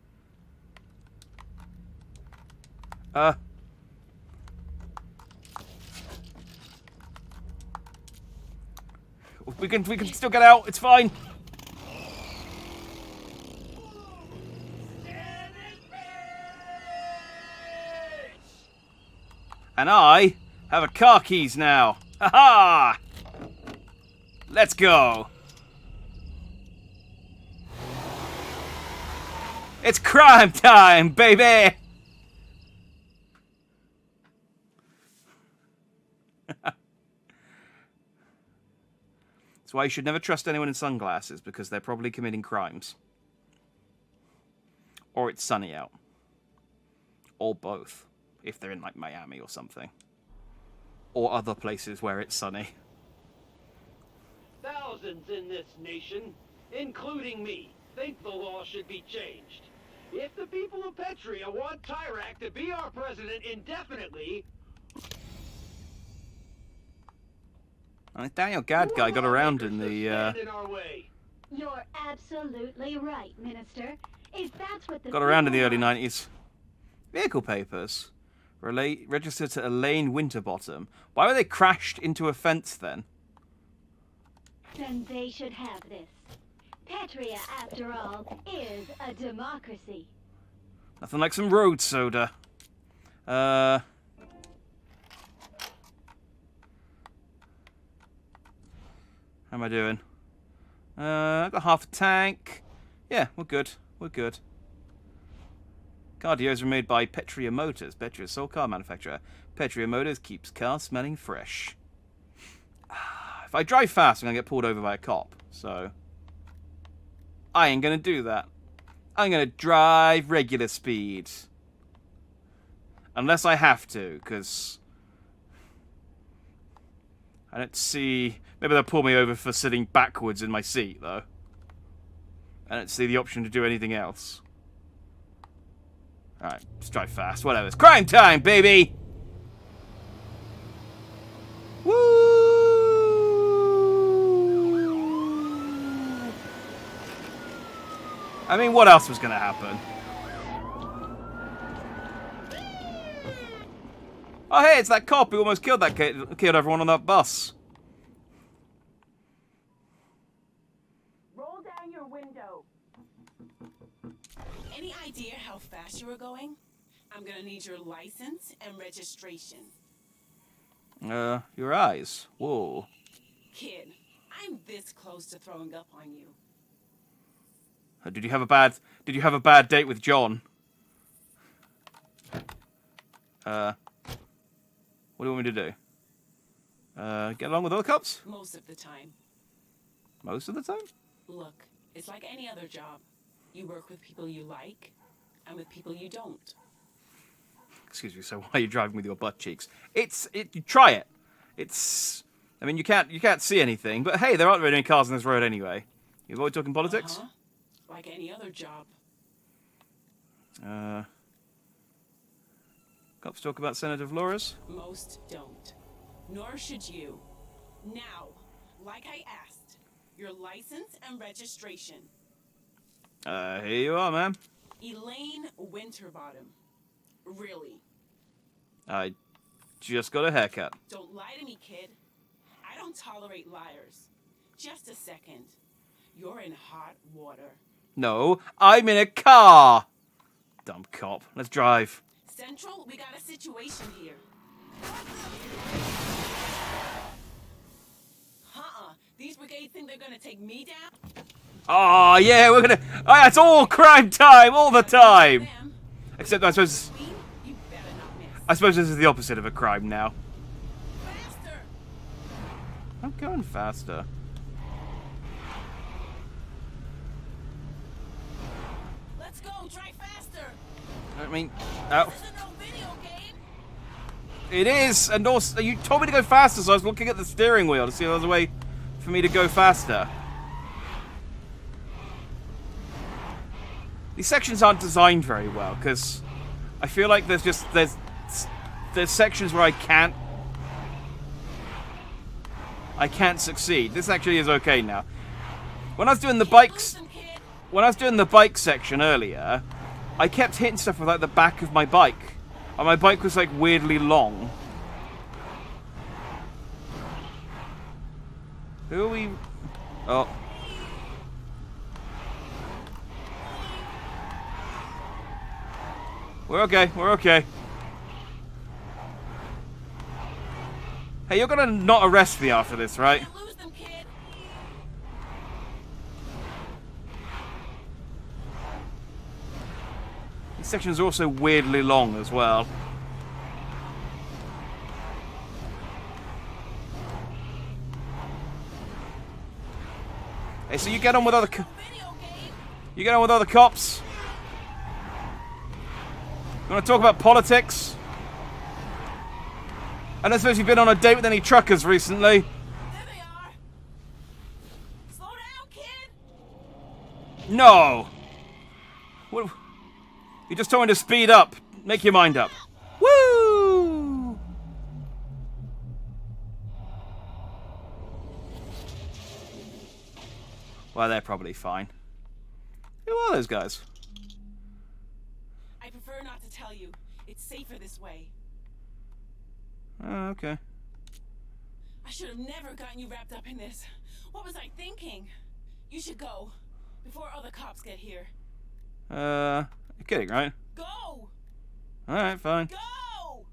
We can still get out. It's fine. And I have a car keys now. Ha ha! Let's go. It's crime time, baby. That's why you should never trust anyone in sunglasses, because they're probably committing crimes. Or it's sunny out. Or both, if they're in, like, Miami or something. Or other places where it's sunny. Thousands in this nation, including me, think the law should be changed. If the people of Petria want Tyrak to be our president indefinitely... Daniel Gadd guy got around in the, You're absolutely right, Minister. If that's what the got around in the early 90s. Vehicle papers. Registered to Elaine Winterbottom. Why were they crashed into a fence then? Then they should have this. Petria, after all, is a democracy. Nothing like some road soda. How am I doing? I got half a tank. Yeah, we're good. We're good. Cardios are made by Petria Motors, Petria's sole car manufacturer. Petria Motors keeps cars smelling fresh. If I drive fast, I'm going to get pulled over by a cop. So, I ain't going to do that. I'm going to drive regular speed. Unless I have to, because I don't see... Maybe they'll pull me over for sitting backwards in my seat, though. I don't see the option to do anything else. Alright, let's drive fast. Whatever. It's crime time, baby! Woo! I mean, what else was going to happen? Oh, hey, it's that cop who almost killed that killed everyone on that bus. Roll down your window. Any idea how fast you were going? I'm gonna need your license and registration. Your eyes. Whoa. Kid, I'm this close to throwing up on you. Did you have a bad date with John? What do you want me to do? Get along with other cops? Most of the time. Most of the time? Look, it's like any other job. You work with people you like, and with people you don't. Excuse me. So why are you driving with your butt cheeks? You try it. I mean, you can't see anything, but hey, there aren't really any cars on this road anyway. You avoid talking politics? Like any other job. Cops talk about Senator Flores? Most don't. Nor should you. Now, like I asked, your license and registration. Here you are, ma'am. Elaine Winterbottom. Really? I just got a haircut. Don't lie to me, kid. I don't tolerate liars. Just a second. You're in hot water. No, I'm in a car! Dumb cop. Let's drive. Central, we got a situation here. These brigades think they're gonna take me down? Oh, yeah, we're gonna... Oh, it's all crime time, all the time! Except I suppose... I suppose this is the opposite of a crime now. Faster! I'm going faster. Let's go, try faster! I mean... This isn't no video game! It is, and also, you told me to go faster, so I was looking at the steering wheel to see if there was a way for me to go faster. These sections aren't designed very well, because I feel like there's sections where I can't succeed. This actually is okay now. When I was doing the bike section earlier, I kept hitting stuff with like the back of my bike. And my bike was like weirdly long. Who are we? Oh. We're okay, we're okay. Hey, you're gonna not arrest me after this, right? These sections are also weirdly long as well. Hey, so you get on with other cops. You want to talk about politics? I don't suppose you've been on a date with any truckers recently. There they are! Slow down, kid! No! What? You just told me to speed up. Make your mind up. Woo! Well, they're probably fine. Who are those guys? I prefer not to tell you. It's safer this way. Oh, okay. I should have never gotten you wrapped up in this. What was I thinking? You should go before other cops get here. You're kidding, right? Go! Alright, fine. Go!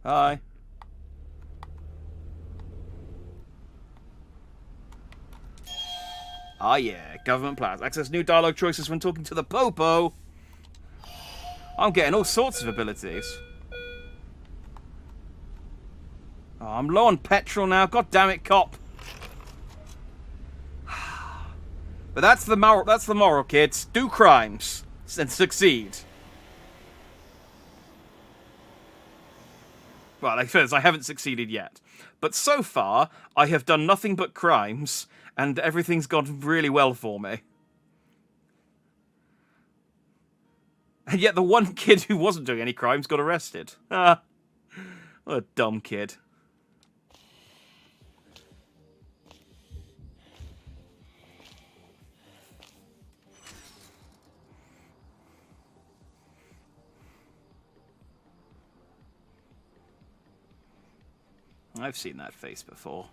Bye. Ah, yeah. Government plans. Access new dialogue choices when talking to the Popo. I'm getting all sorts of abilities. Oh, I'm low on petrol now. God damn it, cop. But that's the moral, kids. Do crimes and succeed. Well, like first, I haven't succeeded yet. But so far, I have done nothing but crimes, and everything's gone really well for me. And yet the one kid who wasn't doing any crimes got arrested. Ah, what a dumb kid. I've seen that face before.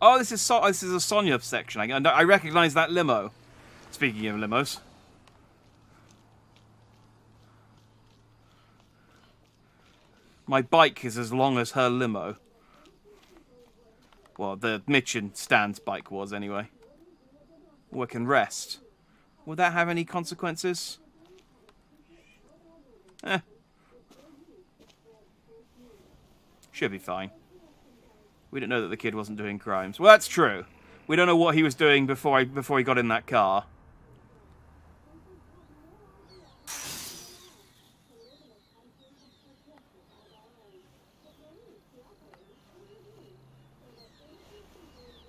Oh, this is a Sonya section. I recognize that limo. Speaking of limos. My bike is as long as her limo. Well, the Mitch and Stan's bike was, anyway. We can rest. Would that have any consequences? Should be fine. We don't know that the kid wasn't doing crimes. Well, that's true. We don't know what he was doing before he got in that car.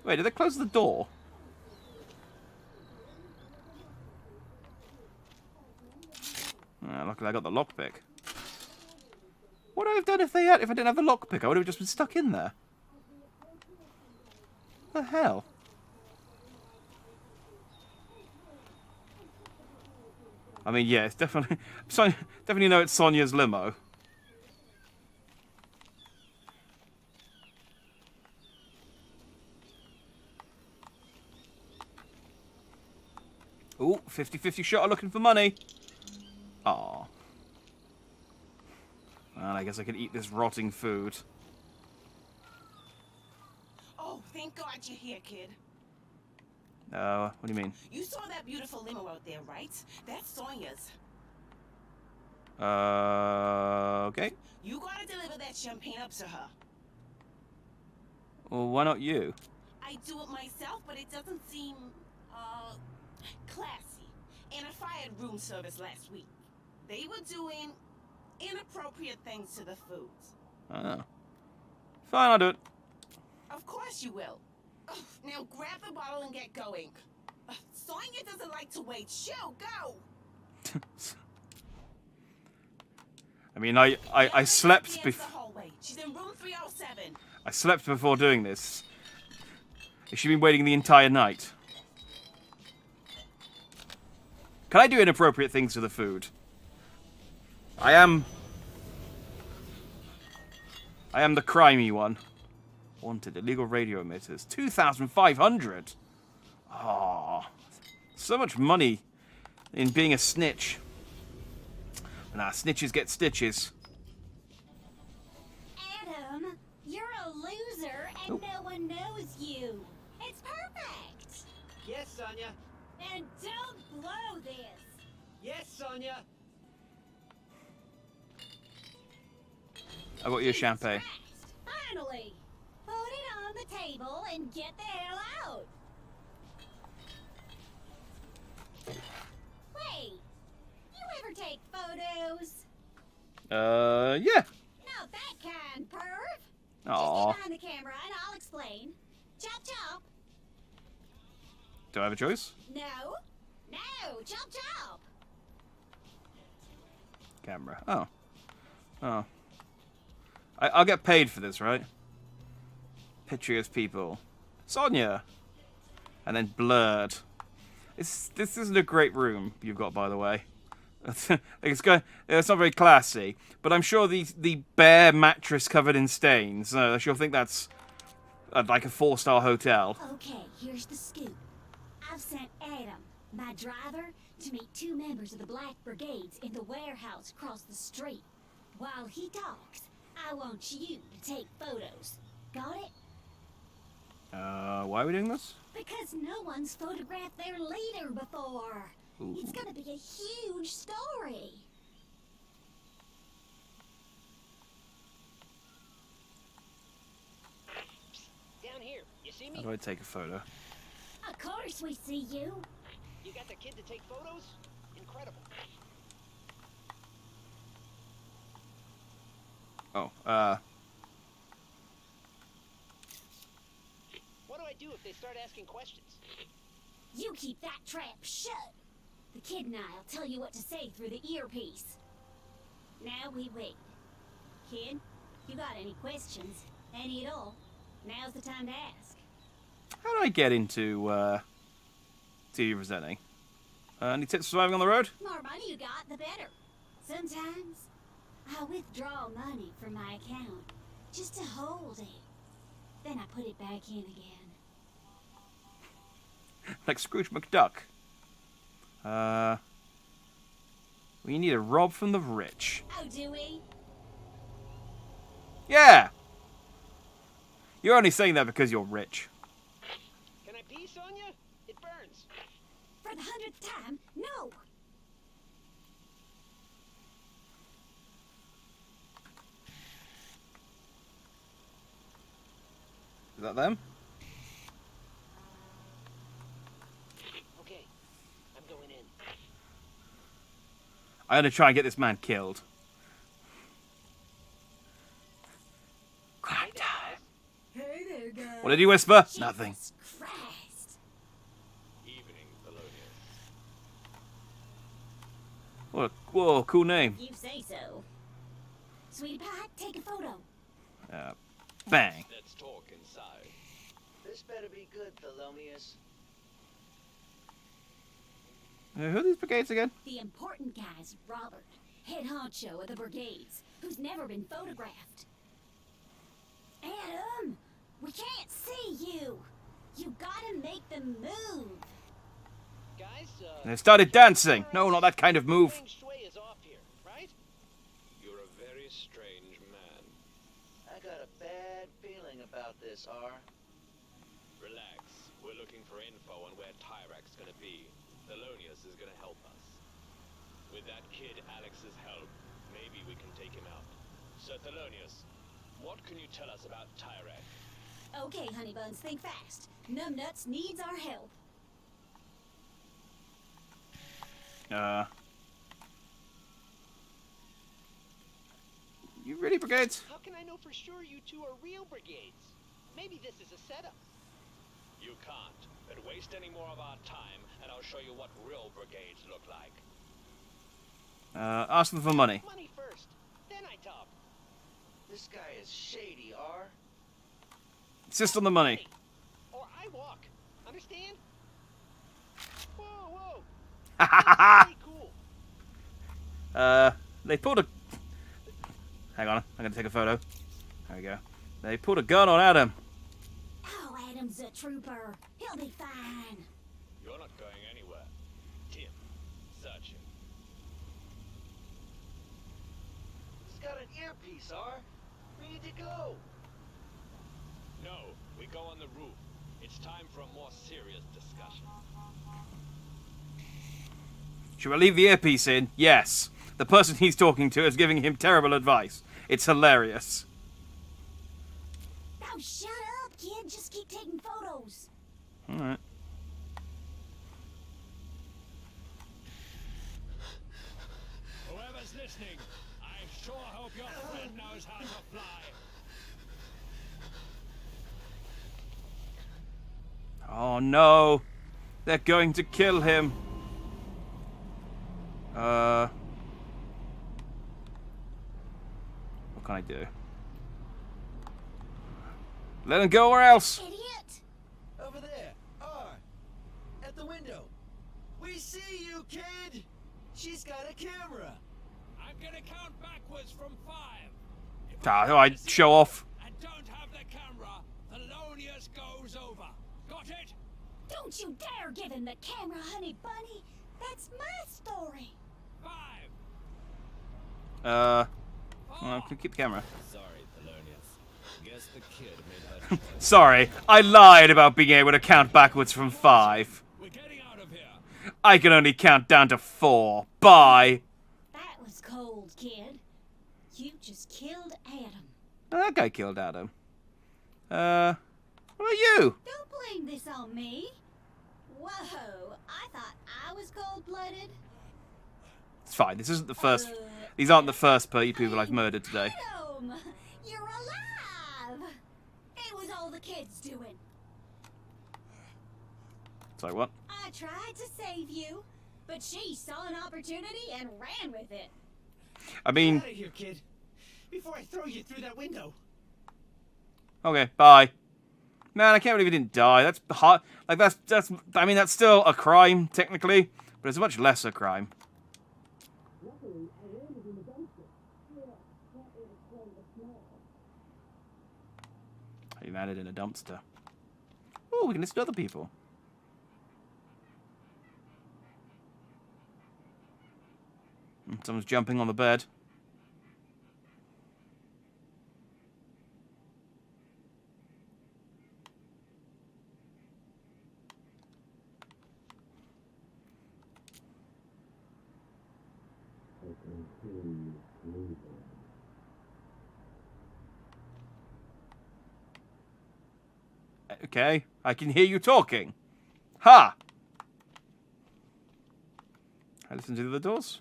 Wait, did they close the door? Luckily I got the lockpick. What would I have done if I didn't have the lockpick? I would have just been stuck in there. What the hell? I mean, yeah, it's definitely... definitely know it's Sonia's limo. Ooh, 50-50 shot looking for money. Aw. Well, I guess I could eat this rotting food. Oh, thank God you're here, kid. What do you mean? You saw that beautiful limo out there, right? That's Sonia's. Okay. You gotta deliver that champagne up to her. Well, why not you? I do it myself, but it doesn't seem, classy. And I fired room service last week. They were doing inappropriate things to the food. Oh. Fine, I'll do it. Of course you will. Ugh, now grab the bottle and get going. Sonia doesn't like to wait. Shoo, go! I mean, I slept before. She's in room 307. I slept before doing this. Has she been waiting the entire night? Can I do inappropriate things to the food? I am the crimey one. Wanted illegal radio emitters. 2,500. Oh, so much money in being a snitch. Nah, snitches get stitches. Adam, you're a loser and no one knows you. It's perfect. Yes, Sonia. And don't blow this. Yes, Sonia. I got you a champagne. Finally. Put it on the table and get the hell out. Wait. You ever take photos? Yeah. Not that kind, perv. Aw. Just get behind the camera and I'll explain. Chop chop. Do I have a choice? No. No. Chop chop. Camera. Oh. Oh. I'll get paid for this, right? Pictures people. Sonia. And then blurred. This isn't a great room you've got, by the way. It's not very classy, but I'm sure the bare mattress covered in stains. I sure think that's like a 4-star hotel. Okay, here's the scoop. I've sent Adam, my driver, to meet 2 members of the Black Brigades in the warehouse across the street. While he talks, I want you to take photos. Got it? Why are we doing this? Because no one's photographed their leader before. Ooh. It's gonna be a huge story. Down here. You see me? How do I take a photo? Of course we see you. You got the kid to take photos? Incredible. Oh, What do I do if they start asking questions? You keep that trap shut. The kid and I'll tell you what to say through the earpiece. Now we wait. Kid, you got any questions? Any at all? Now's the time to ask. how do I get into TV presenting? Any tips for surviving on the road? The more money you got, the better. Sometimes I withdraw money from my account just to hold it. Then I put it back in again. Like Scrooge McDuck. We need to rob from the rich. Oh, do we? Yeah! You're only saying that because you're rich. Can I pee, Sonia? It burns. For the 100th time, no! Is that them? Okay, I'm going in. I'm gonna try and get this man killed. Crime time. Hey there, guys. What did he whisper? Nothing. Christ. Evening, Thelonious. Whoa, cool name. You say so. Sweetie Pie, take a photo. Bang. Let's talk inside. This better be good, Thelonious. Who are these brigades again? The important guy's Robert, head honcho of the brigades, who's never been photographed. Adam, we can't see you. You gotta make them move. Guys, They started dancing. No, not that kind of move. Feng Shui is off here, right? You're a very strange man. I got a bad feeling about this, R. Relax. We're looking for info on where Tyrak's gonna be. Thelonious is gonna help us. With that kid Alex's help, maybe we can take him out. Sir Thelonious, what can you tell us about Tyrak? Okay, honey buns, think fast. Numbnuts needs our help. You really brigades? How can I know for sure you two are real brigades? Maybe this is a setup. You can't, but waste any more of our time, and I'll show you what real brigades look like. Ask them for money. Money first, then I talk. This guy is shady, R. Insist on the money. Or I walk. Understand? Whoa, whoa. Ha ha ha! Pretty cool. They pulled a... Hang on, I'm gonna take a photo. There we go. They pulled a gun on Adam. Oh, Adam's a trooper. He'll be fine. You're not going anywhere. Tim, search him. He's got an earpiece, R. We need to go. No, we go on the roof. It's time for a more serious discussion. Should we leave the earpiece in? Yes. The person he's talking to is giving him terrible advice. It's hilarious. Oh, shut up, kid. Just keep taking photos. Alright. Whoever's listening, I sure hope your friend knows how to fly. Oh no. They're going to kill him. What can I do? Let him go or else. Idiot. Over there, R. At the window. We see you, kid. She's got a camera. I'm gonna count backwards from 5. I show off. I don't have the camera. Thelonious goes over. Got it? Don't you dare give him the camera, honey bunny. That's my story. 5. Well, can keep the camera. Sorry, Thelonious. Guess the kid made her choice. Sorry, I lied about being able to count backwards from 5. We're getting out of here. I can only count down to 4. Bye. That was cold, kid. You just killed Adam. Oh, that guy killed Adam. What about you? Don't blame this on me. Whoa, I thought I was cold-blooded. It's fine. This isn't the first. These aren't the first people I've murdered today. Adam, you're alive. It was all the kids doing. Sorry, what? I tried to save you, but she saw an opportunity and ran with it. I mean, Get out of here, kid. Before I throw you through that window. okay, bye. Man, I can't believe he didn't die. That's hot. Like that's. I mean, that's still a crime technically, but it's a much lesser crime. He landed in a dumpster. Oh, we can listen to other people. Someone's jumping on the bed. Okay, I can hear you talking. Ha! I listen to the other doors.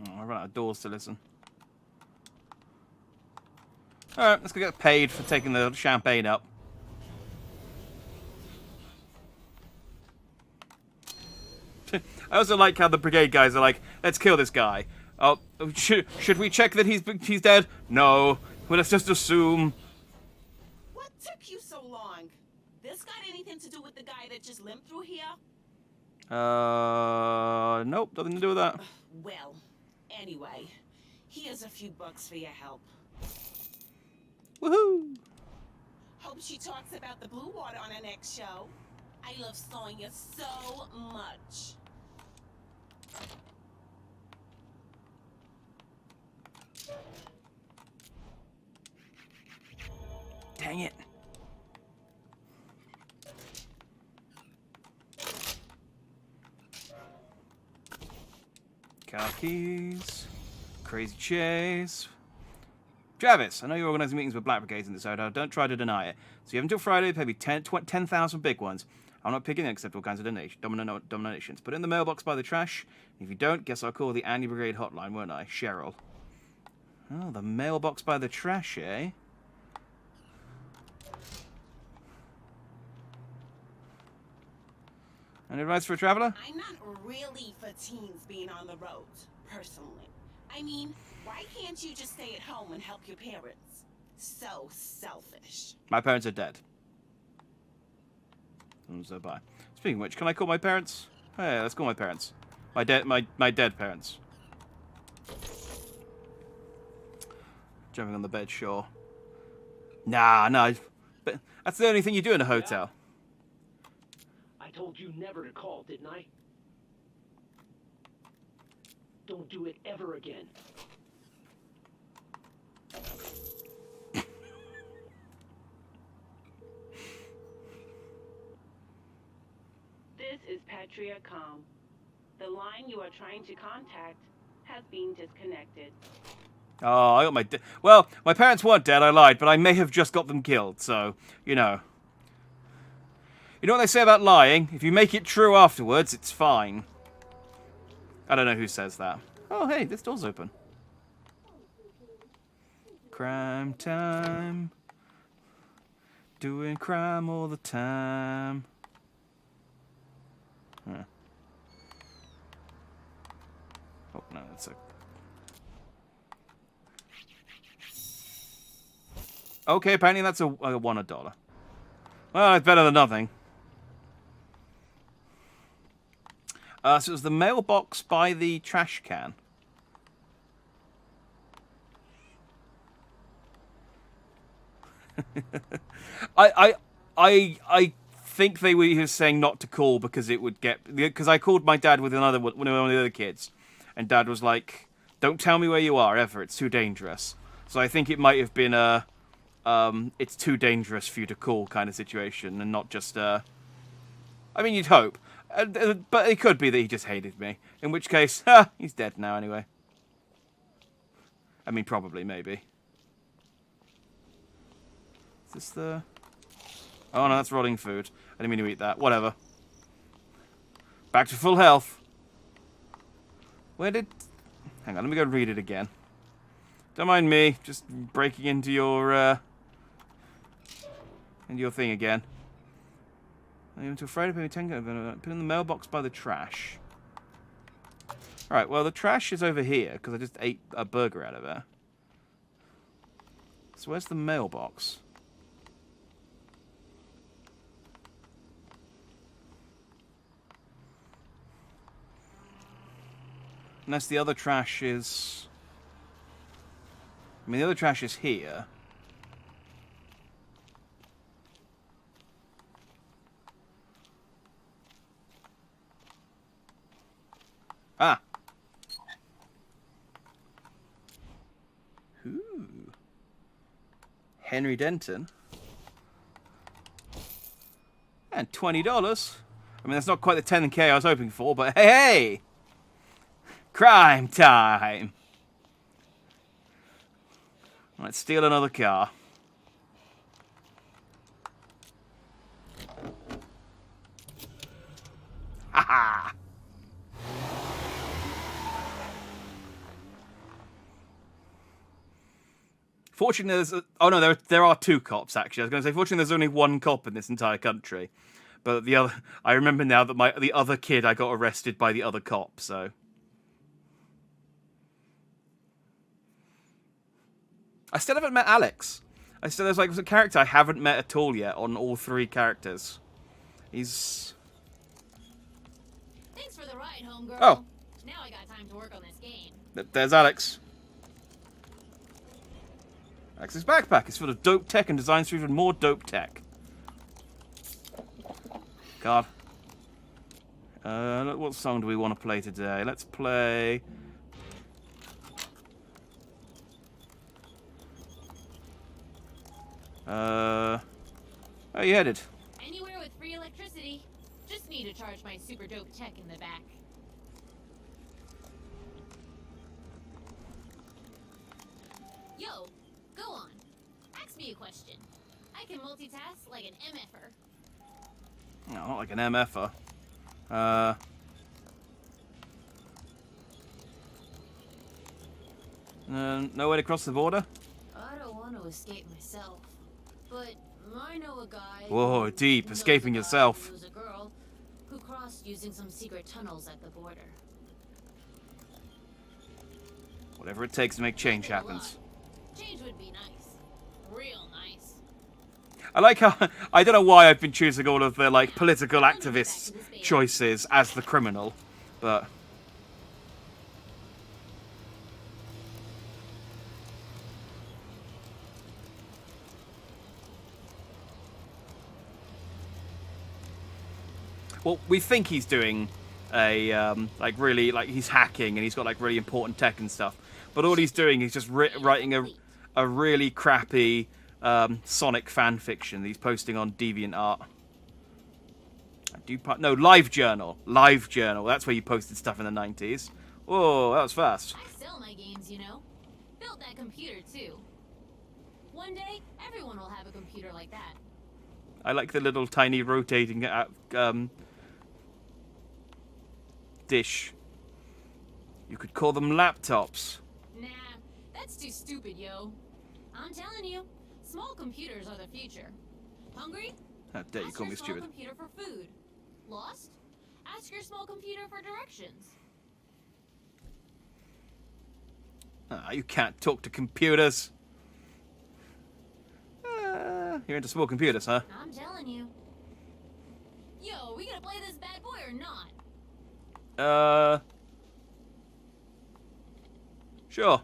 Oh, I run out of doors to listen. Alright, let's go get paid for taking the champagne up. I also like how the brigade guys are like, let's kill this guy. Oh, should we check that he's dead? No. Well, let's just assume. What took you so long? This got anything to do with the guy that just limped through here? Nope, nothing to do with that. Well, anyway, here's a few bucks for your help. Woohoo! Hope she talks about the blue water on her next show. I love Sonya so much. Dang it. Car keys. Crazy chase. Travis, I know you're organising meetings with Black Brigades in this area. Don't try to deny it. So you have until Friday to pay me 10,000 big ones. I'm not picking them except all kinds of donations. Put it in the mailbox by the trash. If you don't, guess I'll call the anti-brigade hotline, won't I? Cheryl. Oh, the mailbox by the trash, eh? Any advice for a traveller? I'm not really for teens being on the road, personally. I mean, why can't you just stay at home and help your parents? So selfish. My parents are dead. So bye. Speaking of which, can I call my parents? Hey, let's call my parents. My dead parents. Jumping on the bed, sure. Nah, no. But that's the only thing you do in a hotel. I told you never to call, didn't I? Don't do it ever again. This is Patria.com. The line you are trying to contact has been disconnected. Oh, I got well, my parents weren't dead, I lied, but I may have just got them killed, so, you know. You know what they say about lying? If you make it true afterwards, it's fine. I don't know who says that. Oh, hey, this door's open. Crime time. Doing crime all the time. Huh. Oh, no, that's a... Okay, apparently that's a $1. Well, it's better than nothing. So it was the mailbox by the trash can. I think he was saying not to call because it would get... Because I called my dad with one of the other kids. And Dad was like, don't tell me where you are, ever. It's too dangerous. So I think it might have been a... it's too dangerous for you to call kind of situation. And not just... I mean, you'd hope. But it could be that he just hated me. In which case, he's dead now anyway. I mean, probably, maybe. Is this the... Oh, no, that's rotting food. I didn't mean to eat that. Whatever. Back to full health. Where did... Hang on, let me go read it again. Don't mind me, just breaking into your thing again. Until Friday, pay me 10. I'm gonna put in the mailbox by the trash. Alright, well, the trash is over here, because I just ate a burger out of there. So where's the mailbox? Unless the other trash is... I mean, the other trash is here. Ah! Ooh. Henry Denton. And $20. I mean, that's not quite the 10K I was hoping for, but hey, hey! Crime time! Let's steal another car. Ha Fortunately, there's oh no, there are 2 cops actually. I was going to say, fortunately, there's only 1 cop in this entire country. But the other, I remember now that the other kid I got arrested by the other cop. So I still haven't met Alex. There's like a character I haven't met at all yet on all 3 characters. He's. Thanks for the ride, homegirl. Oh. Now I got time to work on this game. There's Alex. Alex's backpack is full of dope tech and designs for even more dope tech. God. What song do we want to play today? Let's play... Where are you headed? Anywhere with free electricity. Just need to charge my super dope tech in the back. Yo, go on. Ask me a question. I can multitask like an MFer. No, not like an MFer. No way to cross the border? I don't want to escape myself, but I know a guy. Whoa, deep, escaping yourself. Who's a girl who crossed using some secret tunnels at the border. Whatever it takes to make change happens. Change would be nice. Real nice. I like how I don't know why I've been choosing all of the like political activists' choices as the criminal, but well, we think he's doing a like really like he's hacking and he's got like really important tech and stuff, but all he's doing is just writing a really crappy Sonic fan fiction that he's posting on DeviantArt. No, LiveJournal. LiveJournal. That's where you posted stuff in the 90s. Whoa, that was fast. I sell my games, you know. Built that computer too. One day, everyone will have a computer like that. I like the little tiny rotating dish. You could call them laptops. Nah, that's too stupid, yo. I'm telling you, small computers are the future. Hungry? How dare you call me Ask your stupid. small computer for food. Lost? Ask your small computer for directions. You can't talk to computers. You're into small computers, huh? I'm telling you. Yo, we gonna play this bad boy or not? Sure.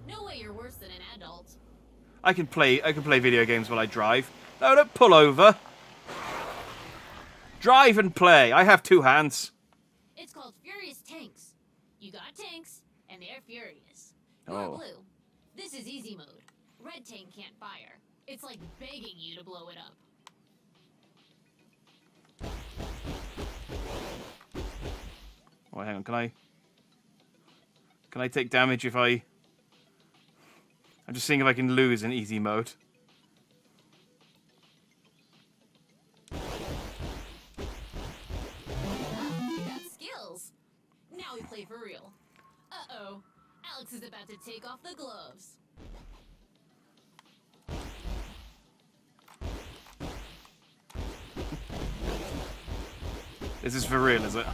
No way you're worse than an adult. I can play video games while I drive. No, don't pull over. Drive and play. I have 2 hands. It's called Furious Tanks. You got tanks, and they're furious. You're Oh. blue. This is easy mode. Red tank can't fire. It's like begging you to blow it up. Oh, hang on. Can I take damage if I... I'm just seeing if I can lose in easy mode. You got skills. Now we play for real. Uh-oh. Alex is about to take off the gloves. This is for real, is it?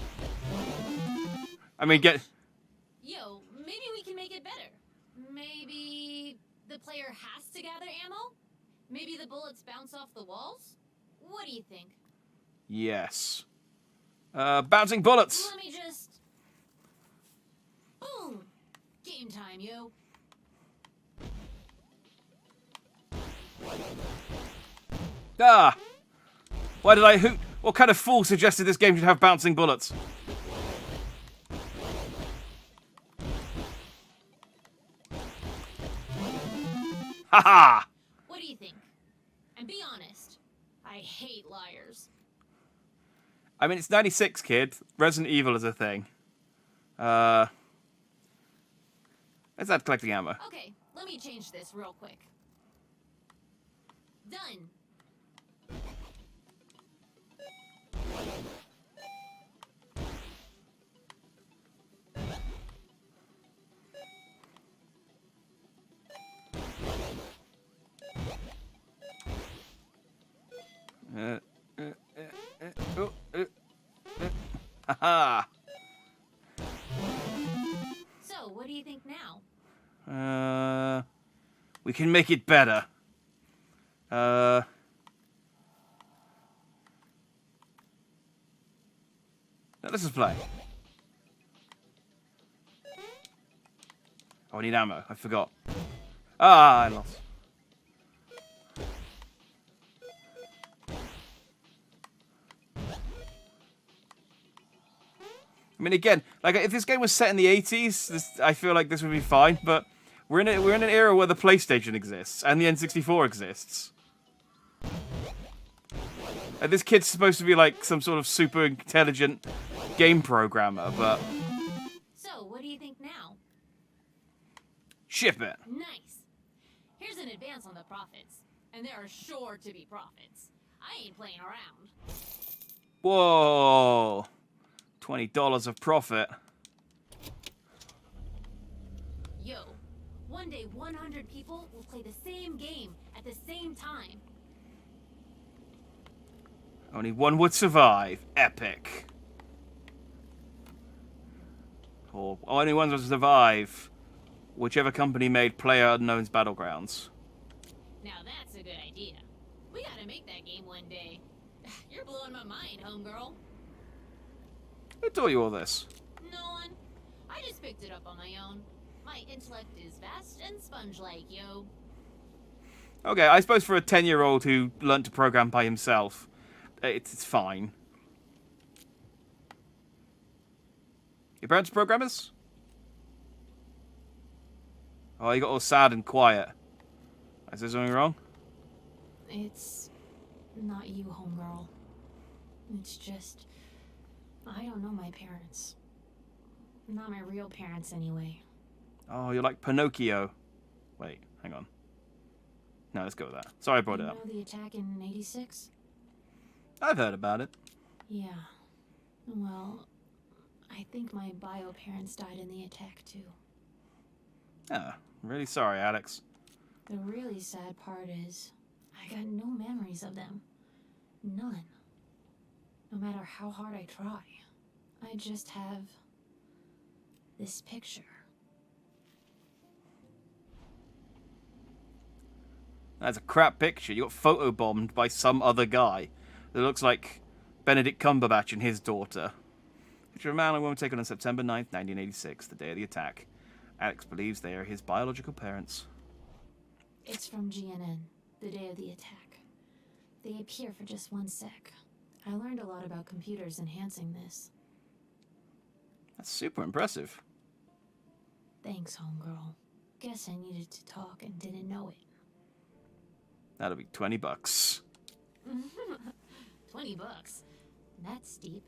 I mean, Yo, maybe we can make it better. Maybe the player has to gather ammo? Maybe the bullets bounce off the walls? What do you think? Yes. Bouncing bullets. Let me just... Boom! Game time, yo. Ah! Why did I... What kind of fool suggested this game should have bouncing bullets? Haha! What do you think? And be honest. I hate liars. I mean, it's 96, kid. Resident Evil is a thing. Let's add collecting ammo. Okay, let me change this real quick. Done. Haha. So, what do you think now? We can make it better. No, let's just play. Oh, I need ammo. I forgot. Ah, I lost. I mean, again, like if this game was set in the 80s, I feel like this would be fine. But we're in an era where the PlayStation exists and the N64 exists. And this kid's supposed to be like some sort of super intelligent game programmer, but So, what do you think now? ship it. Nice. Here's an advance on the profits. And there are sure to be profits. I ain't playing around. Whoa. $20 of profit. Yo, one day 100 people will play the same game at the same time. Only one would survive. Epic. Or only one would survive. Whichever company made PlayerUnknown's Battlegrounds. Now that's a good idea. We gotta make that game one day. You're blowing my mind, homegirl. Who taught you all this? No one. I just picked it up on my own. My intellect is vast and sponge-like, yo. Okay, I suppose for a 10-year-old who learnt to program by himself, it's fine. Your parents are programmers? Oh, you got all sad and quiet. Is there something wrong? It's not you, homegirl. It's just... I don't know my parents. Not my real parents, anyway. Oh, you're like Pinocchio. Wait, hang on. No, let's go with that. Sorry I brought it up. You know the attack in '86? I've heard about it. Yeah. Well, I think my bio parents died in the attack, too. Ah, really sorry, Alex. The really sad part is, I got no memories of them. None. No matter how hard I try. I just have this picture. That's a crap picture. You got photobombed by some other guy. That looks like Benedict Cumberbatch and his daughter. Picture of a man and woman taken on September 9th, 1986, the day of the attack. Alex believes they are his biological parents. It's from GNN, the day of the attack. They appear for just 1 sec. I learned a lot about computers enhancing this. That's super impressive. Thanks, homegirl. Guess I needed to talk and didn't know it. That'll be $20. $20? That's steep.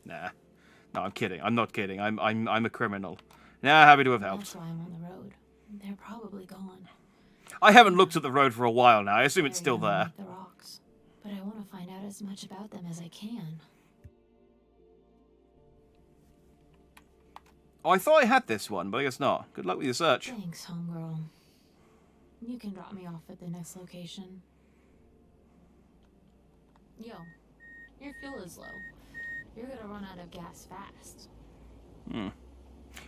Nah. No, I'm kidding. I'm not kidding. I'm a criminal. Nah, happy to have helped. That's why I'm on the road. They're probably gone. I haven't looked at the road for a while now. I assume it's still there. Like the rocks. But I want to find out as much about them as I can. Oh, I thought I had this one, but I guess not. Good luck with your search. Thanks, homegirl. You can drop me off at the next location. Yo, your fuel is low. You're gonna run out of gas fast.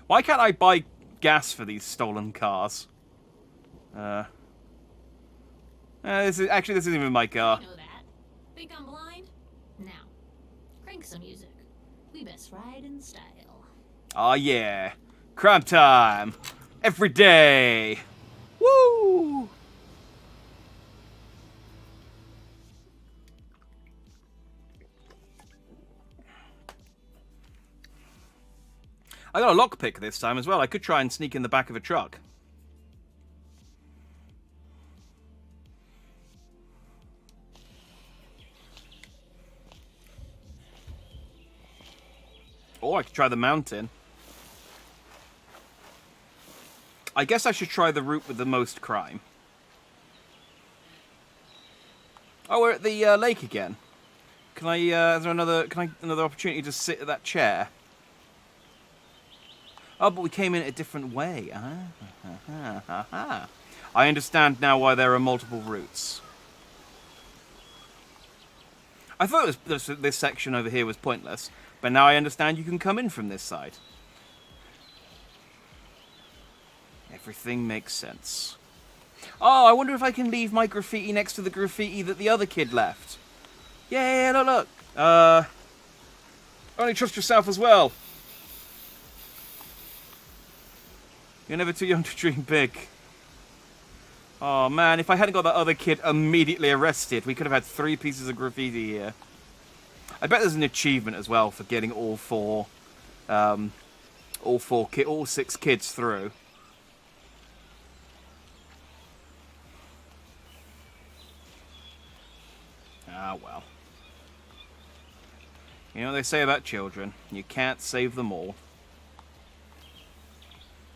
Why can't I buy gas for these stolen cars? This isn't even my car. I know that. Think I'm blind? Now, crank some music. We best ride in style. Oh yeah, crime time every day. Woo! I got a lockpick this time as well. I could try and sneak in the back of a truck. Or I could try the mountain. I guess I should try the route with the most crime. Oh, we're at the lake again. Can I, is there another opportunity to sit at that chair? Oh, but we came in a different way. I understand now why there are multiple routes. I thought this section over here was pointless, but now I understand you can come in from this side. Everything makes sense. Oh, I wonder if I can leave my graffiti next to the graffiti that the other kid left. Yeah, look. Only trust yourself as well. You're never too young to dream big. Oh man, if I hadn't got that other kid immediately arrested, we could have had 3 pieces of graffiti here. I bet there's an achievement as well for getting all 6 kids through. Ah well. You know what they say about children? You can't save them all.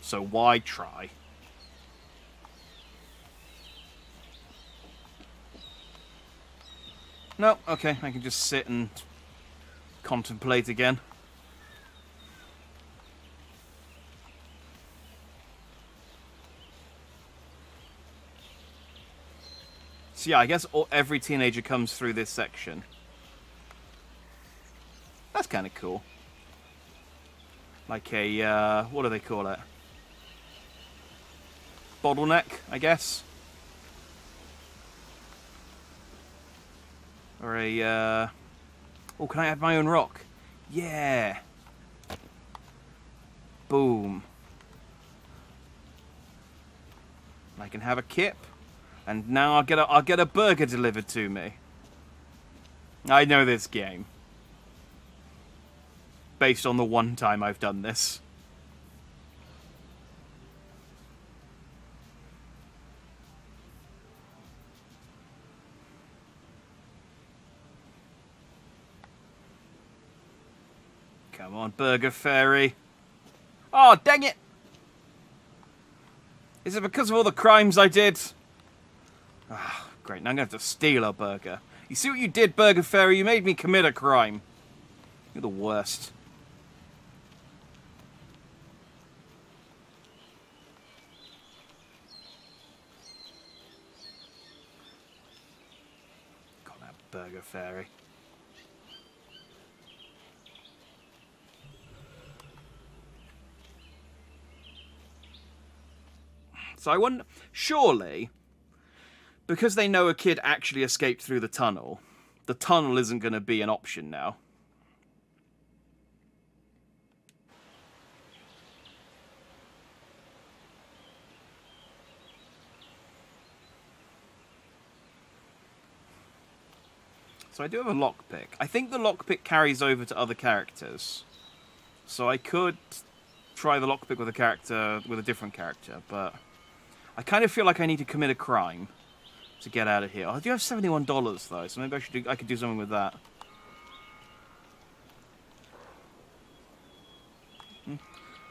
So why try? No, okay, I can just sit and contemplate again. So yeah, I guess every teenager comes through this section. That's kind of cool. Like a, what do they call it? Bottleneck, I guess. Or a, oh, can I add my own rock? Yeah. Boom. I can have a kip, and now I'll get a burger delivered to me. I know this game. Based on the one time I've done this. Come on, Burger Fairy. Oh, dang it! Is it because of all the crimes I did? Ah, great, now I'm going to have to steal a burger. You see what you did, Burger Fairy? You made me commit a crime. You're the worst. Got that Burger Fairy. So I wonder, surely, because they know a kid actually escaped through the tunnel isn't going to be an option now. So I do have a lockpick. I think the lockpick carries over to other characters. So I could try the lockpick with a different character, but I kind of feel like I need to commit a crime to get out of here. I do have $71 though, so maybe I could do something with that.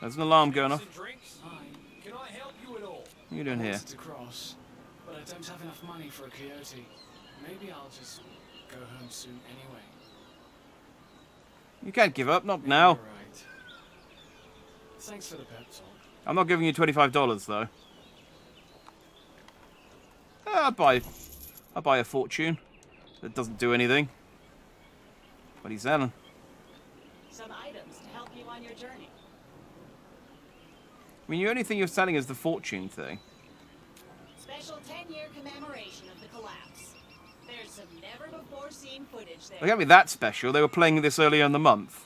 There's an alarm going off. Can I help you at all? What are you doing here? I wanted to cross, but I don't have enough money for a coyote. Maybe I'll just go home soon anyway. You can't give up, not now. You're right. Thanks for the pep talk. I'm not giving you $25 though. I'll buy a fortune. That doesn't do anything. What are you selling? Some items to help you on your journey. I mean, the only thing you're selling is the fortune thing. Special 10-year commemoration of the collapse. There's some never-before-seen footage there. They can't be that special. They were playing this earlier in the month.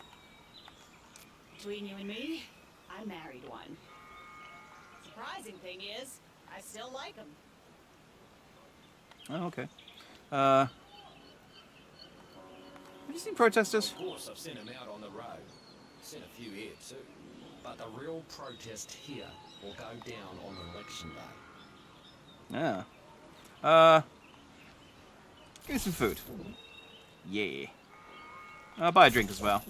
Between you and me, I married one. Surprising thing is, I still like him. Oh, okay. Have you seen protesters? Of course, I've seen them out on the road. Seen a few here too. But the real protest here will go down on election day. Yeah. Give me some food. Yeah. I'll buy a drink as well.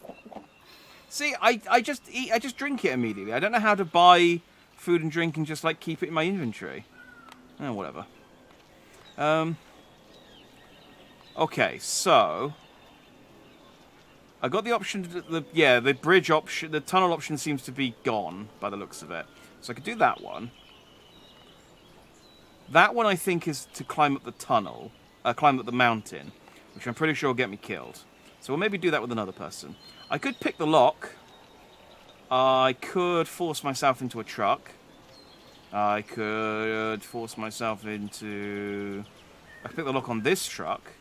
See, I just drink it immediately. I don't know how to buy food and drink and just like keep it in my inventory. Oh, whatever. Okay, so I got the option, the bridge option, the tunnel option seems to be gone by the looks of it. So I could do that one. That one I think is to climb up the tunnel, climb up the mountain, which I'm pretty sure will get me killed. So we'll maybe do that with another person. I could pick the lock. I could force myself into a truck. I could force myself into... I could pick the lock on this truck.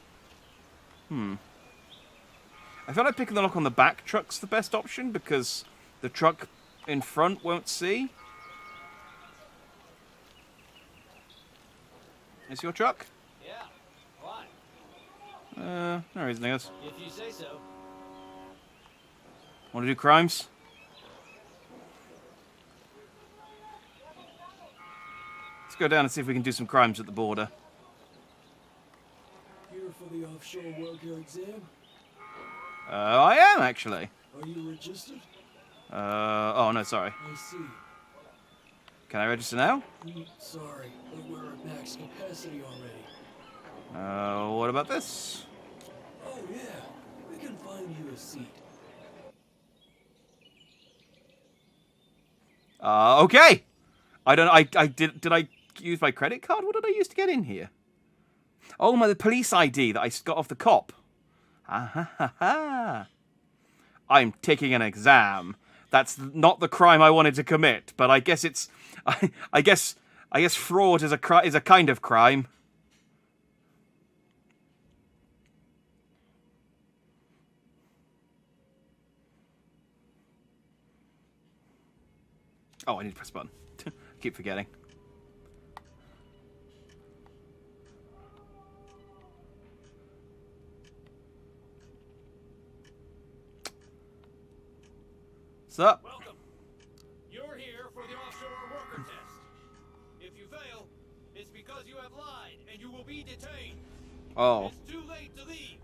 I feel like picking the lock on the back truck's the best option because the truck in front won't see. Is your truck? Yeah. Why? No reason, I guess. If you say so. Want to do crimes? Let's go down and see if we can do some crimes at the border. Here for the offshore worker exam? I am, actually. Are you registered? Oh, no, sorry. I see. Can I register now? Sorry, but we're at max capacity already. What about this? Oh, yeah. We can find you a seat. Okay. Did I use my credit card? What did I use to get in here? Oh, the police ID that I got off the cop. I'm taking an exam. That's not the crime I wanted to commit, but I guess it's... I guess fraud is a kind of crime. Oh, I need to press a button. Keep forgetting. What's up? Welcome. You're here for the offshore worker test. If you fail, it's because you have lied and you will be detained. Oh. It's too late to leave.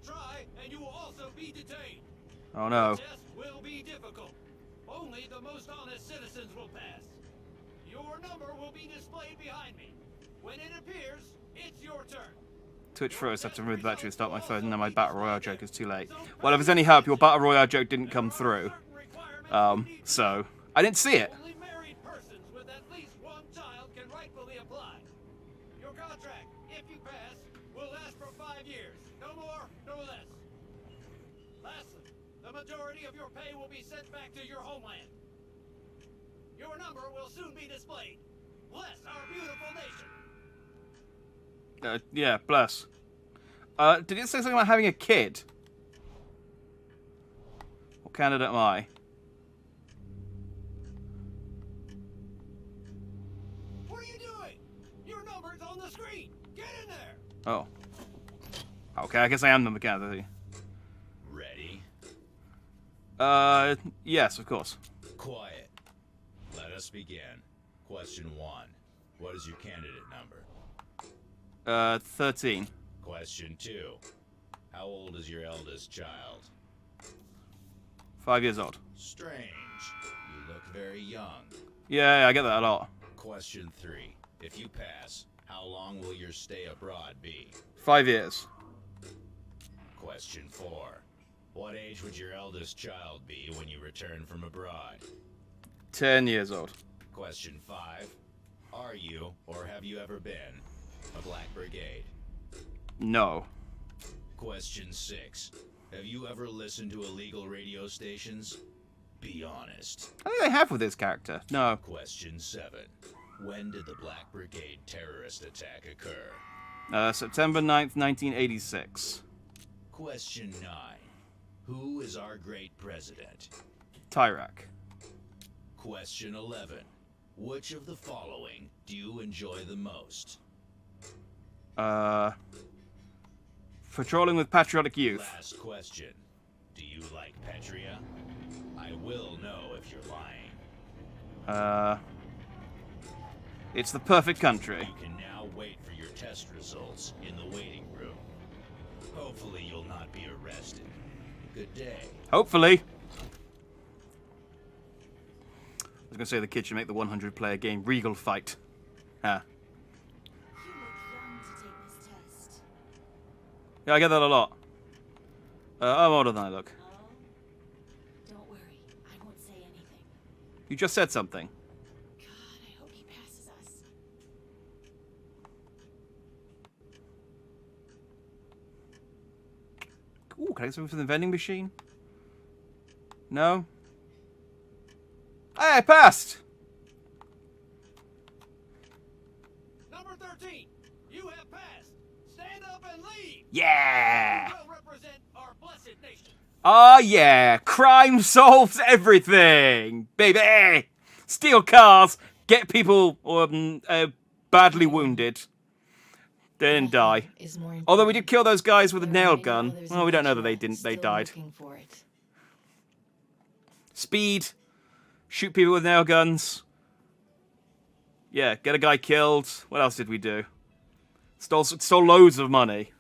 Try and you will also be detained. Oh no. The test will be difficult. Only the most honest citizens will pass. Your number will be displayed behind me. When it appears, it's your turn. Twitch froze, I have to remove the battery and start my phone, and now my Battle Royale joke is too late. Well, if there's any help, your Battle Royale joke didn't come through. So, I didn't see it. Only married persons with at least one child can rightfully apply. Your contract, if you pass, will last for 5 years. No more, no less. Lastly, the majority of your pay will be sent back to your homeland. Your number will soon be displayed. Bless our beautiful nation. Yeah, bless. Did it say something about having a kid? What candidate am I? What are you doing? Your number's on the screen. Get in there. Oh. Okay, I guess I am the candidate. Ready? Yes, of course. Quiet. Let us begin. Question 1. What is your candidate number? 13. Question 2. How old is your eldest child? 5 years old. Strange. You look very young. Yeah, I get that a lot. Question 3. If you pass, how long will your stay abroad be? 5 years. Question 4. What age would your eldest child be when you return from abroad? 10 years old. Question 5. Are you, or have you ever been, a Black Brigade? No. Question 6. Have you ever listened to illegal radio stations? Be honest. I think I have with this character. No. Question 7. When did the Black Brigade terrorist attack occur? September 9th, 1986. Question 9. Who is our great president? Tyrak. Question 11. Which of the following do you enjoy the most? Patrolling with Patriotic Youth. Last question. Do you like Petria? I will know if you're lying. It's the perfect country. You can now wait for your test results in the waiting room. Hopefully you'll not be arrested. Good day. Hopefully. I was going to say the kid should make the 100-player game Regal Fight. Huh. You look young to take this test. Yeah, I get that a lot. I'm older than I look. Oh, You just said something. God, I hope he passes us. Ooh, can I get something from the vending machine? No? Hey, I passed! Number 13, you have passed. Stand up and leave. Yeah! You will represent our blessed nation. Oh yeah! Crime solves everything! Baby! Steal cars, get people badly wounded. They didn't die. Although we did kill those guys with a nail gun. Well, we don't know that they died. Speed. Shoot people with nail guns. Yeah, get a guy killed. What else did we do? Stole loads of money.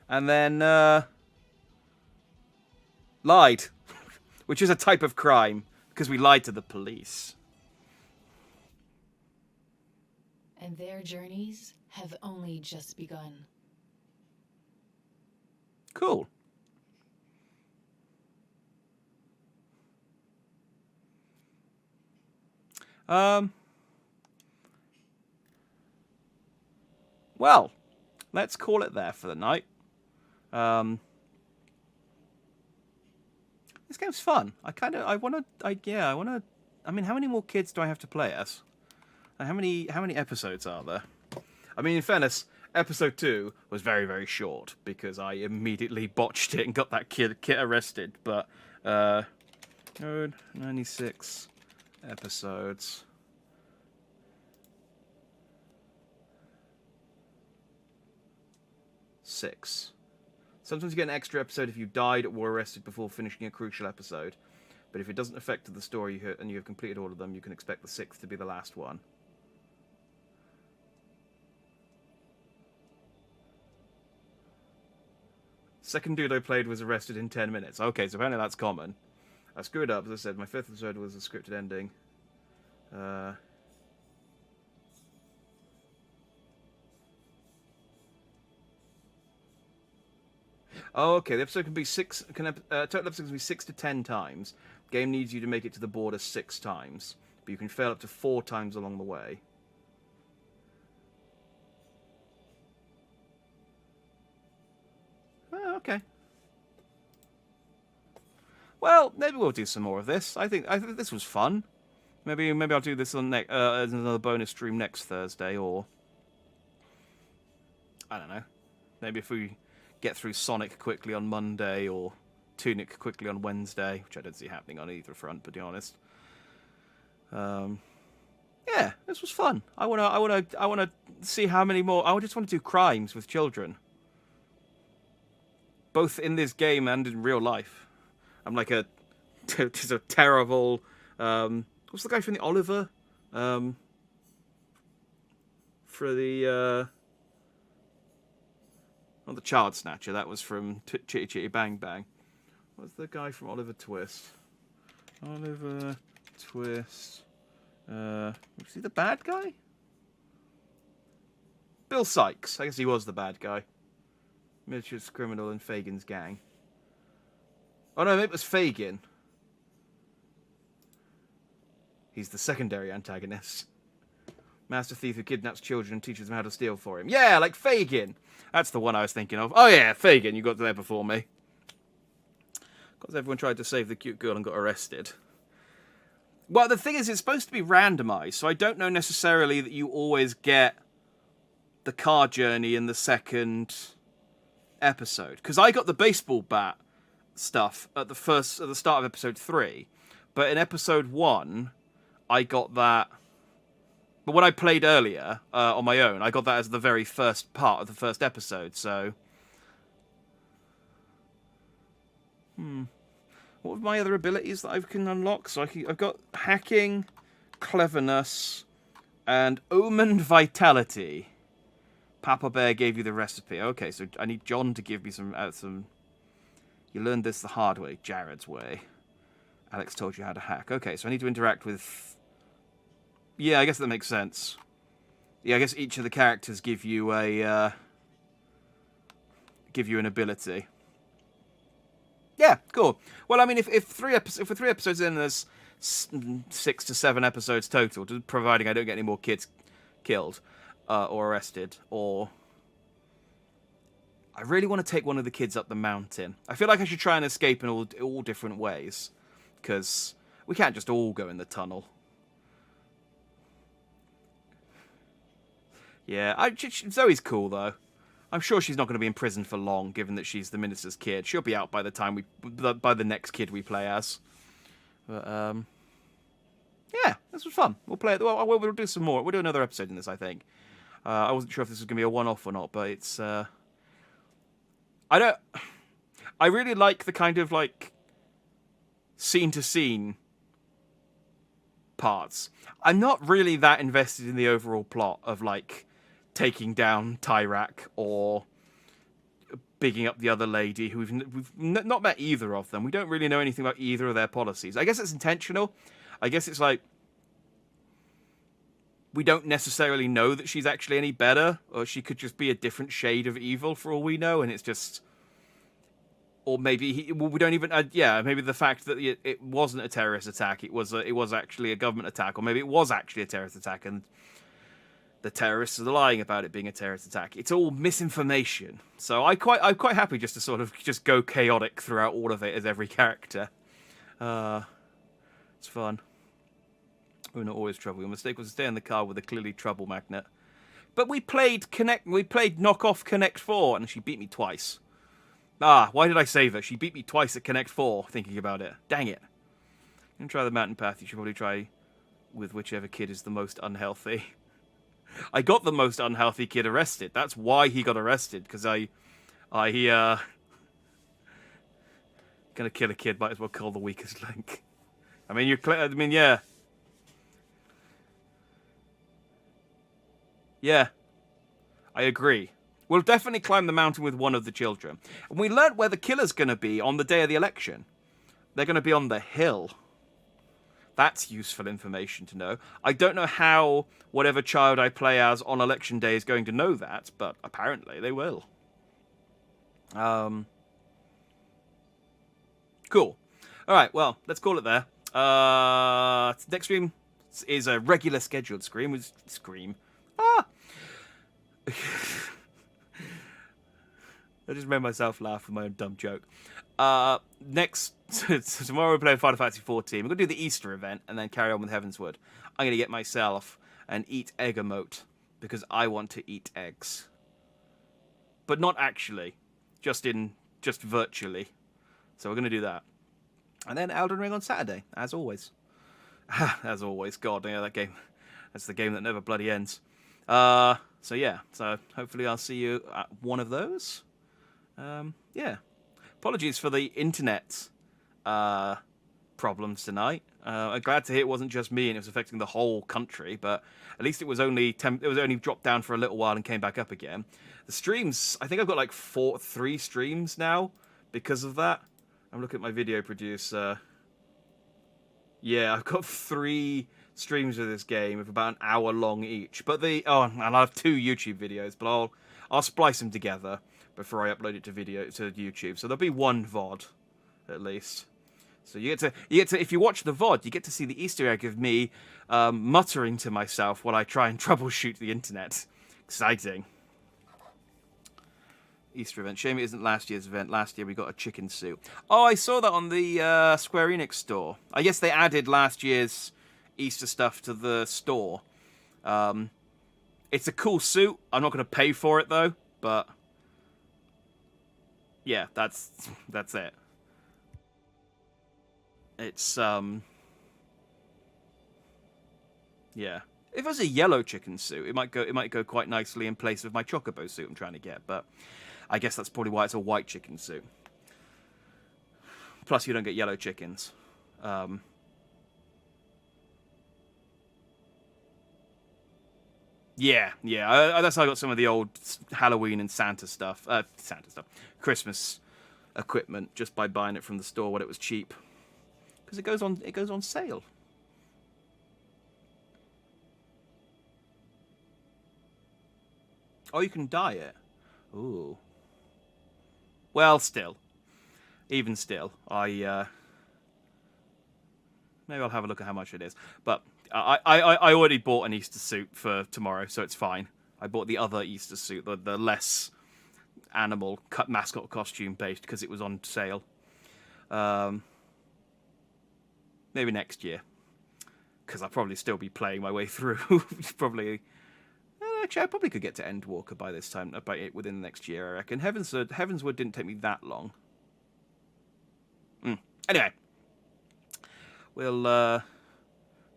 And then, lied. Which is a type of crime, because we lied to the police. And their journeys have only just begun. Cool. Well, let's call it there for the night. This game's fun. I mean, how many more kids do I have to play as? How many episodes are there? I mean, in fairness, episode 2 was very, very short because I immediately botched it and got that kid arrested. But 96 episodes. Six. Sometimes you get an extra episode if you died or were arrested before finishing a crucial episode. But if it doesn't affect the story and you have completed all of them, you can expect the 6th to be the last one. Second dude I played was arrested in 10 minutes. Okay, so apparently that's common. I screwed up, as I said. My 5th episode was a scripted ending. Oh, okay. The episode can be total episode can be 6 to 10 times. Game needs you to make it to the border 6 times, but you can fail up to 4 times along the way. Oh, okay. Well, maybe we'll do some more of this. I think this was fun. Maybe I'll do this on as another bonus stream next Thursday, or I don't know. Maybe if we get through Sonic quickly on Monday, or Tunic quickly on Wednesday, which I don't see happening on either front, to be honest. Yeah, this was fun. I wanna see how many more. I just want to do crimes with children, both in this game and in real life. I'm like just a terrible. What's the guy from the Oliver? For the. Not the Child Snatcher, that was from Chitty Chitty Bang Bang. What's the guy from Oliver Twist? Oliver Twist. Was he the bad guy? Bill Sykes. I guess he was the bad guy. Miniatures criminal in Fagin's gang. Oh no, it was Fagin. He's the secondary antagonist. Master thief who kidnaps children and teaches them how to steal for him. Yeah, like Fagin. That's the one I was thinking of. Oh yeah, Fagin, you got there before me. Because everyone tried to save the cute girl and got arrested. Well, the thing is, it's supposed to be randomized, so I don't know necessarily that you always get the car journey in the second episode. Because I got the baseball bat stuff at the start of episode 3, but in episode 1, I got that. But when I played earlier on my own, I got that as the very first part of the first episode. So, what are my other abilities that I can unlock? So I've got hacking, cleverness, and omen vitality. Papa Bear gave you the recipe. Okay, so I need John to give me some. You learned this the hard way, Jared's way. Alex told you how to hack. Okay, so I need to interact with. Yeah, I guess that makes sense. Yeah, I guess each of the characters give you an ability. Yeah, cool. Well, I mean, if we're 3 episodes in, there's 6 to 7 episodes total, providing I don't get any more kids killed or arrested, or I really want to take one of the kids up the mountain. I feel like I should try and escape in all different ways, because we can't just all go in the tunnel. Yeah, Zoe's cool though. I'm sure she's not going to be in prison for long, given that she's the minister's kid. She'll be out by the time by the next kid we play as. But yeah, this was fun. We'll play it. We'll do some more. We'll do another episode in this, I think. I wasn't sure if this was going to be a one-off or not, but it's. I really like the kind of like scene-to-scene parts. I'm not really that invested in the overall plot of like taking down Tyrak or bigging up the other lady who we've not met either of them. We don't really know anything about either of their policies. I guess it's intentional. I guess it's like we don't necessarily know that she's actually any better, or she could just be a different shade of evil for all we know, and it's just, or maybe we don't even. Maybe the fact that it wasn't a terrorist attack, it was actually a government attack, or maybe it was actually a terrorist attack, and the terrorists are lying about it being a terrorist attack. It's all misinformation. So I'm quite happy just to sort of just go chaotic throughout all of it as every character. It's fun. We're not always trouble. Your mistake was to stay in the car with a clearly trouble magnet. But we played knockoff Connect 4, and she beat me twice. Why did I save her? She beat me twice at Connect 4, thinking about it. Dang it. You can try the mountain path. You should probably try with whichever kid is the most unhealthy. I got the most unhealthy kid arrested. That's why he got arrested, because gonna kill a kid, might as well kill the weakest link. Yeah. Yeah. I agree. We'll definitely climb the mountain with one of the children. And we learnt where the killer's gonna be on the day of the election. They're gonna be on the hill. That's useful information to know. I don't know how whatever child I play as on election day is going to know that, but apparently they will. Cool. All right, well, let's call it there. Next stream is a regular scheduled stream. I just made myself laugh with my own dumb joke. Tomorrow we're playing Final Fantasy 14. We're going to do the Easter event and then carry on with Heavensward. I'm going to get myself an eat egg emote because I want to eat eggs. But not actually. Just virtually. So we're going to do that. And then Elden Ring on Saturday, as always. As always. God, yeah, that game. That's the game that never bloody ends. So yeah. So hopefully I'll see you at one of those. Yeah. Apologies for the internet problems tonight. I'm glad to hear it wasn't just me and it was affecting the whole country, but at least it was only dropped down for a little while and came back up again. The streams, I think I've got like 3 streams now because of that. I'm looking at my video producer. Yeah, I've got 3 streams of this game of about an hour long each. But and I have 2 YouTube videos, but I'll splice them together before I upload it to YouTube. So there'll be 1 VOD at least. So you get to if you watch the VOD, you get to see the Easter egg of me muttering to myself while I try and troubleshoot the internet. Exciting. Easter event. Shame it isn't last year's event. Last year we got a chicken suit. Oh, I saw that on the Square Enix store. I guess they added last year's Easter stuff to the store. It's a cool suit. I'm not going to pay for it though, but yeah, that's it. It's yeah. If it was a yellow chicken suit, it might go quite nicely in place of my chocobo suit I'm trying to get, but I guess that's probably why it's a white chicken suit. Plus, you don't get yellow chickens. Yeah. That's how I got some of the old Halloween and Santa stuff. Christmas equipment just by buying it from the store when it was cheap. Because it goes on sale. Oh, you can dye it. Ooh. Well, still. Even still, maybe Maybe I'll have a look at how much it is. But I already bought an Easter suit for tomorrow, so it's fine. I bought the other Easter suit, the less animal mascot costume based, because it was on sale. Maybe next year, because I'll probably still be playing my way through. Probably. Actually, I probably could get to Endwalker by this time, within the next year, I reckon. Heavensward didn't take me that long. Anyway. We'll, you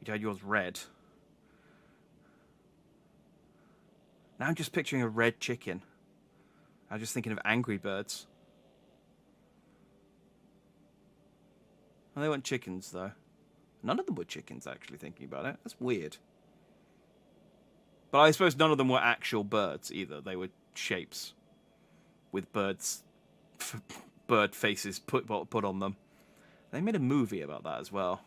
had yours red. Now I'm just picturing a red chicken. I was just thinking of Angry Birds. Oh, they weren't chickens, though. None of them were chickens, actually, thinking about it. That's weird. But I suppose none of them were actual birds, either. They were shapes. With bird faces put on them. They made a movie about that as well.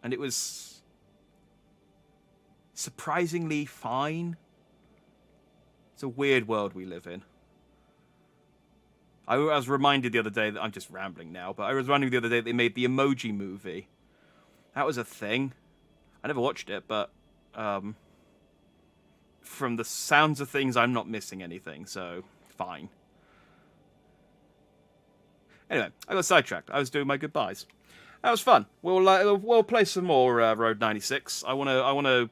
And it was surprisingly fine. It's a weird world we live in. I was reminded the other day that I'm just rambling now, but I was reminded the other day that they made the Emoji Movie. That was a thing. I never watched it, but from the sounds of things, I'm not missing anything, so fine. Anyway, I got sidetracked. I was doing my goodbyes. That was fun. We'll play some more Road 96. I wanna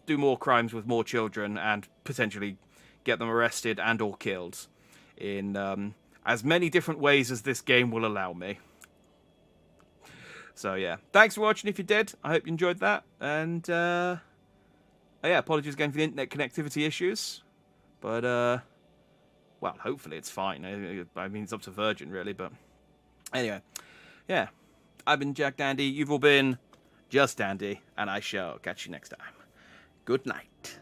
do more crimes with more children and potentially get them arrested and or killed in as many different ways as this game will allow me. So yeah, thanks for watching. If you did, I hope you enjoyed that. And yeah, apologies again for the internet connectivity issues, but well, hopefully it's fine. I mean, it's up to Virgin really, but anyway, yeah. I've been Jack Dandy. You've all been Just Dandy, and I shall catch you next time. Good night.